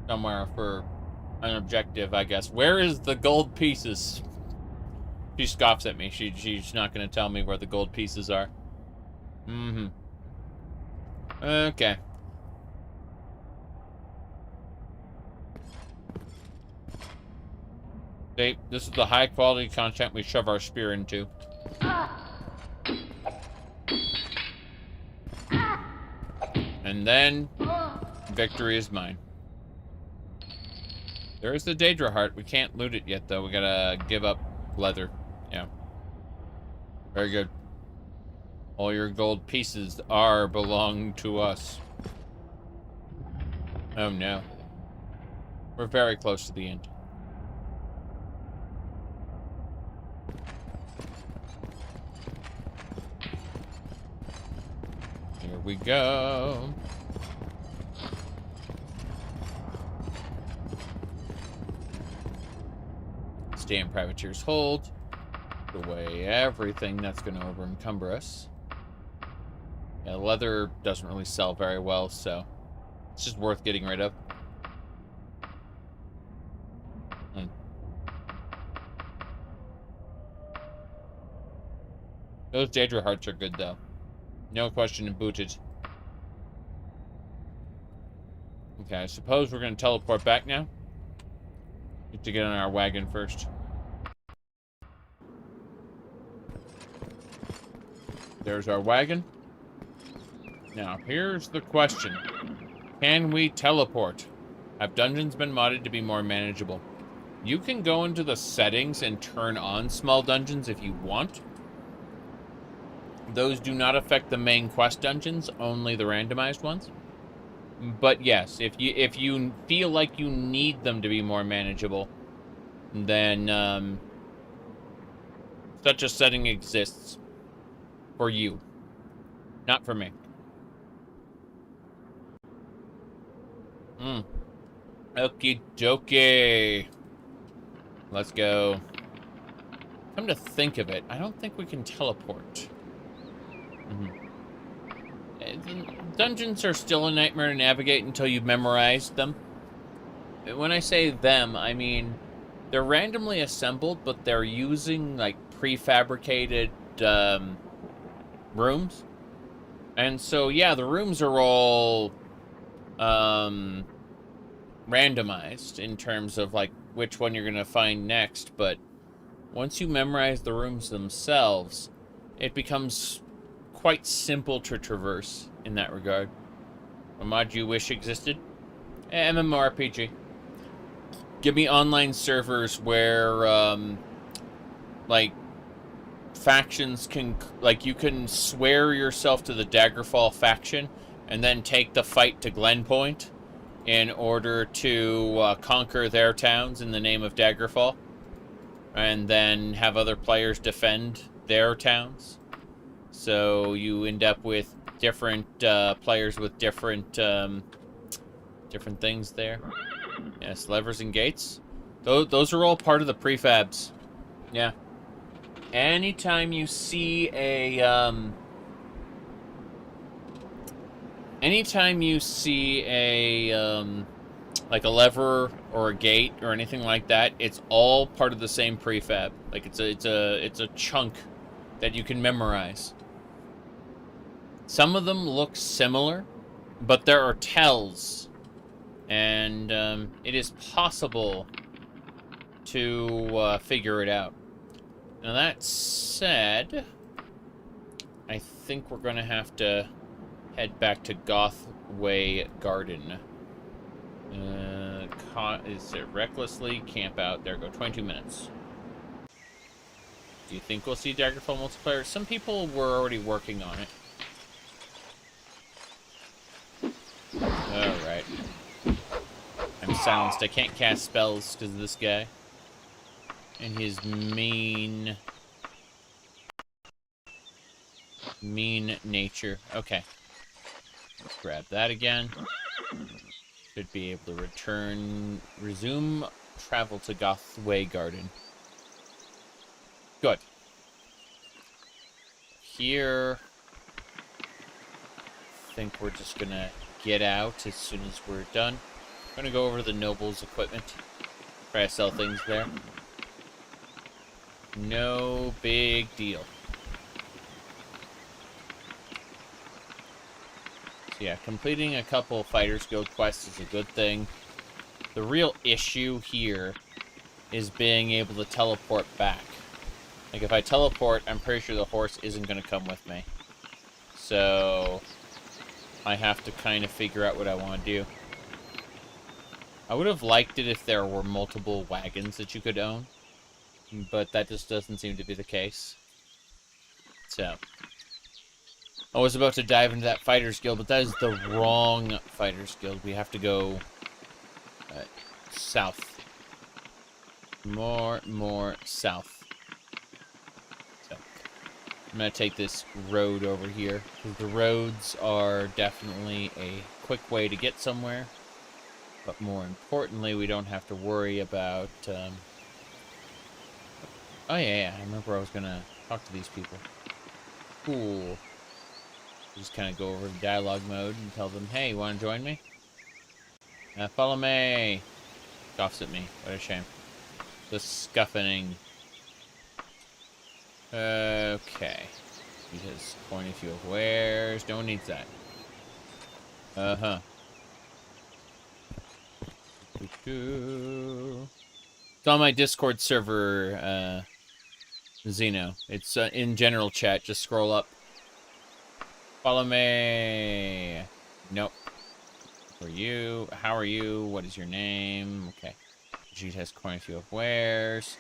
Somewhere for an objective, I guess. Where is the gold pieces? She scoffs at me. She's not going to tell me where the gold pieces are. Okay. See, this is the high quality content we shove our spear into. And then, victory is mine. There's the Daedra heart. We can't loot it yet, though. We gotta give up leather. Yeah. Very good. All your gold pieces belong to us. Oh, no. We're very close to the end. Here we go. Stay in Privateer's Hold. Put away everything that's going to over-encumber us. Yeah, leather doesn't really sell very well, so it's just worth getting rid of. Those Daedra hearts are good, though. No question about it. Okay, I suppose we're going to teleport back now. Need to get on our wagon first. There's our wagon. Now, here's the question. Can we teleport? Have dungeons been modded to be more manageable? You can go into the settings and turn on small dungeons if you want. Those do not affect the main quest dungeons, only the randomized ones. But yes, if you feel like you need them to be more manageable, then such a setting exists for you, not for me. Okie dokie. Let's go. Come to think of it, I don't think we can teleport. Dungeons are still a nightmare to navigate until you've memorized them. When I say them, I mean they're randomly assembled, but they're using like prefabricated rooms. And so yeah, the rooms are all randomized in terms of like which one you're gonna find next, but once you memorize the rooms themselves, it becomes quite simple to traverse in that regard. A mod you wish existed? MMORPG. Give me online servers where, like, factions can, like, you can swear yourself to the Daggerfall faction and then take the fight to Glenpoint in order to conquer their towns in the name of Daggerfall, and then have other players defend their towns. So you end up with different players with different different things there. Yes, levers and gates. Those are all part of the prefabs. Yeah. Anytime you see a like a lever or a gate or anything like that, it's all part of the same prefab. Like it's a chunk that you can memorize. Some of them look similar, but there are tells, and it is possible to figure it out. Now that said, I think we're gonna have to head back to Gothway Garden. Is it recklessly camp out? There we go, 22 minutes. Do you think we'll see Daggerfall multiplayer? Some people were already working on it. Alright. I'm silenced. I can't cast spells because of this guy. And his mean nature. Okay. Let's grab that again. Should be able to resume travel to Gothway Garden. Good. Here, I think we're just gonna get out as soon as we're done. I'm gonna go over to the Noble's equipment. Try to sell things there. No big deal. So yeah, completing a couple Fighters Guild quests is a good thing. The real issue here is being able to teleport back. Like, if I teleport, I'm pretty sure the horse isn't going to come with me. So, I have to kind of figure out what I want to do. I would have liked it if there were multiple wagons that you could own. But that just doesn't seem to be the case. So, I was about to dive into that Fighters Guild, but that is the wrong Fighters Guild. We have to go south. More south. So, I'm going to take this road over here. The roads are definitely a quick way to get somewhere. But more importantly, we don't have to worry about... Oh, yeah, I remember I was going to talk to these people. Cool. Just kind of go over to dialogue mode and tell them, hey, you want to join me? Follow me. Scoffs at me. What a shame. The scuffing. Okay. He has coin a few of wares. No one needs that. Uh-huh. It's on my Discord server, Xeno. It's in general chat. Just scroll up. Follow me. Nope. Who are you? How are you? What is your name? Okay. She has quite a few of wares.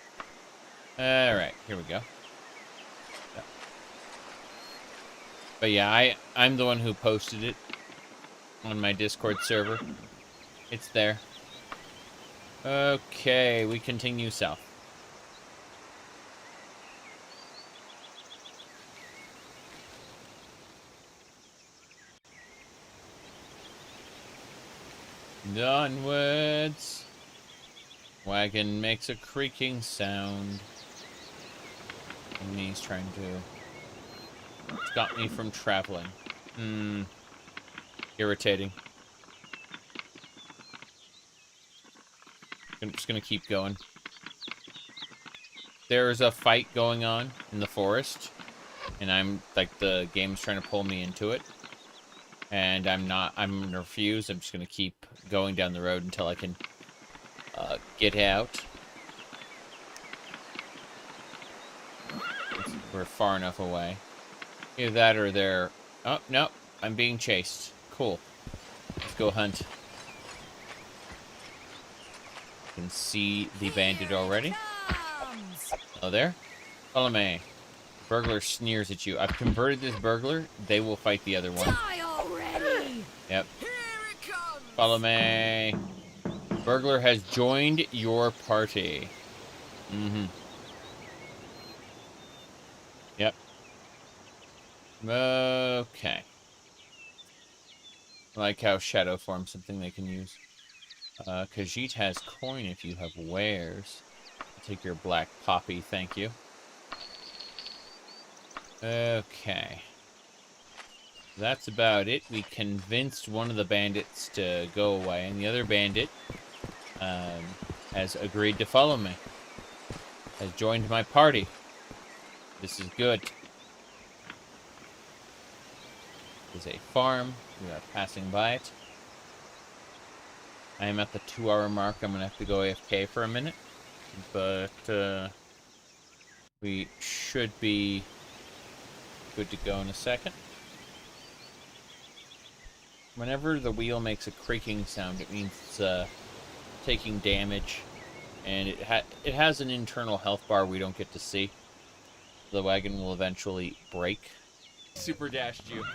Alright, here we go. But yeah, I'm the one who posted it on my Discord server. It's there. Okay, we continue south. Onwards. Wagon makes a creaking sound. And he's trying to stop me from traveling. Irritating. I'm just gonna keep going. There's a fight going on in the forest. And I'm, like, the game's trying to pull me into it. And I'm gonna refuse. I'm just gonna keep going down the road until I can get out. We're far enough away. Either that or they're... Oh, no. I'm being chased. Cool. Let's go hunt. You can see the bandit already. Comes. Oh, there. Follow me. Burglar sneers at you. I've converted this burglar. They will fight the other one. Die already. Yep. Here it comes! Follow me. Burglar has joined your party. Mm-hmm. Yep. Okay. I like how shadow forms something they can use. Khajiit has coin if you have wares. I'll take your black poppy, thank you. Okay. That's about it. We convinced one of the bandits to go away, and the other bandit has agreed to follow me. Has joined my party. This is good. There's a farm. We are passing by it. I am at the 2-hour mark. I'm going to have to go AFK for a minute. But we should be good to go in a second. Whenever the wheel makes a creaking sound, it means it's taking damage. And it has an internal health bar we don't get to see. The wagon will eventually break. Super dashed you.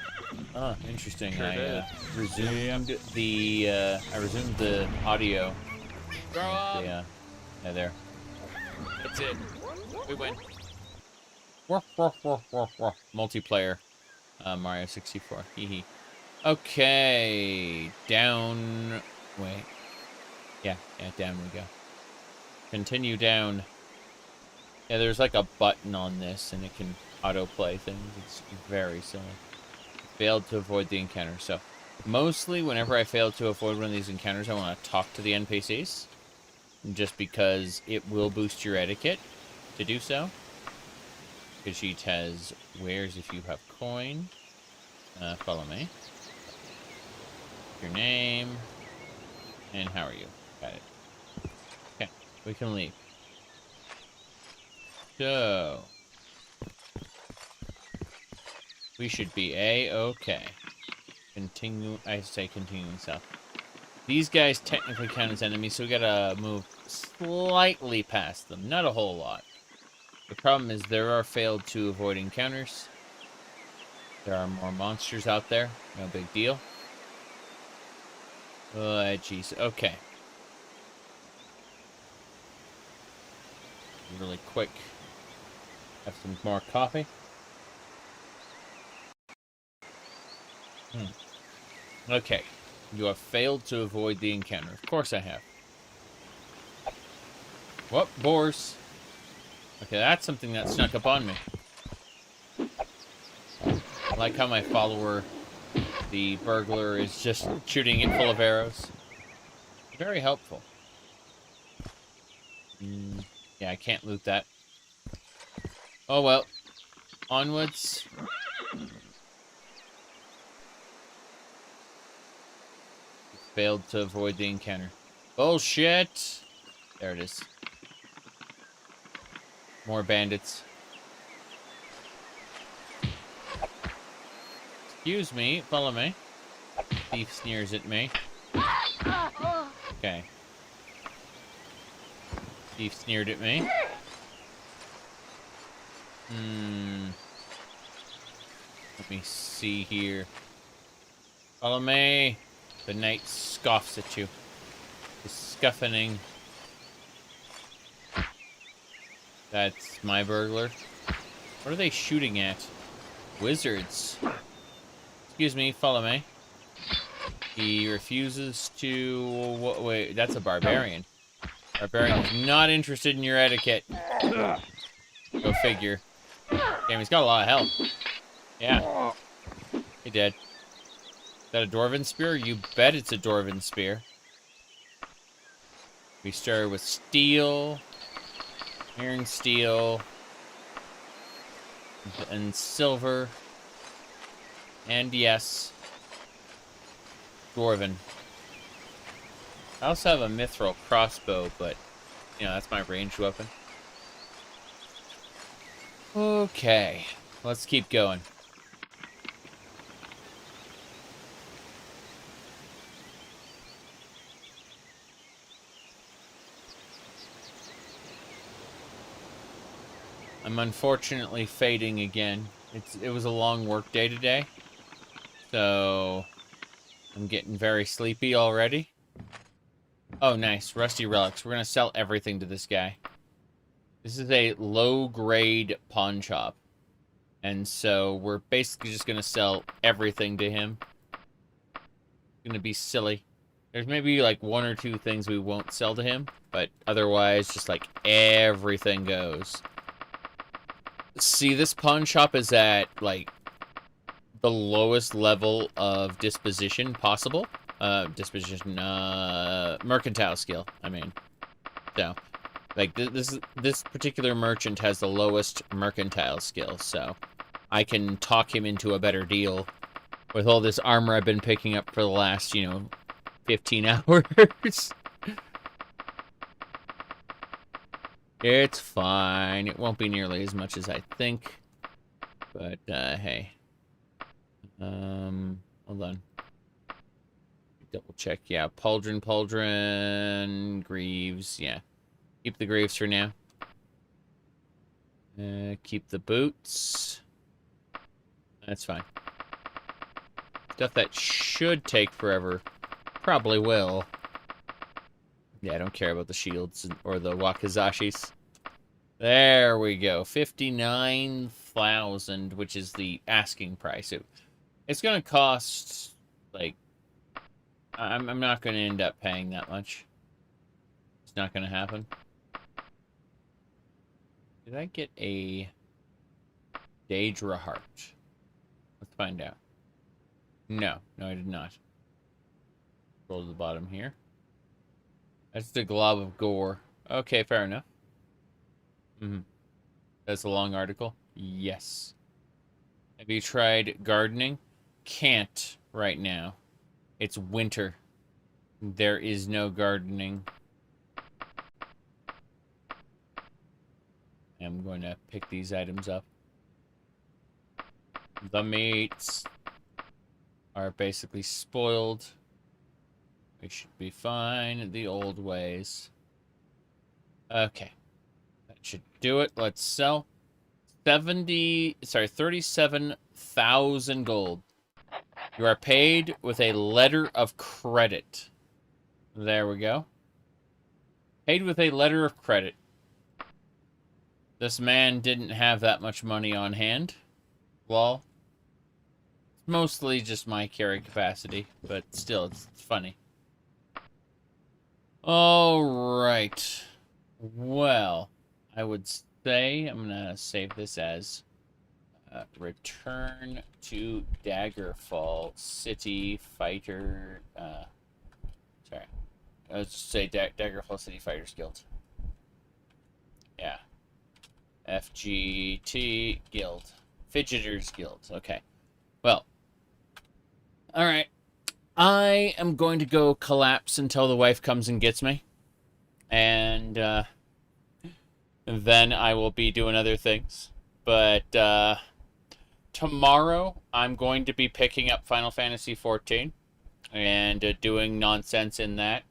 Oh, interesting. Sure did. Resumed the audio. Grow up. Yeah, there. That's it. We win. Multiplayer. Mario 64. Hee. Okay. Down. Wait. Yeah, down we go. Continue down. Yeah, there's like a button on this, and it can autoplay things. It's very silly. Failed to avoid the encounter. So, mostly whenever I fail to avoid one of these encounters, I want to talk to the NPCs. Just because it will boost your etiquette to do so. Khajiit has wares if you have coin. Follow me. Your name. And how are you? Got it. Okay, we can leave. So, we should be A-okay. Continue, I say continuing south. These guys technically count as enemies, so we gotta move slightly past them. Not a whole lot. The problem is there are failed to avoid encounters. There are more monsters out there. No big deal. Oh, jeez. Okay. Really quick. Have some more coffee. Okay. You have failed to avoid the encounter. Of course I have. What? Boars. Okay, that's something that snuck up on me. I like how my follower, the burglar, is just shooting it full of arrows. Very helpful. Yeah, I can't loot that. Oh well. Onwards. Failed to avoid the encounter. Bullshit! There it is. More bandits. Excuse me, follow me. Thief sneers at me. Okay. Thief sneered at me. Let me see here. Follow me. The knight scoffs at you. The scuffening. That's my burglar. What are they shooting at? Wizards. Excuse me, follow me. He refuses to... Wait, that's a barbarian. Barbarian is not interested in your etiquette. Go figure. Damn, he's got a lot of health. Yeah. He did. Is that a dwarven spear? You bet it's a dwarven spear. We started with steel, iron steel, and silver, and yes, dwarven. I also have a mithril crossbow, but, you know, that's my ranged weapon. Okay, let's keep going. I'm unfortunately fading again. It was a long work day today, so I'm getting very sleepy already. Oh, nice. Rusty relics. We're going to sell everything to this guy. This is a low-grade pawn shop. And so we're basically just going to sell everything to him. It's going to be silly. There's maybe like one or two things we won't sell to him, but otherwise just like everything goes. See, this pawn shop is at like the lowest level of disposition possible. Mercantile skill, I mean. So, like, this particular merchant has the lowest mercantile skill, so I can talk him into a better deal with all this armor I've been picking up for the last, 15 hours. It's fine. It won't be nearly as much as I think. But, hey. Hold on. Double check. Yeah, Pauldron, Greaves. Yeah. Keep the Greaves for now. Keep the boots. That's fine. Stuff that should take forever. Probably will. Yeah, I don't care about the shields or the wakizashis. There we go. 59,000, which is the asking price. It's going to cost, like, I'm not going to end up paying that much. It's not going to happen. Did I get a Daedra heart? Let's find out. No, I did not. Roll to the bottom here. That's the glob of gore. Okay, fair enough. That's a long article. Yes. Have you tried gardening? Can't right now. It's winter. There is no gardening. I'm going to pick these items up. The meats are basically spoiled. We should be fine the old ways. Okay. That should do it. Let's sell. 37,000 gold. You are paid with a letter of credit. There we go. Paid with a letter of credit. This man didn't have that much money on hand. Lol. It's mostly just my carry capacity, but still, it's funny. Alright. Well, I would say I'm going to save this as return to Daggerfall City Fighter. Sorry. Let's say Daggerfall City Fighters Guild. Yeah. FGT Guild. Fidgeters Guild. Okay. Well. Alright. I am going to go collapse until the wife comes and gets me. And then I will be doing other things. But tomorrow I'm going to be picking up Final Fantasy XIV and doing nonsense in that.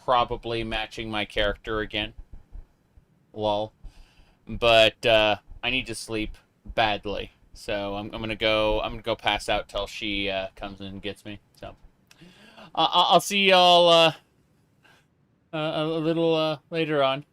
Probably matching my character again. Lol. But I need to sleep badly. So I'm gonna go pass out till she comes and gets me. So I'll see y'all a little later on.